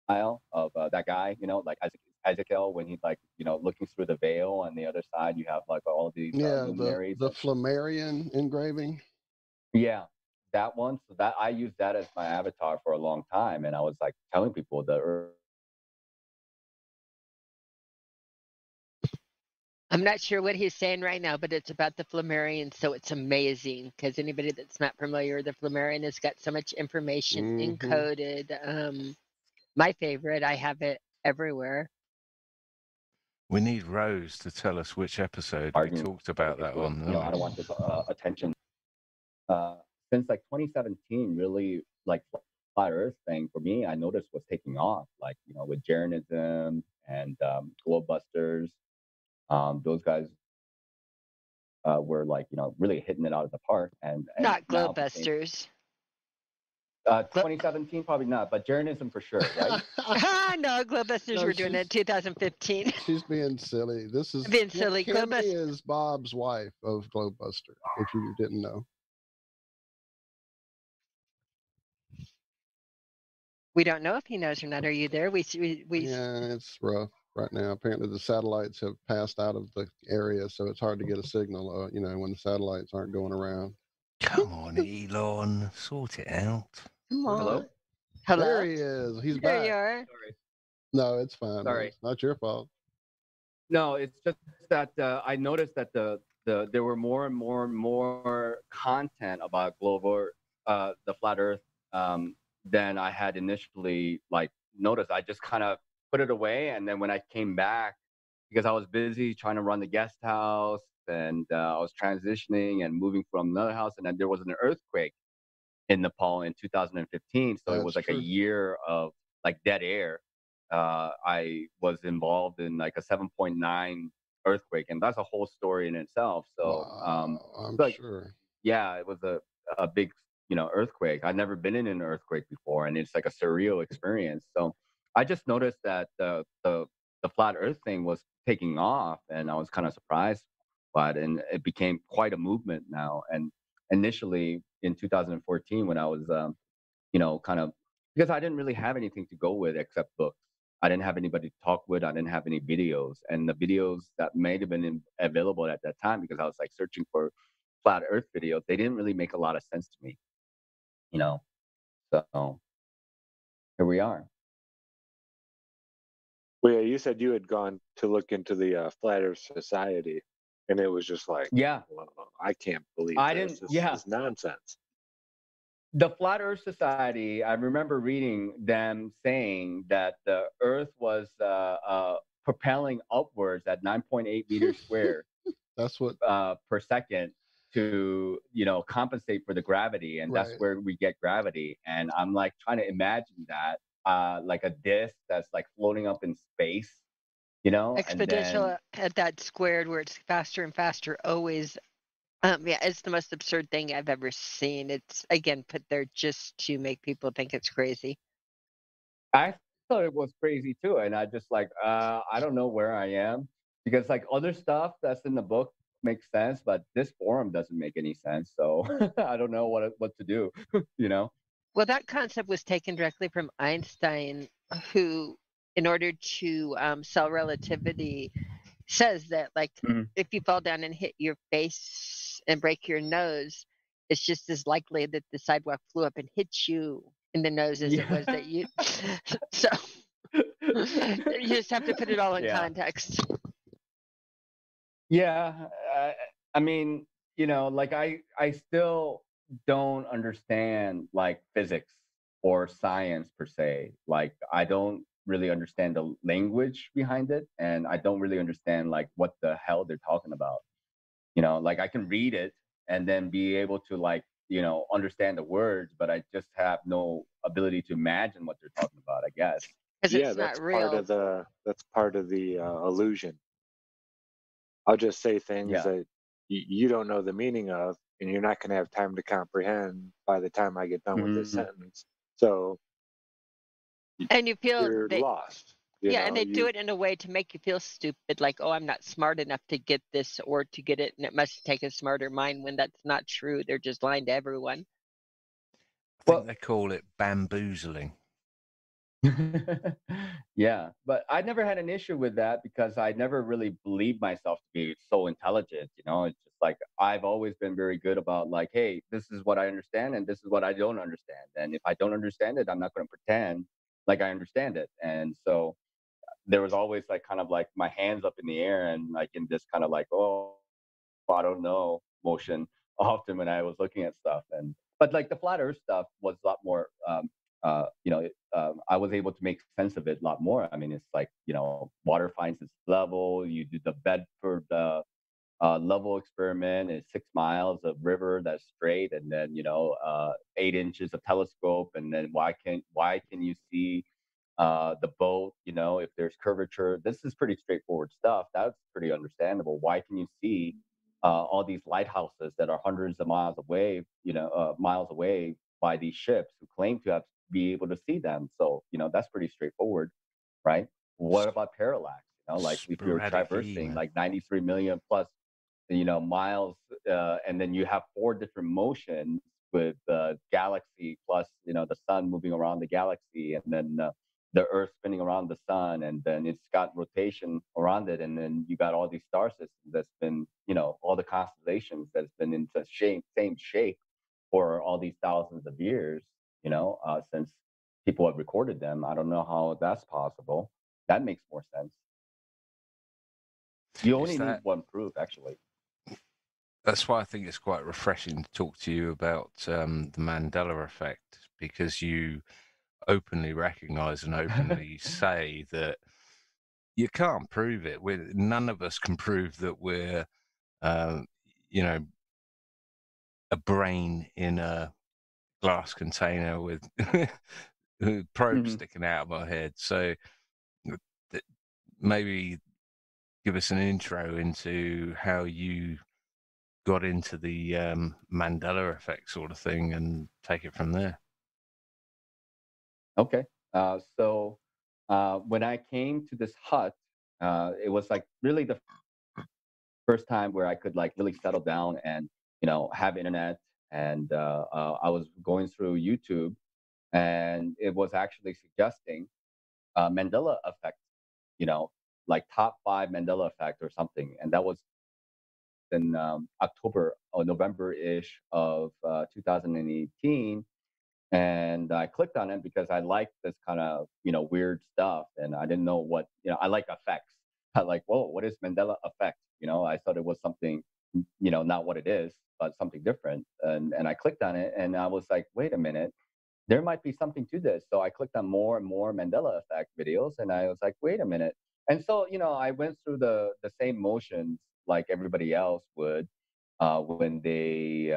Style of that guy, like Ezekiel, when he's like, looking through the veil, and the other side you have like all of these
Yeah,
luminaries.
the Flammarion engraving.
Yeah, that one. So that I used that as my avatar for a long time, and I was like telling people
I'm not sure what he's saying right now, but it's about the Flammarion, so it's amazing because anybody that's not familiar, the Flammarion has got so much information encoded. My favorite, I have it everywhere.
We need Rose to tell us which episode we talked about that on.
I don't want this attention. Since like 2017, really like flat Earth thing for me, I noticed was taking off. Like with Jeranism and Globebusters, those guys were like really hitting it out of the park. And
Not
now
Globebusters.
2017 probably not, but Jeranism for sure, right?
No, Globebusters were doing it in 2015.
She's being silly. This is
being silly.
Kimmy is Bob's wife of Globebuster, if you didn't know.
We don't know if he knows or not. Are you there? We
Yeah, it's rough right now. Apparently, the satellites have passed out of the area, so it's hard to get a signal. When the satellites aren't going around.
Come on, Elon, sort it out.
Come on.
Hello.
There he is. He's
there
back.
You are.
Sorry.
No, it's fine.
Sorry.
It's not your fault.
No, it's just that I noticed that there were more and more and more content about the flat Earth than I had initially like noticed. I just kind of put it away, and then when I came back, because I was busy trying to run the guest house, and I was transitioning and moving from another house, and then there was an earthquake in Nepal in 2015. So it was like a year of like dead air. I was involved in like a 7.9 earthquake, and that's a whole story in itself. So
I'm
like,
sure.
Yeah, it was a big earthquake. I'd never been in an earthquake before, and it's like a surreal experience. So I just noticed that the flat Earth thing was taking off, and I was kind of surprised by it, and it became quite a movement now. And initially in 2014, when I was kind of, because I didn't really have anything to go with except books. I didn't have anybody to talk with. I didn't have any videos, and the videos that may have been available at that time, because I was like searching for flat Earth videos, they didn't really make a lot of sense to me. So here we are.
Well, yeah, you said you had gone to look into the Flat Earth Society, and it was just like,
yeah,
well, I can't believe this. This is nonsense.
The Flat Earth Society, I remember reading them saying that the Earth was propelling upwards at 9.8 meters square.
That's what
per second to compensate for the gravity, and that's where we get gravity. And I'm like trying to imagine that like a disc that's like floating up in space,
exponential at that squared where it's faster and faster always. Yeah, it's the most absurd thing I've ever seen. It's again put there just to make people think it's crazy.
I thought it was crazy too, and I just like I don't know where I am, because like other stuff that's in the book makes sense, but this forum doesn't make any sense. So I don't know what to do.
Well, that concept was taken directly from Einstein, who, in order to sell relativity, says that like if you fall down and hit your face and break your nose, it's just as likely that the sidewalk flew up and hit you in the nose as it was that you. So you just have to put it all in
Yeah.
context.
Yeah, I mean, like I still don't understand like physics or science per se. Like I don't really understand the language behind it, and I don't really understand like what the hell they're talking about. Like I can read it and then be able to like, understand the words, but I just have no ability to imagine what they're talking about, I guess.
Because
Yeah,
it's not
that's part
real.
of the illusion. I'll just say things
Yeah.
that you don't know the meaning of, and you're not going to have time to comprehend by the time I get done with this
Hmm.
sentence. So
And you feel
you're
that,
lost.
yeah, and they do
You
it in a way to make you feel stupid, like, oh, I'm not smart enough to get this or to get it, and it must take a smarter mind when that's not true. They're just lying to everyone.
I think
Well,
they call it bamboozling.
yeah, but I never had an issue with that because I never really believed myself to be so intelligent. It's just like I've always been very good about like, hey, this is what I understand and this is what I don't understand. And if I don't understand it, I'm not going to pretend like I understand it. And so there was always like kind of like my hands up in the air and like in this kind of like, oh, I don't know motion often when I was looking at stuff. But like the flat earth stuff was a lot more I was able to make sense of it a lot more. I mean, it's like, water finds its level, you do the Bedford level experiment is 6 miles of river that's straight, and then 8 inches of telescope, and then why can you see the boat, if there's curvature? This is pretty straightforward stuff. That's pretty understandable. Why can you see all these lighthouses that are hundreds of miles away, miles away by these ships who claim to have be able to see them? So that's pretty straightforward, right? What about parallax? Like if you're
Sporadic heat,
traversing
man.
like 93 million plus miles, and then you have four different motions with the galaxy plus the sun moving around the galaxy, and then the earth spinning around the sun, and then it's got rotation around it, and then you got all these star systems that's been all the constellations that's been in the same shape for all these thousands of years, since people have recorded them. I don't know how that's possible. That makes more sense. You
Is
only need
that
one proof, actually.
that's why I think it's quite refreshing to talk to you about the Mandela effect, because you openly recognize and openly say that you can't prove it. None of us can prove that we're, uh, you know, a brain in a glass container with probes
Mhm.
sticking out of our head. So maybe give us an intro into how you got into the Mandela effect sort of thing and take it from there.
Okay. So when I came to this hut, it was like really the first time where I could like really settle down and have internet. And I was going through YouTube, and it was actually suggesting Mandela effect, you know, like top five Mandela effect or something. And that was in October or November ish of 2018. And I clicked on it because I liked this kind of weird stuff, and I didn't know what I like effects. I like, whoa, what is Mandela effect? I thought it was something not what it is, but something different. And I clicked on it, and I was like, wait a minute, there might be something to this. So I clicked on more and more Mandela effect videos, and I was like, wait a minute. And so I went through the same motions like everybody else would when they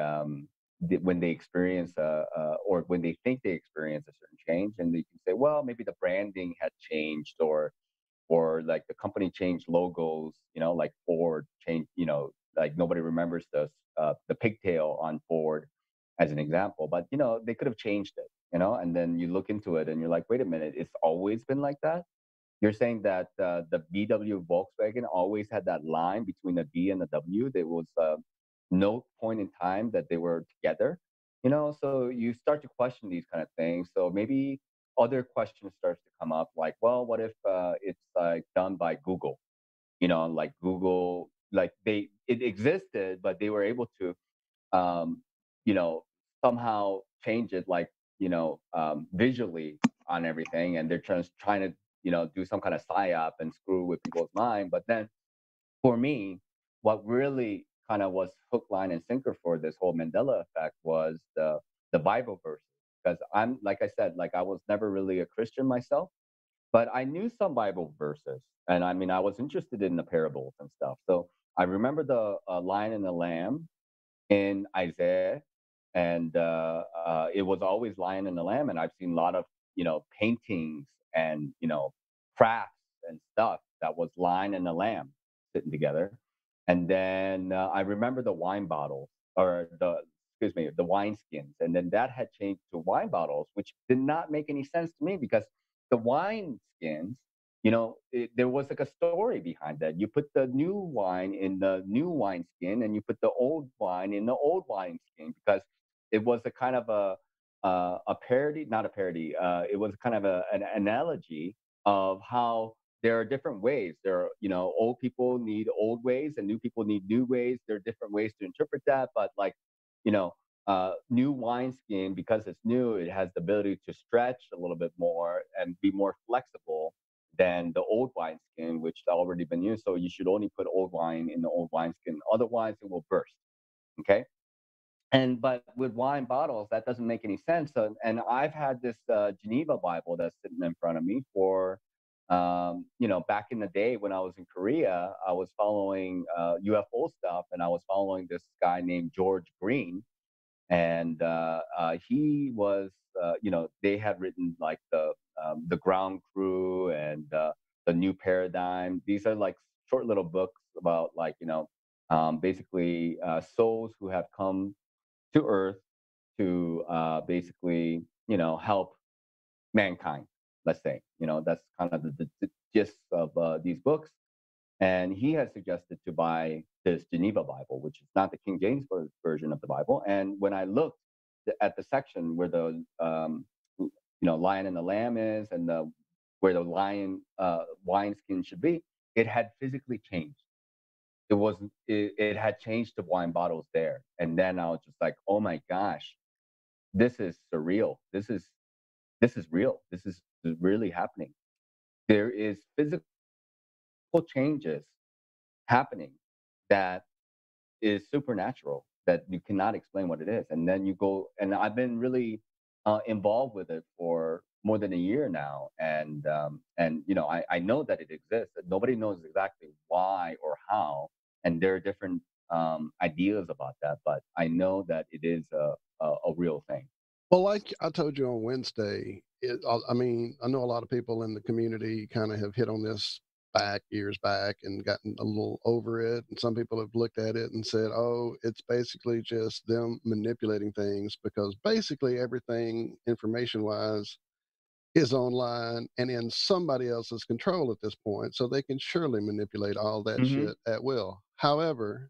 experience or when they think they experience a certain change, and they can say, well, maybe the branding had changed, or like the company changed logos, like Ford changed, like nobody remembers the pigtail on Ford as an example, but they could have changed it, and then you look into it and you're like, wait a minute, it's always been like that. You're saying that the VW Volkswagen always had that line between the B and the W. There was no point in time that they were together. So you start to question these kind of things. So maybe other questions starts to come up, like, well, what if it's like done by Google? Like Google, like it existed, but they were able to um, somehow change it, like, visually on everything, and they're trying to, do some kind of psyop and screw with people's mind. But then for me, what really kind of was hook, line, and sinker for this whole Mandela effect was the Bible verses. Because I'm, like I said, like I was never really a Christian myself, but I knew some Bible verses, and I mean, I was interested in the parables and stuff. So I remember the Lion and the Lamb in Isaiah, and it was always Lion and the Lamb. And I've seen a lot of paintings and crafts and stuff that was Lion and the Lamb sitting together. And then I remember the wine bottles, or the excuse me, the wine skins, and then that had changed to wine bottles, which did not make any sense to me because the wine skins, there was like a story behind that. You put the new wine in the new wine skin, and you put the old wine in the old wine skin, because it was a kind of a parody, not a parody. It was kind of an analogy of how there are different ways. There are, old people need old ways, and new people need new ways. There are different ways to interpret that, but like, you know, new wineskin, because it's new, it has the ability to stretch a little bit more and be more flexible than the old wineskin, which has already been used. So you should only put old wine in the old wineskin, otherwise it will burst. Okay. And but with wine bottles, that doesn't make any sense. So, and I've had this Geneva Bible that's sitting in front of me for, back in the day when I was in Korea, I was following UFO stuff, and I was following this guy named George Green, and he was, they had written like the Ground Crew and the New Paradigm. These are like short little books about, like, basically souls who have come to Earth to basically, help mankind. Let's say, that's kind of the gist of these books. And he has suggested to buy this Geneva Bible, which is not the King James version of the Bible. And when I looked at the section where the Lion and the Lamb is, and the where the lion wineskin should be, it had physically changed. It had changed to wine bottles there. And then I was just like, oh my gosh, this is surreal. This is real. This is really happening. There is physical changes happening that is supernatural, that you cannot explain what it is. And then you go, and I've been really involved with it for more than a year now, and I know that it exists. Nobody knows exactly why or how, and there are different ideas about that. But I know that it is a real thing.
Well, like I told you on Wednesday, I mean, I know a lot of people in the community kind of have hit on this years back and gotten a little over it. And some people have looked at it and said, oh, it's basically just them manipulating things, because basically everything information wise is online and in somebody else's control at this point. So they can surely manipulate all that
Mm-hmm.
shit at will. However,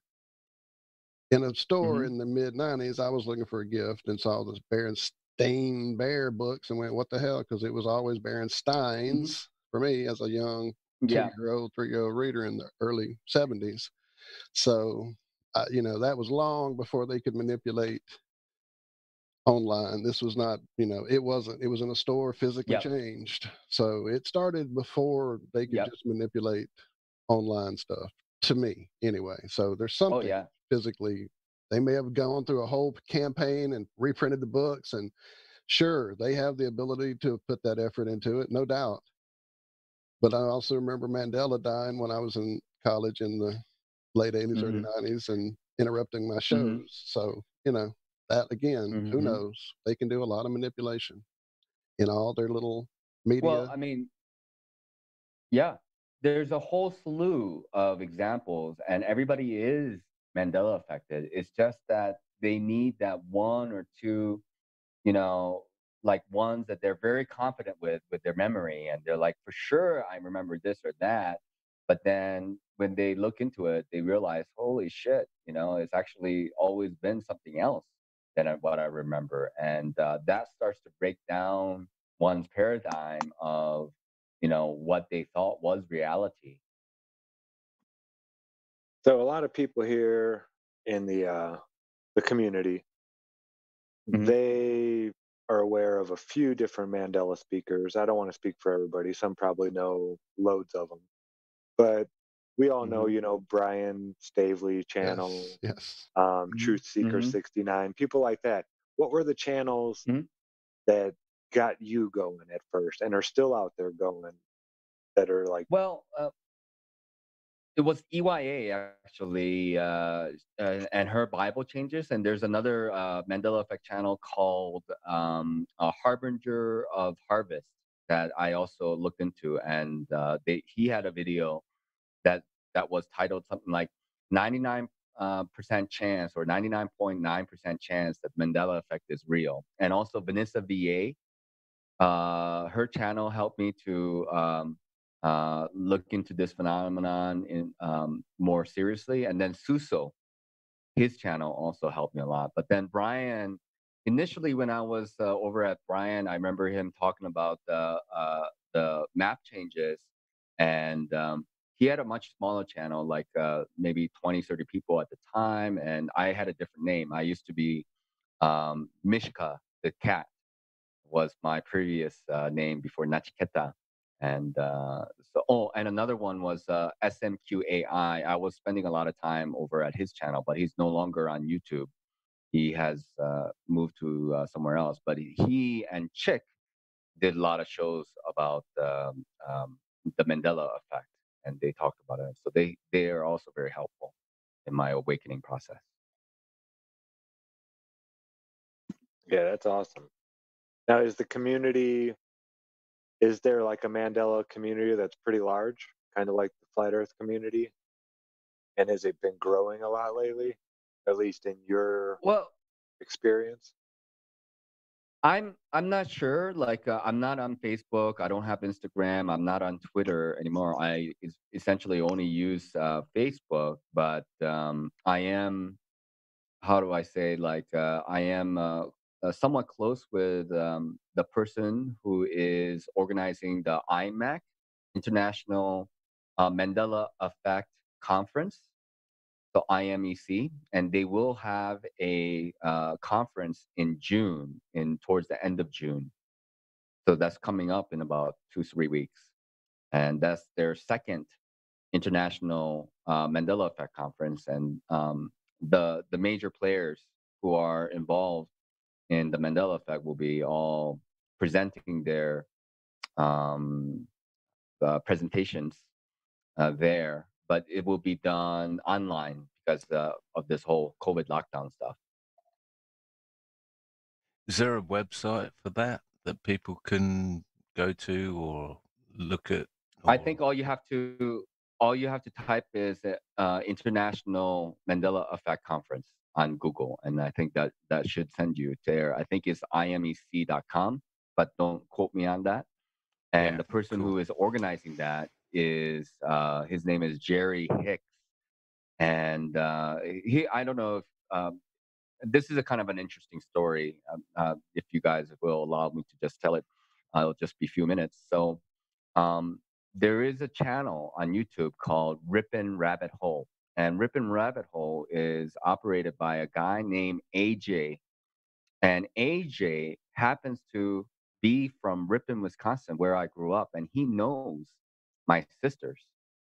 in a store
Mm-hmm.
in the mid 90s, I was looking for a gift and saw this Berenstain Bear books and went, what the hell? Because it was always
Mm-hmm.
Berenstein's for me as a young
Yeah.
2-year-old, 3-year-old reader in the early 70s. So, that was long before they could manipulate online. This was not, it wasn't, it was in a store physically
Yep.
changed. So it started before they could
Yep.
just manipulate online stuff, to me anyway. So there's
Oh
something
yeah.
physically, they may have gone through a whole campaign and reprinted the books, and sure, they have the ability to put that effort into it, no doubt. But I also remember Mandela dying when I was in college in the late 80s, early
Mm-hmm.
90s, and interrupting my
Mm-hmm.
shows. So, that again, who
Mm-hmm.
knows? They can do a lot of manipulation in all their little
Well,
media.
I mean, yeah, there's a whole slew of examples, and everybody is Mandela affected. It's just that they need that one or two, you know, like ones that they're very confident with their memory, and they're like, for sure, I remember this or that. But then when they look into it, they realize, holy shit, it's actually always been something else than what I remember, and that starts to break down one's paradigm of what they thought was reality.
So a lot of people here in the community they are aware of a few different Mandela speakers. I don't want to speak for everybody. Some probably know loads of them, but we all know, Brian Stavely channel,
Yes.
Truth Seeker 69, people like that. What were the channels that got you going at first and are still out there going that are like?
Well, it was EYA actually, and her Bible changes. And there's another Mandela Effect channel called Harbinger of Harvest that I also looked into, and he had a video that was titled something like 99% chance or 99.9% chance that Mandela Effect is real. And also Vanessa VA, her channel helped me to look into this phenomenon in more seriously. And then Suso, his channel also helped me a lot. But then Brian, initially when I was over at Brian, I remember him talking about the map changes, and he had a much smaller channel, like maybe 20, 30 people at the time, and I had a different name. I used to be Mishka, the cat, was my previous name before Nachiketa. And and another one was SMQAI. I was spending a lot of time over at his channel, but he's no longer on YouTube. He has moved to somewhere else. But he and Chick did a lot of shows about the Mandela effect, and they talked about it. So they are also very helpful in my awakening process.
Yeah, that's awesome. Now, is there like a Mandela community that's pretty large, kind of like the Flat Earth community? And has it been growing a lot lately, at least in your
Well,
experience?
I'm not sure. Like I'm not on Facebook. I don't have Instagram. I'm not on Twitter anymore. I essentially only use Facebook. But I am. How do I say? Like I am somewhat close with the person who is organizing the IMAC, International Mandela Effect Conference, so IMEC, and they will have a conference in June, in towards the end of June. So that's coming up in about 2-3 weeks, and that's their second international Mandela Effect conference. And the major players who are involved in the Mandela Effect will be all presenting their um, presentations there, but it will be done online because of this whole COVID lockdown stuff.
Is there a website for that people can go to or look at?
I think all you have to type is International Mandela Effect Conference on Google, and I think that should send you there. I think it's imec.com, but don't quote me on that. And the person who is organizing that is his name is Jerry Hicks, and I don't know if this is a kind of an interesting story. If you guys will allow me to just tell it, it'll just be a few minutes. So um, there is a channel on YouTube called Rippin' Rabbit Hole, and Rippin' Rabbit Hole is operated by a guy named AJ, and AJ happens to be from Ripon, Wisconsin, where I grew up, and he knows my sisters.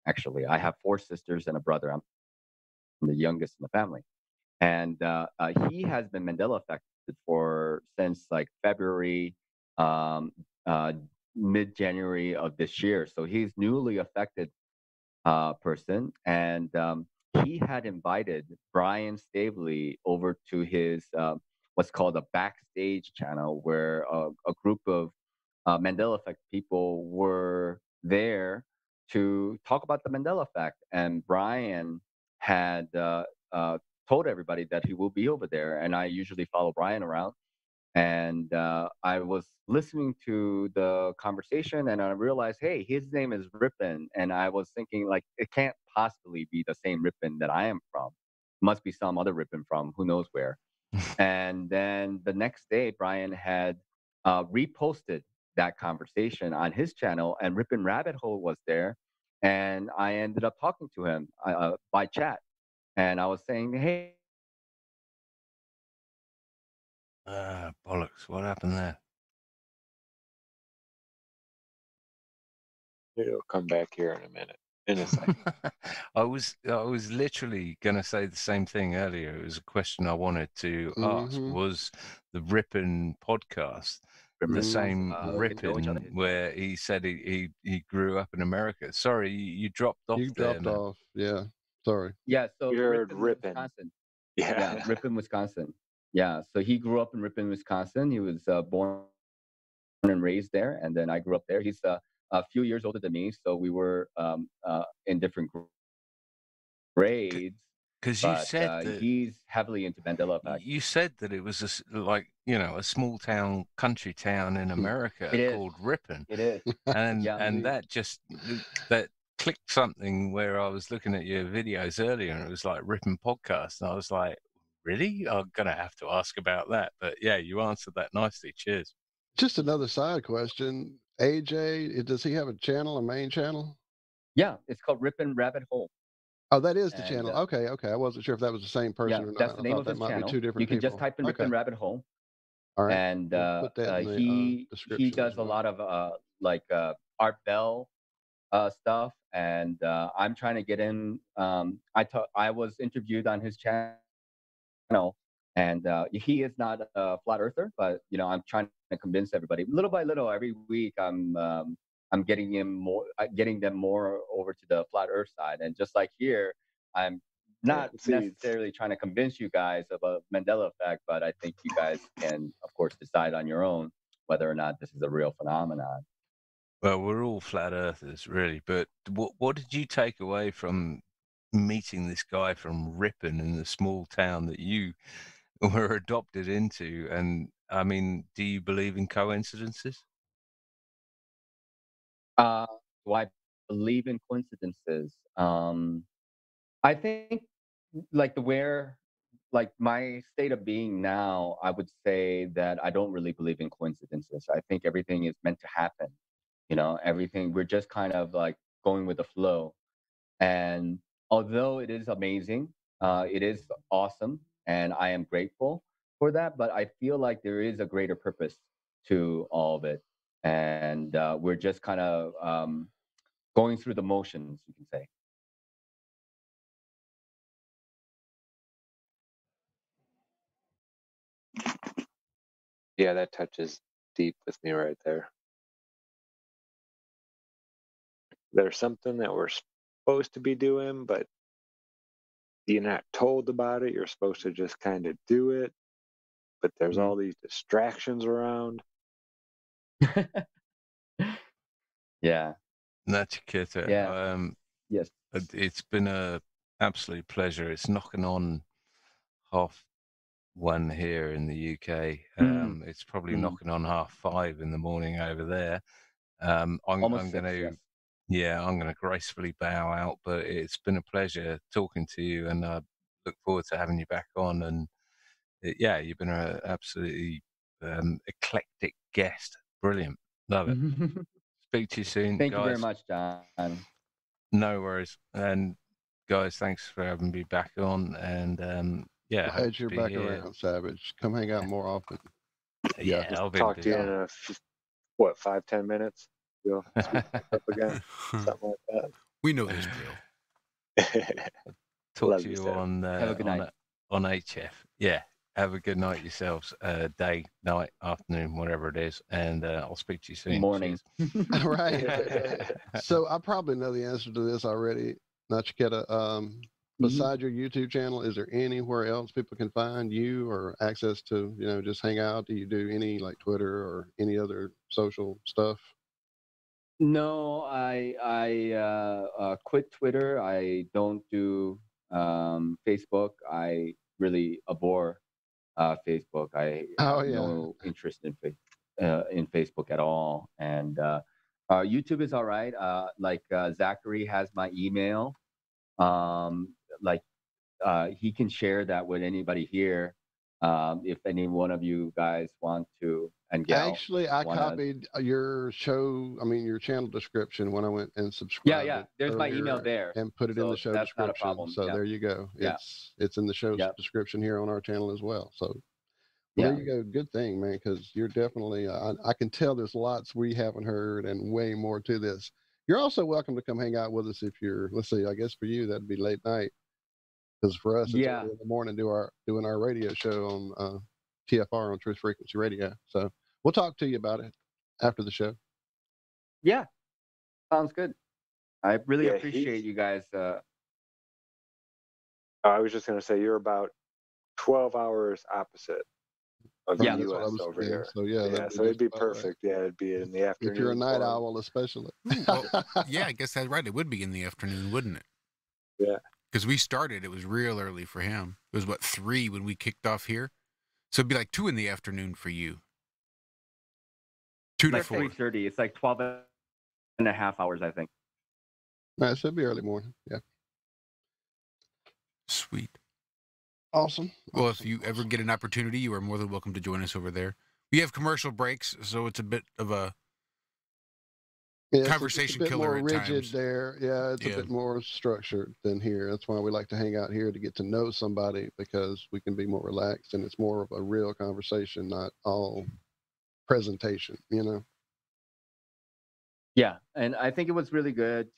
Actually, I have 4 sisters and a brother. I'm the youngest in the family, and he has been Mandela affected for since like February, um, uh, mid January of this year. So he's newly affected person, and he had invited Brian Stavely over to his what's called a backstage channel, where a group of Mandela Effect people were there to talk about the Mandela Effect, and Brian had told everybody that he will be over there, and I usually follow Brian around. And I was listening to the conversation, and I realized, hey, his name is Ripon, and I was thinking, like, it can't possibly be the same Ripon that I am from. Must be some other Ripon from who knows where. And then the next day, Brian had reposted that conversation on his channel, and Ripon Rabbit Hole was there, and I ended up talking to him by chat, and I was saying, hey,
Bollocks! What happened there?
It'll come back here in a minute. In a second.
I was literally going to say the same thing earlier. It was a question I wanted to ask.
Mhm.
Was the Ripon podcast the same
we know each other.
Ripon where he said he grew up in America? Sorry, you dropped off
You
there,
dropped
man.
off. Yeah. Sorry.
Yeah, so
We heard
Ripon,
Ripon.
Wisconsin.
Yeah.
Yeah, Ripon, Wisconsin. Yeah, so he grew up in Ripon, Wisconsin. He was born and raised there, and then I grew up there. He's a few years older than me, so we were in different grades.
Because you
But
said that
he's heavily into Mandela effect.
you said that it was like a small town, country town in America
It is.
called Ripon,
It is.
and
Yeah.
and that just that clicked something where I was looking at your videos earlier, and it was like Ripon podcast, and I was like, really? I'm gonna have to ask about that. But yeah, you answered that nicely. Cheers.
Just another side question. AJ, does he have a channel, a main channel?
Yeah, it's called Ripon Rabbit Hole.
Oh, that is the
And,
channel. Okay. I wasn't sure if that was the same person
Yeah,
or not.
that's the name
I
of
thought
his
that might
channel.
be two different
You can
people.
just type in
Okay.
Ripon Rabbit Hole.
All right.
And
We'll put that in the
he
description
does
as
a
well.
lot of like Art Bell stuff, and I'm trying to get in. I was interviewed on his channel, and he is not a flat earther, but I'm trying to convince everybody little by little. Every week, I'm getting them more over to the flat earth side, and just like here, I'm not necessarily trying to convince you guys of a Mandela effect, but I think you guys can, of course, decide on your own whether or not this is a real phenomenon.
Well, we're all flat earthers, really. But what did you take away from meeting this guy from Ripon in the small town that you were adopted into? And I mean, do you believe in coincidences?
Do I believe in coincidences? I think like my state of being now, I would say that I don't really believe in coincidences. I think everything is meant to happen. Everything, we're just kind of like going with the flow. And although it is amazing, it is awesome, and I am grateful for that, but I feel like there is a greater purpose to all of it. And we're just kind of going through the motions, you can say.
Yeah, that touches deep with me right there. There's something that we're supposed to be doing, but you're not told about it. You're supposed to just kind of do it, but there's all these distractions around.
Yeah.
Nachiketa,
Yeah. Yes.
it's been a absolute pleasure. It's knocking on 1:30 here in the UK. It's probably knocking on 5:30 in the morning over there. I'm
Almost
going
6,
to,
yes.
yeah, I'm going to gracefully bow out. But it's been a pleasure talking to you, and I look forward to having you back on. And yeah, you've been an absolutely eclectic guest. Brilliant, love it. Speak to you soon,
Thank
guys.
you very much, John.
No worries. And guys, thanks for having me back on. And yeah, hope
Glad
to
you're
be
back
here.
around, Savage. Come hang out more often.
Yeah, I'll be
Talk to you in
busy.
5-10 minutes. You'll speak up again, something like that.
We know this drill.
Talk
Love
to
you,
you
Sam.
on
Have a good night.
on HF. Yeah, have a good night yourselves. Day, night, afternoon, whatever it is, and I'll speak to you soon.
Morning.
Cheers.
All right. So I probably know the answer to this already, Nachiketa. Besides your YouTube channel, is there anywhere else people can find you or access to, just hang out? Do you do any like Twitter or any other social stuff?
No, I quit Twitter. I don't do Facebook. I really abhor Facebook. I have no interest in Facebook at all. And YouTube is all right. Zachary has my email. He can share that with anybody here. If any one of you guys want to, and gals
Actually, I copied your your channel description when I went and subscribed.
Yeah. There's my email there,
and put it in the show
that's
description.
not a problem.
So there you go.
Yeah.
It's in the show description here on our channel as well. So Well,
Yeah.
there you go. Good thing, man, because you're definitely, I can tell there's lots we haven't heard and way more to this. You're also welcome to come hang out with us if you're, let's see, I guess for you, that'd be late night. Because for us, it's
Yeah.
early in the morning doing our radio show on TFR on Truth Frequency Radio. So we'll talk to you about it after the show.
Yeah. Sounds good. I really
Yeah,
appreciate you guys.
I was just going to say you're about 12 hours opposite of
Yeah.
the
That's what I
U.S.
was
over
saying.
here.
So yeah,
Yeah,
that'd
so
be
it'd be
just about right.
perfect. Yeah, it'd be in the afternoon.
If you're a night
for 'em.
owl, especially.
Well, yeah, I guess that's right. It would be in the afternoon, wouldn't it?
Yeah.
Because we started, it was real early for him. It was, what, 3 when we kicked off here? So it'd be like 2 in the afternoon for you. 2 to
Like
4.
3:30. It's like 12 and a half hours, I think.
No, it should be early morning. Yeah.
Sweet.
Awesome.
Well, if you ever get an opportunity, you are more than welcome to join us over there. We have commercial breaks, so it's a bit of a conversation
it's a bit
killer
more
at
rigid
times.
there. Yeah, it's
Yeah.
a bit more structured than here. That's why we like to hang out here to get to know somebody because we can be more relaxed and it's more of a real conversation, not all presentation, you know?
Yeah. And I think it was really good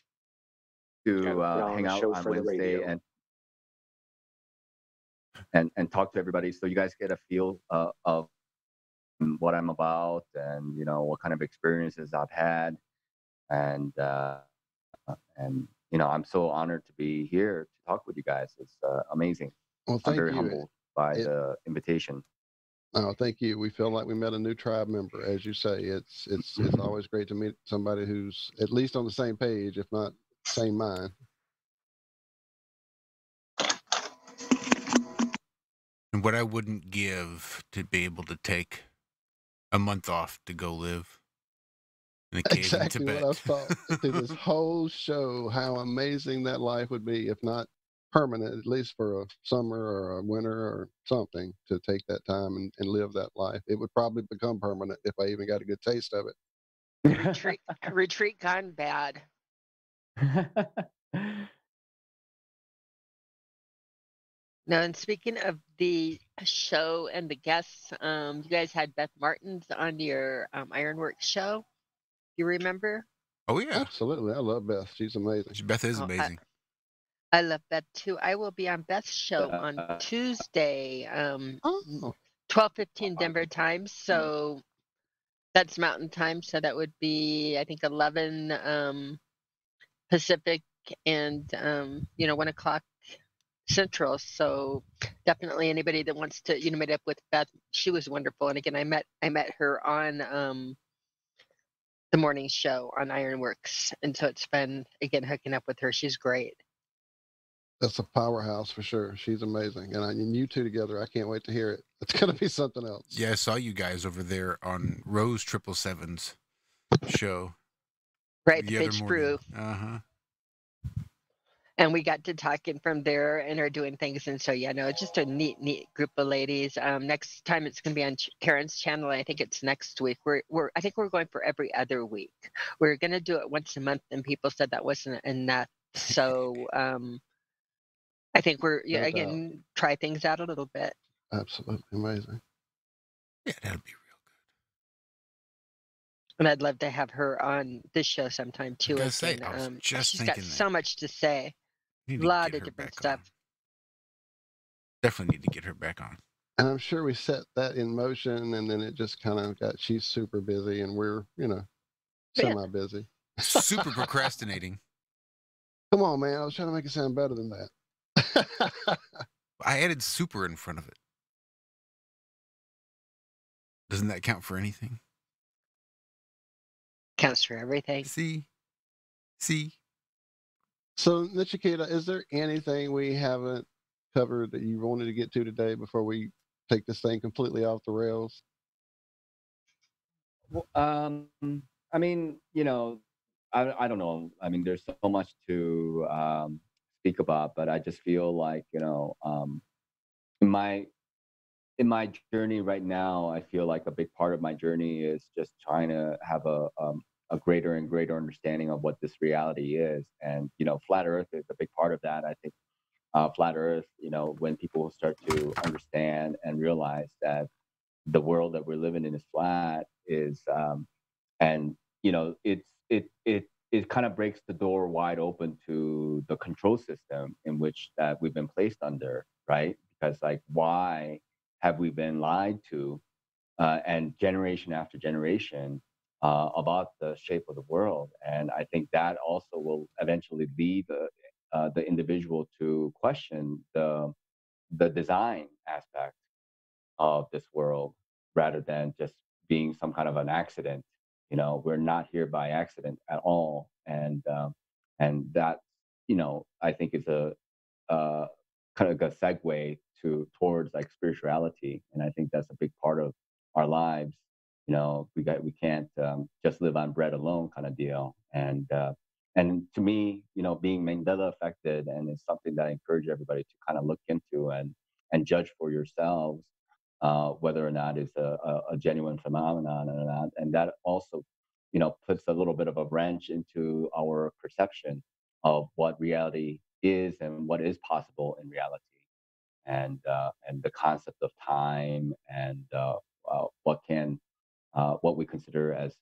to
Put on
hang
a
out
show
on
for the
Wednesday
radio.
and talk to everybody so you guys get a feel of what I'm about and, you know, what kind of experiences I've had. And you know, I'm so honored to be here to talk with you guys. It's amazing.
Well,
I'm
thank
very
you.
humbled by the invitation.
Oh, thank you. We feel like we met a new tribe member, as you say. It's always great to meet somebody who's at least on the same page, if not same mind.
And what I wouldn't give to be able to take a month off to go live in a cave
Exactly
in Tibet.
what I've thought through this whole show, how amazing that life would be, if not permanent, at least for a summer or a winter or something, to take that time and live that life. It would probably become permanent if I even got a good taste of it.
Retreat gone bad. Now, and speaking of the show and the guests, you guys had Beth Martins on your Ironworks show. You remember?
Oh, yeah.
Absolutely. I love Beth. She's amazing.
Beth is
Oh,
amazing.
I love Beth too. I will be on Beth's show on Tuesday,
Oh,
12:15 Denver time. So that's Mountain time. So that would be, I think, 11 Pacific and 1 o'clock Central. So definitely anybody that wants to meet up with Beth, she was wonderful. And again, I met her on the morning show on Ironworks, and so it's fun again hooking up with her. She's great.
that's a powerhouse for sure. She's amazing. And you two together, I can't wait to hear it. It's going to be something else.
Yeah, I saw you guys over there on Rose 777's show.
Right,
the
the
other
Bitch
morning.
Brew.
Uh-huh.
And we got to talking from there and are doing things. And so, yeah, no, it's just a neat group of ladies. Next time it's going to be on Karen's channel. I think it's next week. I think we're going for every other week. We're going to do it once a month, and people said that wasn't enough. So I think we're,
No
again, try things out a little bit.
Absolutely amazing.
Yeah, that'd be real
And I'd love to have her on this show sometime too.
gotta say,
Again.
I was just
she's got
thinking that.
so much to say.
good.
A
Need to
lot
get
of
her
different
back
stuff.
on. Definitely need to get her back on.
And I'm sure we set that in motion and then it just kind of she's super busy and we're,
Yeah.
semi-busy.
Super procrastinating.
Come on, man. I was trying to make it sound better than that.
I added super in front of it. Doesn't that count for anything?
Counts for everything.
See?
So, Nachiketa, is there anything we haven't covered that you wanted to get to today before we take this thing completely off the rails?
Well, I mean, I don't know. I mean, there's so much to speak about, but I just feel like, in my journey right now, I feel like a big part of my journey is just trying to have a greater and greater understanding of what this reality is. And, flat Earth is a big part of that. I think flat Earth, when people start to understand and realize that the world that we're living in is flat is, and it kind of breaks the door wide open to the control system in which that we've been placed under, right? Because like, why have we been lied to, and generation after generation, about the shape of the world? And I think that also will eventually lead the individual to question the design aspect of this world rather than just being some kind of an accident. We're not here by accident at all, and that, I think is a kind of a segue towards like spirituality, and I think that's a big part of our lives. We can't just live on bread alone, kind of deal. And to me, being Mandela affected, and it's something that I encourage everybody to kind of look into and judge for yourselves, whether or not it's a genuine phenomenon or not. And that also, puts a little bit of a wrench into our perception of what reality is and what is possible in reality, and the concept of time, and what we consider as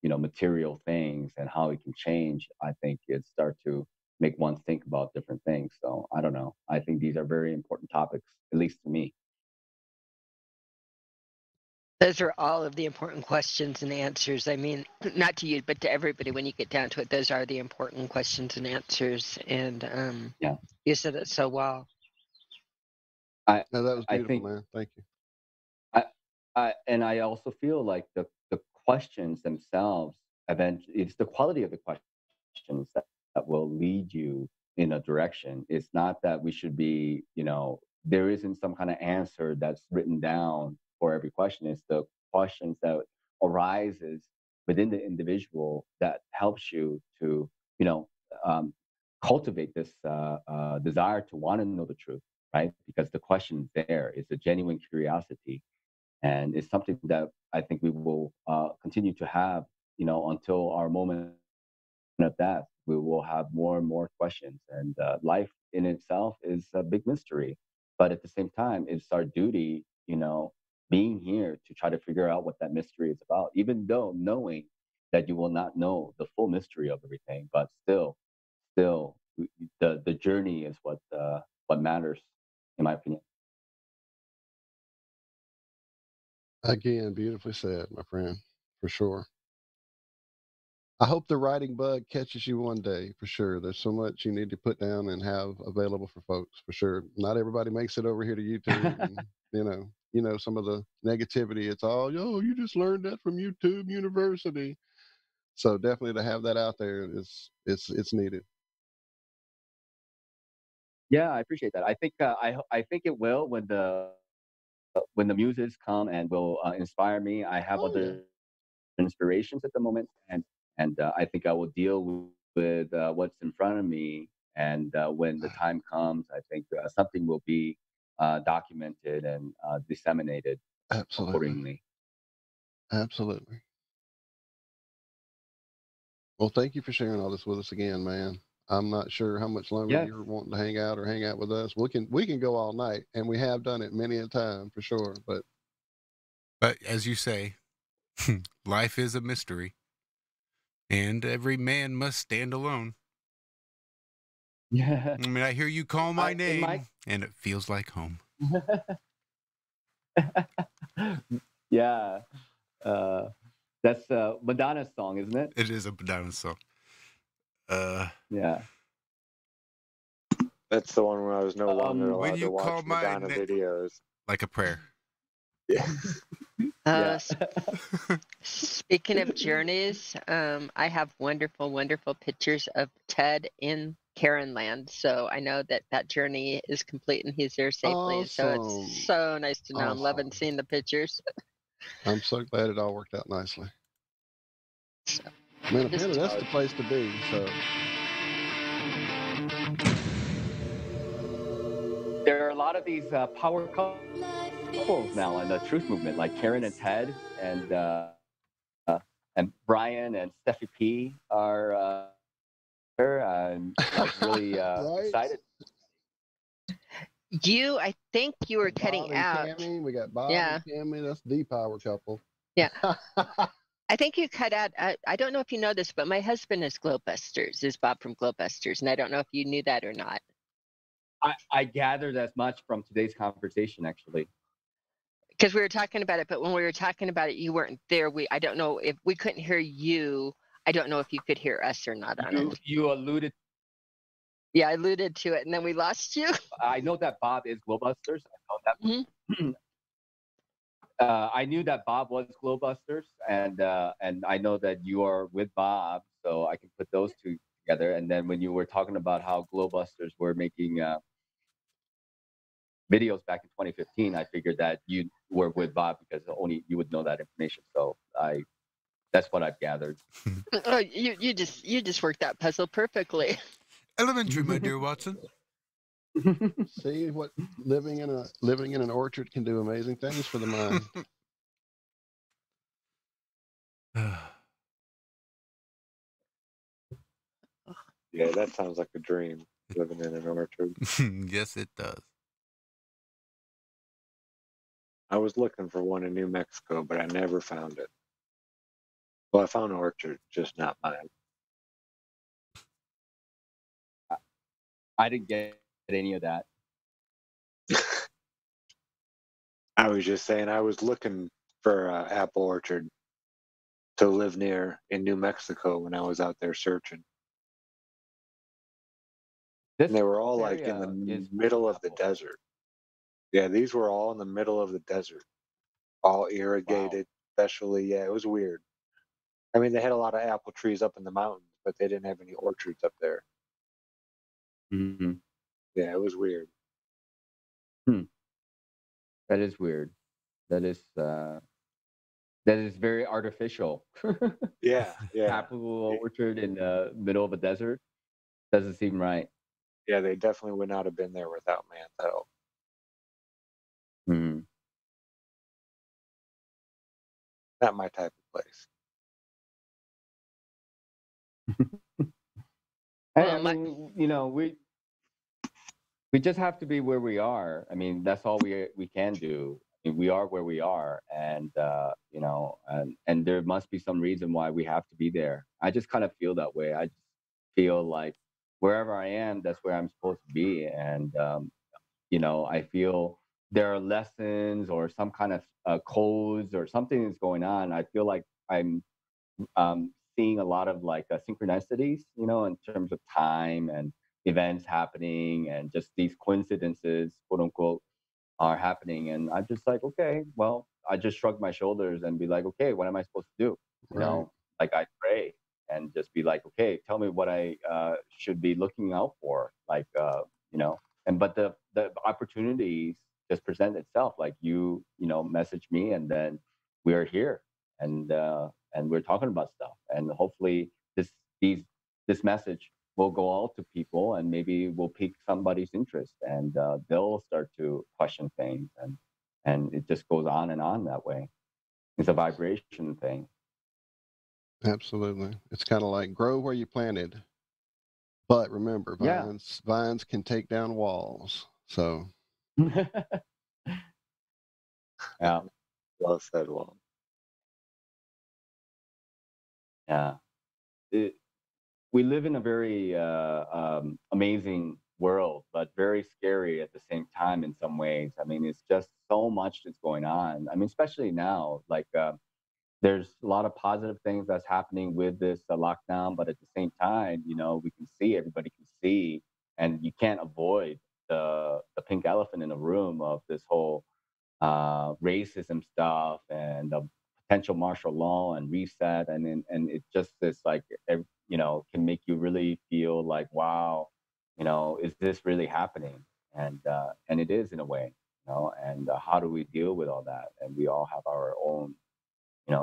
material things and how it can change. I think it start to make one think about different things. So I don't know. I think these are very important topics, at least to me.
Those are all of the important questions and answers. I mean, not to you, but to everybody. When you get down to it, those are the important questions and answers. And
Yeah,
you said it so well.
No, that was
I
beautiful,
think
man. Thank you.
and I also feel like the questions themselves, it's the quality of the questions that will lead you in a direction. It's not that we should be, there isn't some kind of answer that's written down for every question. It's the questions that arises within the individual that helps you to, um, cultivate this desire to want to know the truth, right? Because the question is there. It's a genuine curiosity, and it's something that I think we will continue to have, until our moment of death. We will have more and more questions, and life in itself is a big mystery. But at the same time, it's our duty, being here to try to figure out what that mystery is about, even though knowing that you will not know the full mystery of everything, but still, the journey is what matters, in my opinion.
Again, beautifully said, my friend, for sure. I hope the writing bug catches you one day, for sure. There's so much you need to put down and have available for folks, for sure. Not everybody makes it over here to YouTube, and some of the negativity. It's all, yo, you just learned that from YouTube University. So definitely to have that out there is it's needed.
Yeah, I appreciate that. I think I think it will when the muses come and will inspire me. I have
Oh, yeah.
other inspirations at the moment, and I think I will deal with what's in front of me. And when the time comes, I think something will be documented and disseminated
Absolutely.
accordingly.
Absolutely. Well, thank you for sharing all this with us again, man. I'm not sure how much longer
Yes.
you're wanting to hang out with us. We can go all night, and we have done it many a time for sure.
But as you say, life is a mystery, and every man must stand alone.
Yeah.
I mean, I hear you call my
In
name,
my
and it feels like home.
yeah, that's Madonna's song, isn't it?
It is a Madonna song.
Yeah.
That's the one where I was no longer
when
allowed
you
to
call
watch
my
Madonna
name,
videos.
like a prayer.
Yeah.
Yeah.
Speaking of journeys, I have wonderful, wonderful pictures of Ted in Karen Land. So I know that journey is complete and he's there safely. So
Awesome.
it's so nice to know. I'm loving
Awesome.
seeing the pictures.
I'm so glad it all worked out nicely.
So,
Man,
just
apparently that's the place to be. So
There are a lot of these power couples now in the truth movement, like Karen and Ted, and Brian and Steffi P are there, and like really
right.
excited.
I think you were cutting
Bob and
out.
Cammy, we got Bob
Yeah.
and Cammy. That's the power couple.
Yeah. I think you cut out. I don't know if you know this, but my husband is Glowbusters, is Bob from Glowbusters, and I don't know if you knew that or not.
I gathered as much from today's conversation, actually.
Because we were talking about it, but when we were talking about it, you weren't there. I don't know if we couldn't hear you. I don't know if you could hear us or not on it.
You alluded.
Yeah, I alluded to it, and then we lost you.
I know that Bob is Glowbusters. I know that. I knew that Bob was Glowbusters, and I know that you are with Bob, so I can put those two together. And then when you were talking about how Glowbusters were making videos back in 2015, I figured that you were with Bob because only you would know that information. So that's what I've gathered.
Oh, you just worked that puzzle perfectly.
Elementary, my dear Watson.
See what living in an orchard can do amazing things for the mind.
Yeah, that sounds like a dream, living in an orchard.
Yes, it does.
I was looking for one in New Mexico, but I never found it. Well, I found an orchard, just not mine.
I didn't get any of that.
I was just saying I was looking for an apple orchard to live near in New Mexico when I was out there searching. And they were all like in the middle of the desert. Yeah, these were all in the middle of the desert, all irrigated, especially. Yeah, it was weird. I mean, they had a lot of apple trees up in the mountains, but they didn't have any orchards up there.
Mm-hmm.
Yeah, it was weird.
That is weird. That is very artificial.
Yeah.
Apple orchard in the middle of a desert doesn't seem right.
Yeah, they definitely would not have been there without man's help.
Mm.
Not my type of place.
I mean, we just have to be where we are. I mean, that's all we can do. I mean, we are where we are, and and there must be some reason why we have to be there. I just kind of feel that way. I just feel like wherever I am, that's where I'm supposed to be, and I feel there are lessons or some kind of codes or something that's going on. I feel like I'm seeing a lot of like synchronicities, in terms of time and events happening and just these coincidences, quote unquote, are happening. And I'm just like, okay, well, I just shrug my shoulders and be like, okay, what am I supposed to do? Like I pray and just be like, okay, tell me what I should be looking out for. Like, but the opportunities just present itself. Like message me and then we are here and we're talking about stuff. And hopefully this message will go out to people and maybe will pique somebody's interest and they'll start to question things and it just goes on and on that way. It's a vibration thing.
Absolutely. It's kind of like grow where you planted. But remember, vines can take down walls. So
yeah.
Well said, Walt.
Yeah. We live in a very amazing world, but very scary at the same time in some ways. I mean, it's just so much that's going on. I mean, especially now, like there's a lot of positive things that's happening with this lockdown, but at the same time, everybody can see, and you can't avoid the pink elephant in the room of this whole racism stuff and the potential martial law and reset, and it just is like can make you really feel like, wow, is this really happening? And it is in a way, and how do we deal with all that? And we all have our own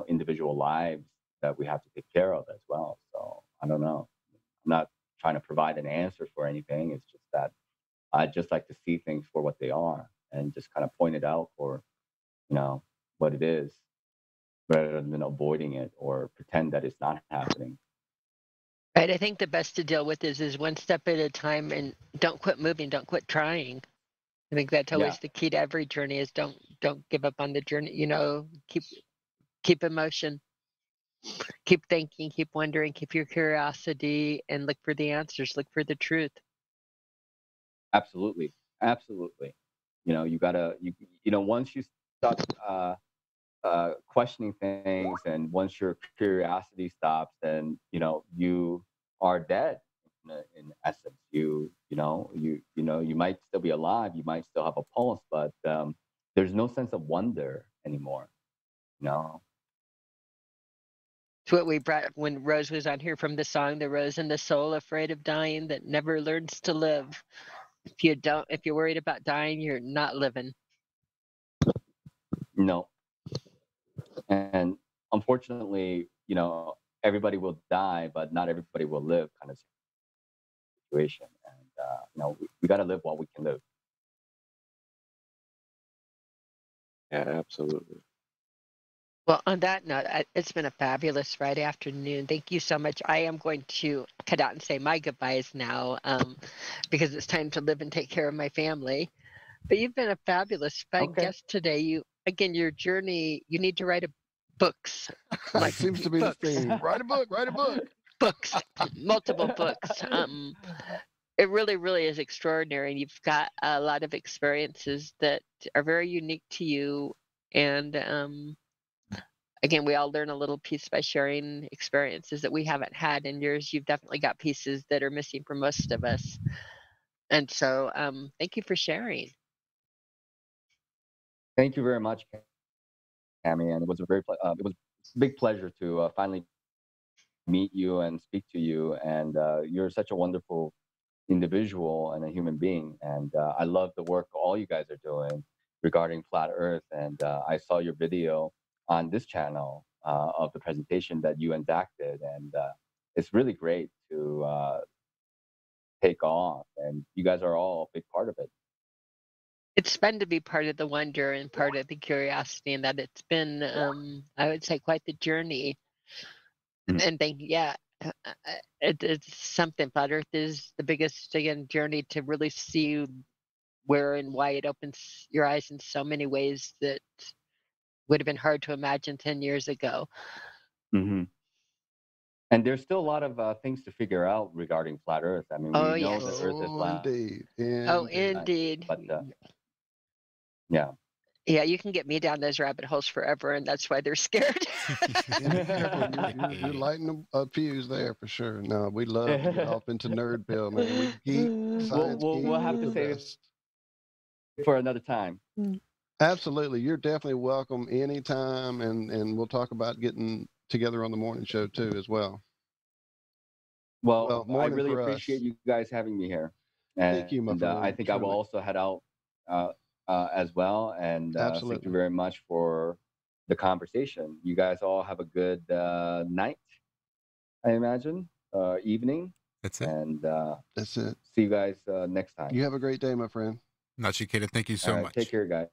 individual lives that we have to take care of as well. So I don't know. I'm not trying to provide an answer for anything. It's just that I just like to see things for what they are and just kind of point it out for what it is, rather than avoiding it or pretend that it's not happening.
Right. I think the best to deal with is one step at a time, and don't quit moving, don't quit trying. I think that's
Yeah.
always the key to every journey is don't give up on the journey. You know, keep emotion, keep thinking, keep wondering, keep your curiosity, and look for the answers. Look for the truth.
Absolutely. Absolutely. You know, you gotta you know, once you start questioning things, and once your curiosity stops, then you know you are dead. In essence, you might still be alive, you might still have a pulse, but there's no sense of wonder anymore. You know.
It's what we brought when Rose was on here from the song "The Rose and the Soul," afraid of dying, that never learns to live. If you're worried about dying, you're not living.
No. And unfortunately, you know, everybody will die, but not everybody will live, kind of situation. And you know, we got to live while we can live.
Yeah, absolutely.
Well, on that note, it's been a fabulous Friday afternoon. Thank you so much. I am going to cut out and say my goodbyes now, because it's time to live and take care of my family. But you've been a fabulous fun
Okay.
guest today. Your journey, you need to write books.
That seems to be the
books.
theme. Write a book. Write a book.
Books, multiple books. It really, really is extraordinary. And you've got a lot of experiences that are very unique to you. And again, we all learn a little piece by sharing experiences that we haven't had. In yours, you've definitely got pieces that are missing for most of us. And so, thank you for sharing.
Thank you very much, Cami, and it was it was a big pleasure to finally meet you and speak to you. And you're such a wonderful individual and a human being. And I love the work all you guys are doing regarding flat Earth. And I saw your video on this channel of the presentation that you and Zach did, and it's really great to take off. And you guys are all a big part of it.
It's fun to be part of the wonder and part of the curiosity, and that it's been, I would say, quite the journey. And it's something. Flat Earth is the biggest, again, journey to really see where and why it opens your eyes in so many ways that would have been hard to imagine 10 years ago.
Mm-hmm. And there's still a lot of things to figure out regarding flat Earth. I mean, we know
yes.
that Earth is flat.
Indeed.
Indeed.
But yeah.
Yeah, you can get me down those rabbit holes forever, and that's why they're scared.
You're lighting a fuse there for sure. No, we love to get off into nerdville, man. We geek, science
We'll have to save it for another time.
Absolutely. You're definitely welcome anytime, and we'll talk about getting together on the morning show too as well.
Well, I
morning
really
for
appreciate
us.
you guys having me here. And,
Thank you, my friend.
I think I will also head out as well. And thank
Absolutely.
you very much for the conversation. You guys all have a good night, I imagine, evening.
That's it.
And
That's it.
see you guys next time.
You have a great day, my friend.
Nachiketa, thank you so
All right,
much.
Take care, guys.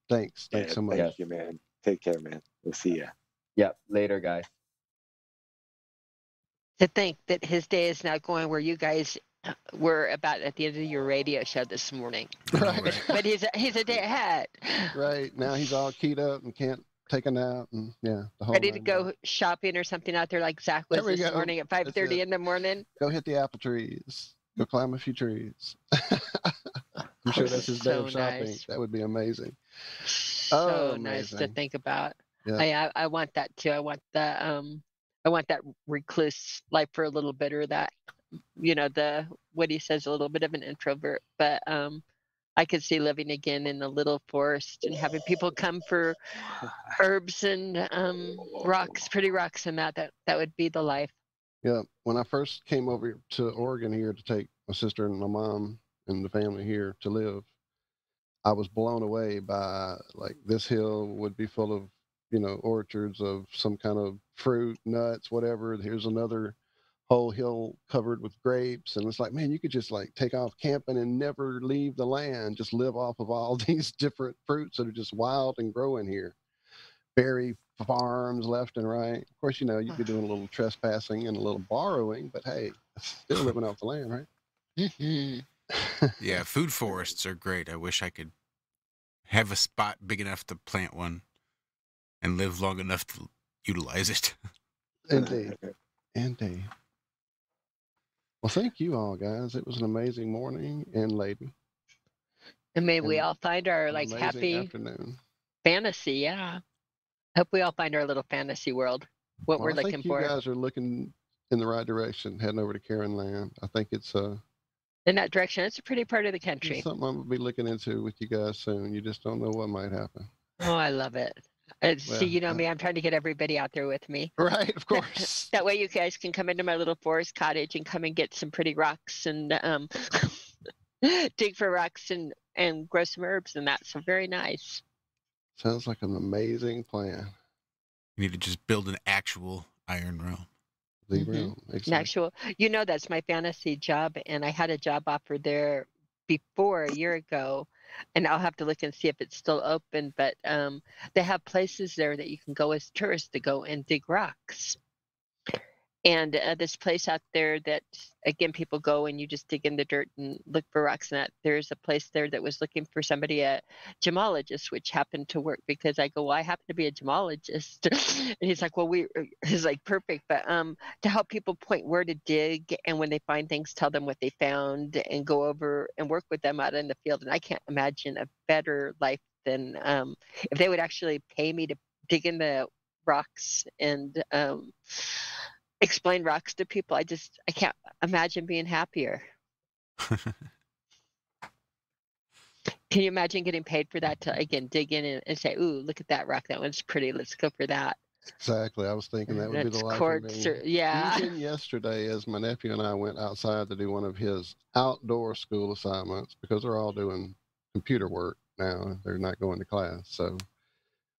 Thanks. Thanks so much.
Thank you, man. Take care, man. We'll see ya.
Yeah, later, guys.
To think that his day is now going where you guys were about at the end of your radio show this morning.
Right.
But he's a day ahead.
Right. Now he's all keyed up and can't take a nap, and yeah, the whole
Ready to
nine
go
yards.
shopping or something out there like Zach was
There we
this
go.
morning at
That's
5:30
it.
in the morning.
Go hit the apple trees. Go climb a few trees. I'm sure that's his day
So
of shopping.
nice.
That would be amazing.
So nice to
amazing.
think about.
Yeah.
I want that too. I want that recluse life for a little bit, or that, what he says, a little bit of an introvert. But I could see living again in a little forest and having people come for herbs and rocks, pretty rocks, and that would be the life.
Yeah. When I first came over to Oregon here to take my sister and my mom and the family here to live, I was blown away by, like, this hill would be full of, orchards of some kind of fruit, nuts, whatever. Here's another whole hill covered with grapes. And it's like, man, you could just like take off camping and never leave the land, just live off of all these different fruits that are just wild and growing here. Berry farms left and right. Of course, you'd be doing a little trespassing and a little borrowing, but hey, still living off the land, right?
Mm-hmm.
Yeah, food forests are great. I wish I could have a spot big enough to plant one and live long enough to utilize it.
Indeed. Indeed. Well, thank you all, guys. It was an amazing morning and lady.
And may we
And
all find our
an
like
amazing
happy
afternoon.
fantasy. Yeah. Hope we all find our little fantasy world. What
Well,
we're
I
looking
think you
for.
guys are looking in the right direction, heading over to Karen Land. I think it's
In that direction. It's a pretty part of the country.
something I'm gonna be looking into with you guys soon. You just don't know what might happen.
Oh, I love it. See,
Well,
you know me, I'm trying to get everybody out there with me.
Right, of course.
That way you guys can come into my little forest cottage and come and get some pretty rocks and dig for rocks and grow some herbs, and that's very nice.
Sounds like an amazing plan.
You need to just build an actual iron realm.
The
Mhm.
realm.
An
Exactly.
actual, that's my fantasy job, and I had a job offer there before a year ago, and I'll have to look and see if it's still open. But they have places there that you can go as tourists to go and dig rocks. And this place out there that, again, people go and you just dig in the dirt and look for rocks. And that there's a place there that was looking for somebody, a gemologist, which happened to work because I go, well, I happen to be a gemologist. And he's like, well, he's like, perfect. But to help people point where to dig, and when they find things, tell them what they found and go over and work with them out in the field. And I can't imagine a better life than if they would actually pay me to dig in the rocks and explain rocks to people. I can't imagine being happier. Can you imagine getting paid for that to, again, dig in and say, ooh, look at that rock. That one's pretty. Let's go for that.
Exactly. I was thinking that would be the
That's
life for
quartz
me.
or, yeah.
Even yesterday, as my nephew and I went outside to do one of his outdoor school assignments, because they're all doing computer work now, they're not going to class. So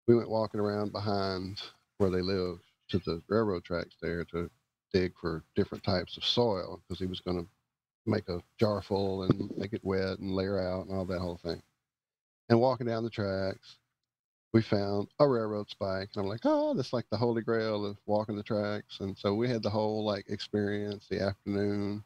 we went walking around behind where they live to the railroad tracks there to dig for different types of soil, because he was going to make a jar full and make it wet and layer out and all that whole thing. And walking down the tracks, we found a railroad spike, and I'm like, oh, that's like the holy grail of walking the tracks. And so we had the whole like experience, the afternoon.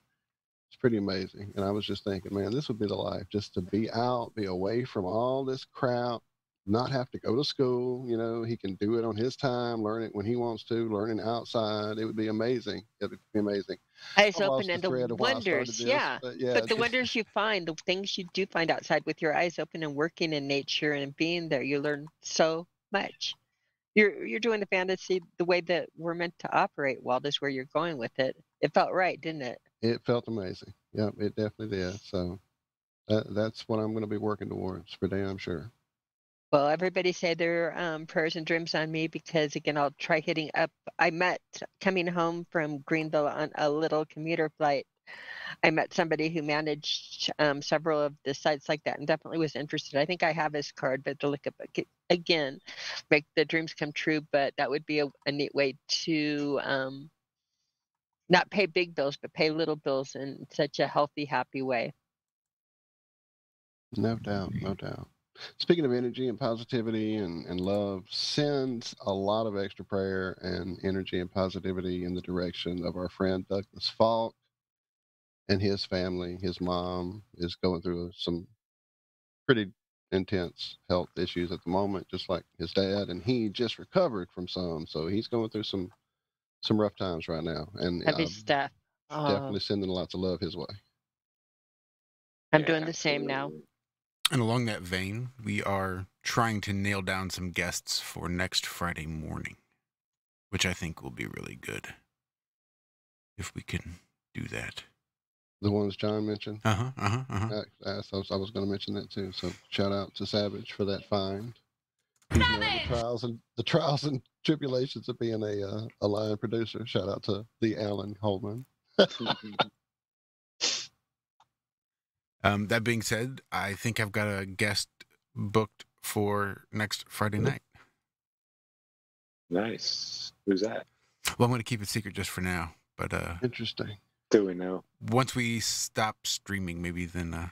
It's pretty amazing. And I was just thinking, man, this would be the life, just to be out, be away from all this crowd, not have to go to school. You know, he can do it on his time, learn it when he wants to, learning outside. It would be amazing. It would be amazing.
Eyes
I lost
open
the
and the
thread of why I started
wonders.
this,
Yeah.
but yeah,
But the
just-
wonders you find, the things you do find outside with your eyes open and working in nature and being there, you learn so much. You're doing the fantasy the way that we're meant to operate. Walt, is where you're going with it. It felt right, didn't it?
it felt amazing. Yep, it definitely did. So that's what I'm going to be working towards for damn sure.
Well, everybody say their prayers and dreams on me, because, again, I'll try hitting up. I met, coming home from Greenville on a little commuter flight, I met somebody who managed several of the sites like that and definitely was interested. I think I have his card, but to look up again, make the dreams come true. But that would be a neat way to not pay big bills, but pay little bills in such a healthy, happy way.
No doubt, no doubt. Speaking of energy and positivity and love, send a lot of extra prayer and energy and positivity in the direction of our friend Douglas Falk and his family. His mom is going through some pretty intense health issues at the moment, just like his dad, and he just recovered from some. So he's going through some rough times right now. And
Heavy stuff.
definitely sending lots of love his way.
I'm doing the same now.
And along that vein, we are trying to nail down some guests for next Friday morning, which I think will be really good if we can do that.
The ones John mentioned.
I
was going to mention that too. So shout out to Savage for that find. You know, the trials and tribulations of being a line producer. Shout out to the Alan Holman.
That being said, I think I've got a guest booked for next Friday night.
Nice. Who's that?
Well, I'm going to keep it secret just for now. But
interesting.
Do we know?
Once we stop streaming, maybe then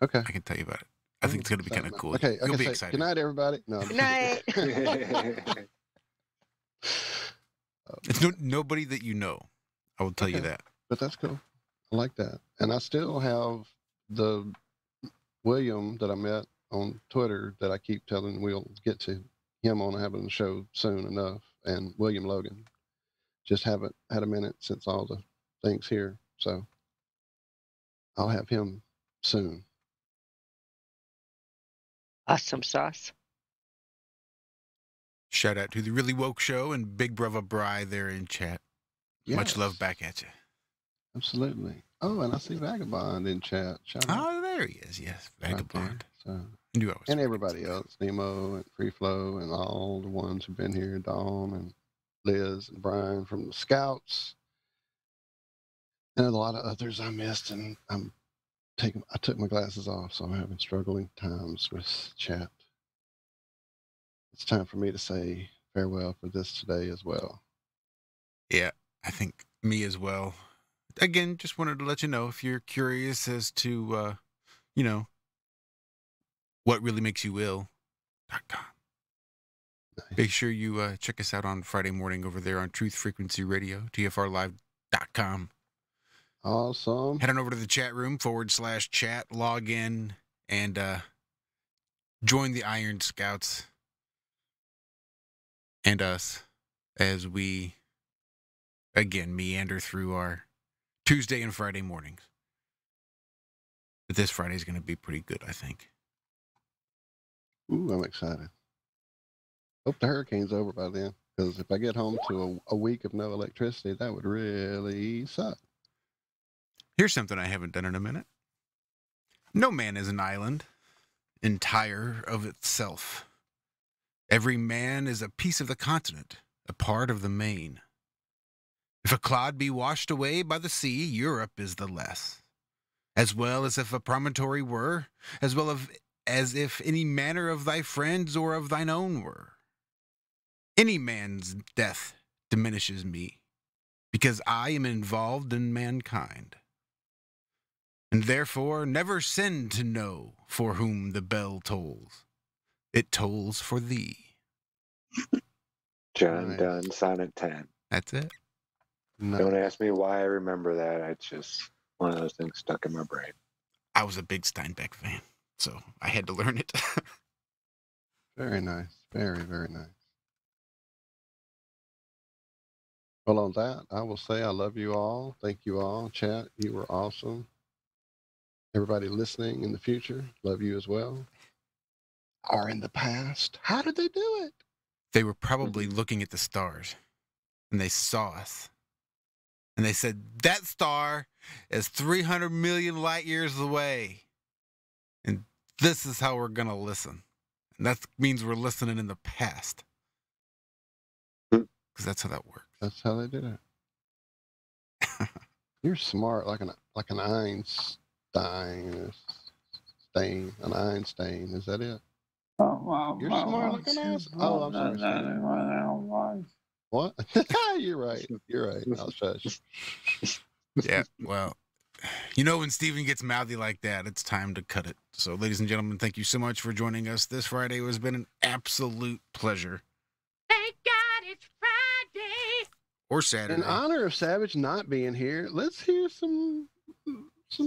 okay,
I can tell you about it. I think it's going to be kind of cool.
Okay,
You'll be excited.
Good night, everybody. No,
good night.
It's nobody that you know. I will tell you that.
But that's cool. I like that. And I still have the William that I met on Twitter that I keep telling we'll get to him on having the show soon enough. And William Logan. Just haven't had a minute since all the things here. So I'll have him soon.
Awesome sauce.
Shout out to the Really Woke Show and Big Brother Bry there in chat. Much love back at you.
Absolutely. Oh, and I see Vagabond in chat. Shout out.
Oh, there he is. Yes, Vagabond.
So,
You always
and everybody else, Nemo and Free Flow and all the ones who've been here, Dawn and Liz and Brian from the Scouts. And a lot of others I missed, and I took my glasses off, so I'm having struggling times with chat. It's time for me to say farewell for this today as well.
Yeah, I think me as well. Again, just wanted to let you know if you're curious as to, what really makes you ill.com.
Nice.
Make sure you check us out on Friday morning over there on Truth Frequency Radio, tfrlive.com.
Awesome.
Head on over to the chat room /chat, log in, and join the Iron Scouts and us as we, again, meander through our Tuesday and Friday mornings. But this Friday is going to be pretty good, I think.
Ooh, I'm excited. Hope the hurricane's over by then, because if I get home to a week of no electricity, that would really suck.
Here's something I haven't done in a minute. No man is an island, entire of itself. Every man is a piece of the continent, a part of the main. If a clod be washed away by the sea, Europe is the less. As well as if a promontory were, as well as if any manner of thy friends or of thine own were. Any man's death diminishes me, because I am involved in mankind. And therefore never send to know for whom the bell tolls. It tolls for thee.
John
Nice.
Donne, Sonnet 10.
That's it.
No.
Don't ask me why I remember that. It's just one of those things stuck in my brain.
I was a big Steinbeck fan, so I had to learn it.
Very nice. Very, very nice. Well, on that, I will say I love you all. Thank you all. Chat, you were awesome. Everybody listening in the future, love you as well. Or in the past. How did they do it?
They were probably looking at the stars, and they saw us. And they said, that star is 300 million light years away. And this is how we're going to listen. And that means we're listening in the past. Because that's how that works.
That's how they did it. You're smart, like an Einstein. An Einstein. Is that it? You're smart like an ass. Oh, I'm sorry. What? You're right. You're right. I'll shush.
Yeah, well, when Steven gets mouthy like that, it's time to cut it. So, ladies and gentlemen, thank you so much for joining us this Friday. It has been an absolute pleasure.
Thank God it's Friday.
Or Saturday.
In honor of Savage not being here, let's hear some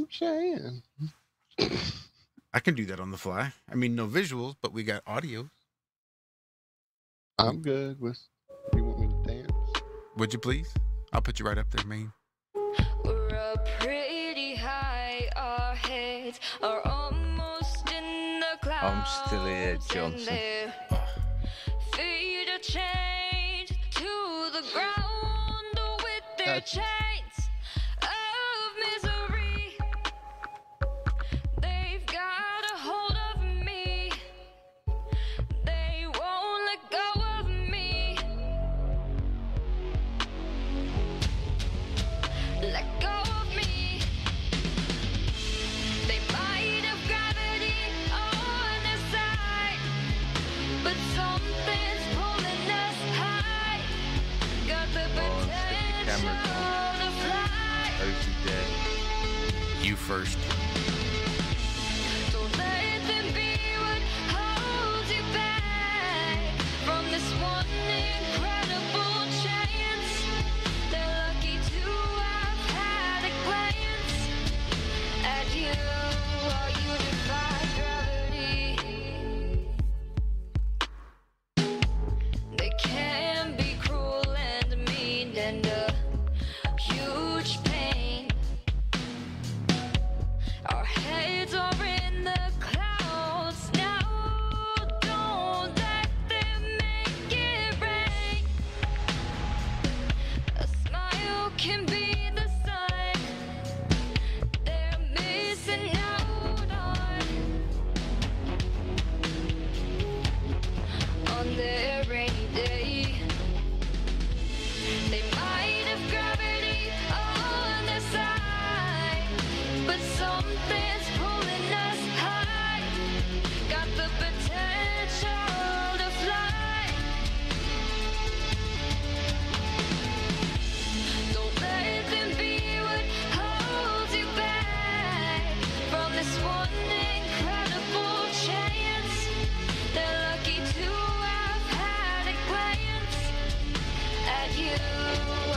Cheyenne.
I can do that on the fly. I mean, no visuals, but we got audio.
I'm good with. You want me to dance?
Would you please? I'll put you right up there, man.
We're up pretty high, our heads are almost in the clouds.
I'm still here, Johnson.
and their feet are chained to the ground with their chains of misery. They've got a hold of me. They won't let go of me. Let go of me. They might have gravity on their side, but something's pulling us high. Got the
Oh, stick the camera
potential to one incredible chance. They're lucky to have had a glance at you.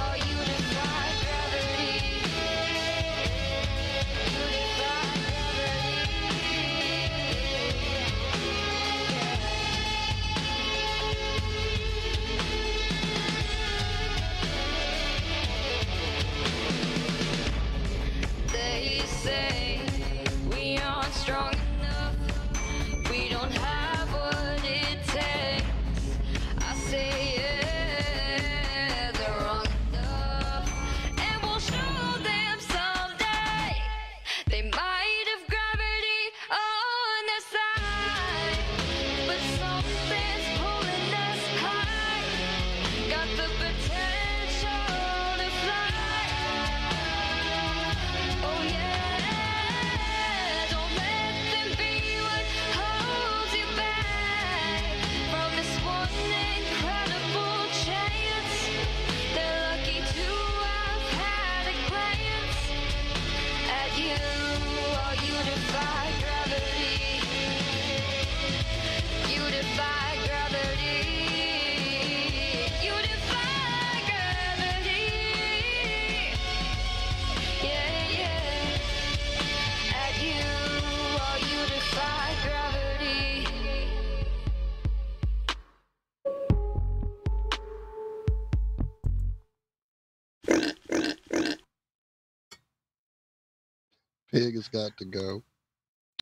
Oh, you defy gravity. You defy gravity. They say we aren't strong enough. We don't have what it takes. I say yeah, they're wrong enough, and we'll show them someday. They might have gravity on their side, but something's pulling us high. Got the potential to fly. Oh yeah, don't let them be what holds you back from this one incredible chance. They're lucky to have had a glance at you. Oh, you defy gravity. You defy gravity. You defy gravity. Yeah, yeah. At you. Oh, you defy gravity.
Pig has got to go.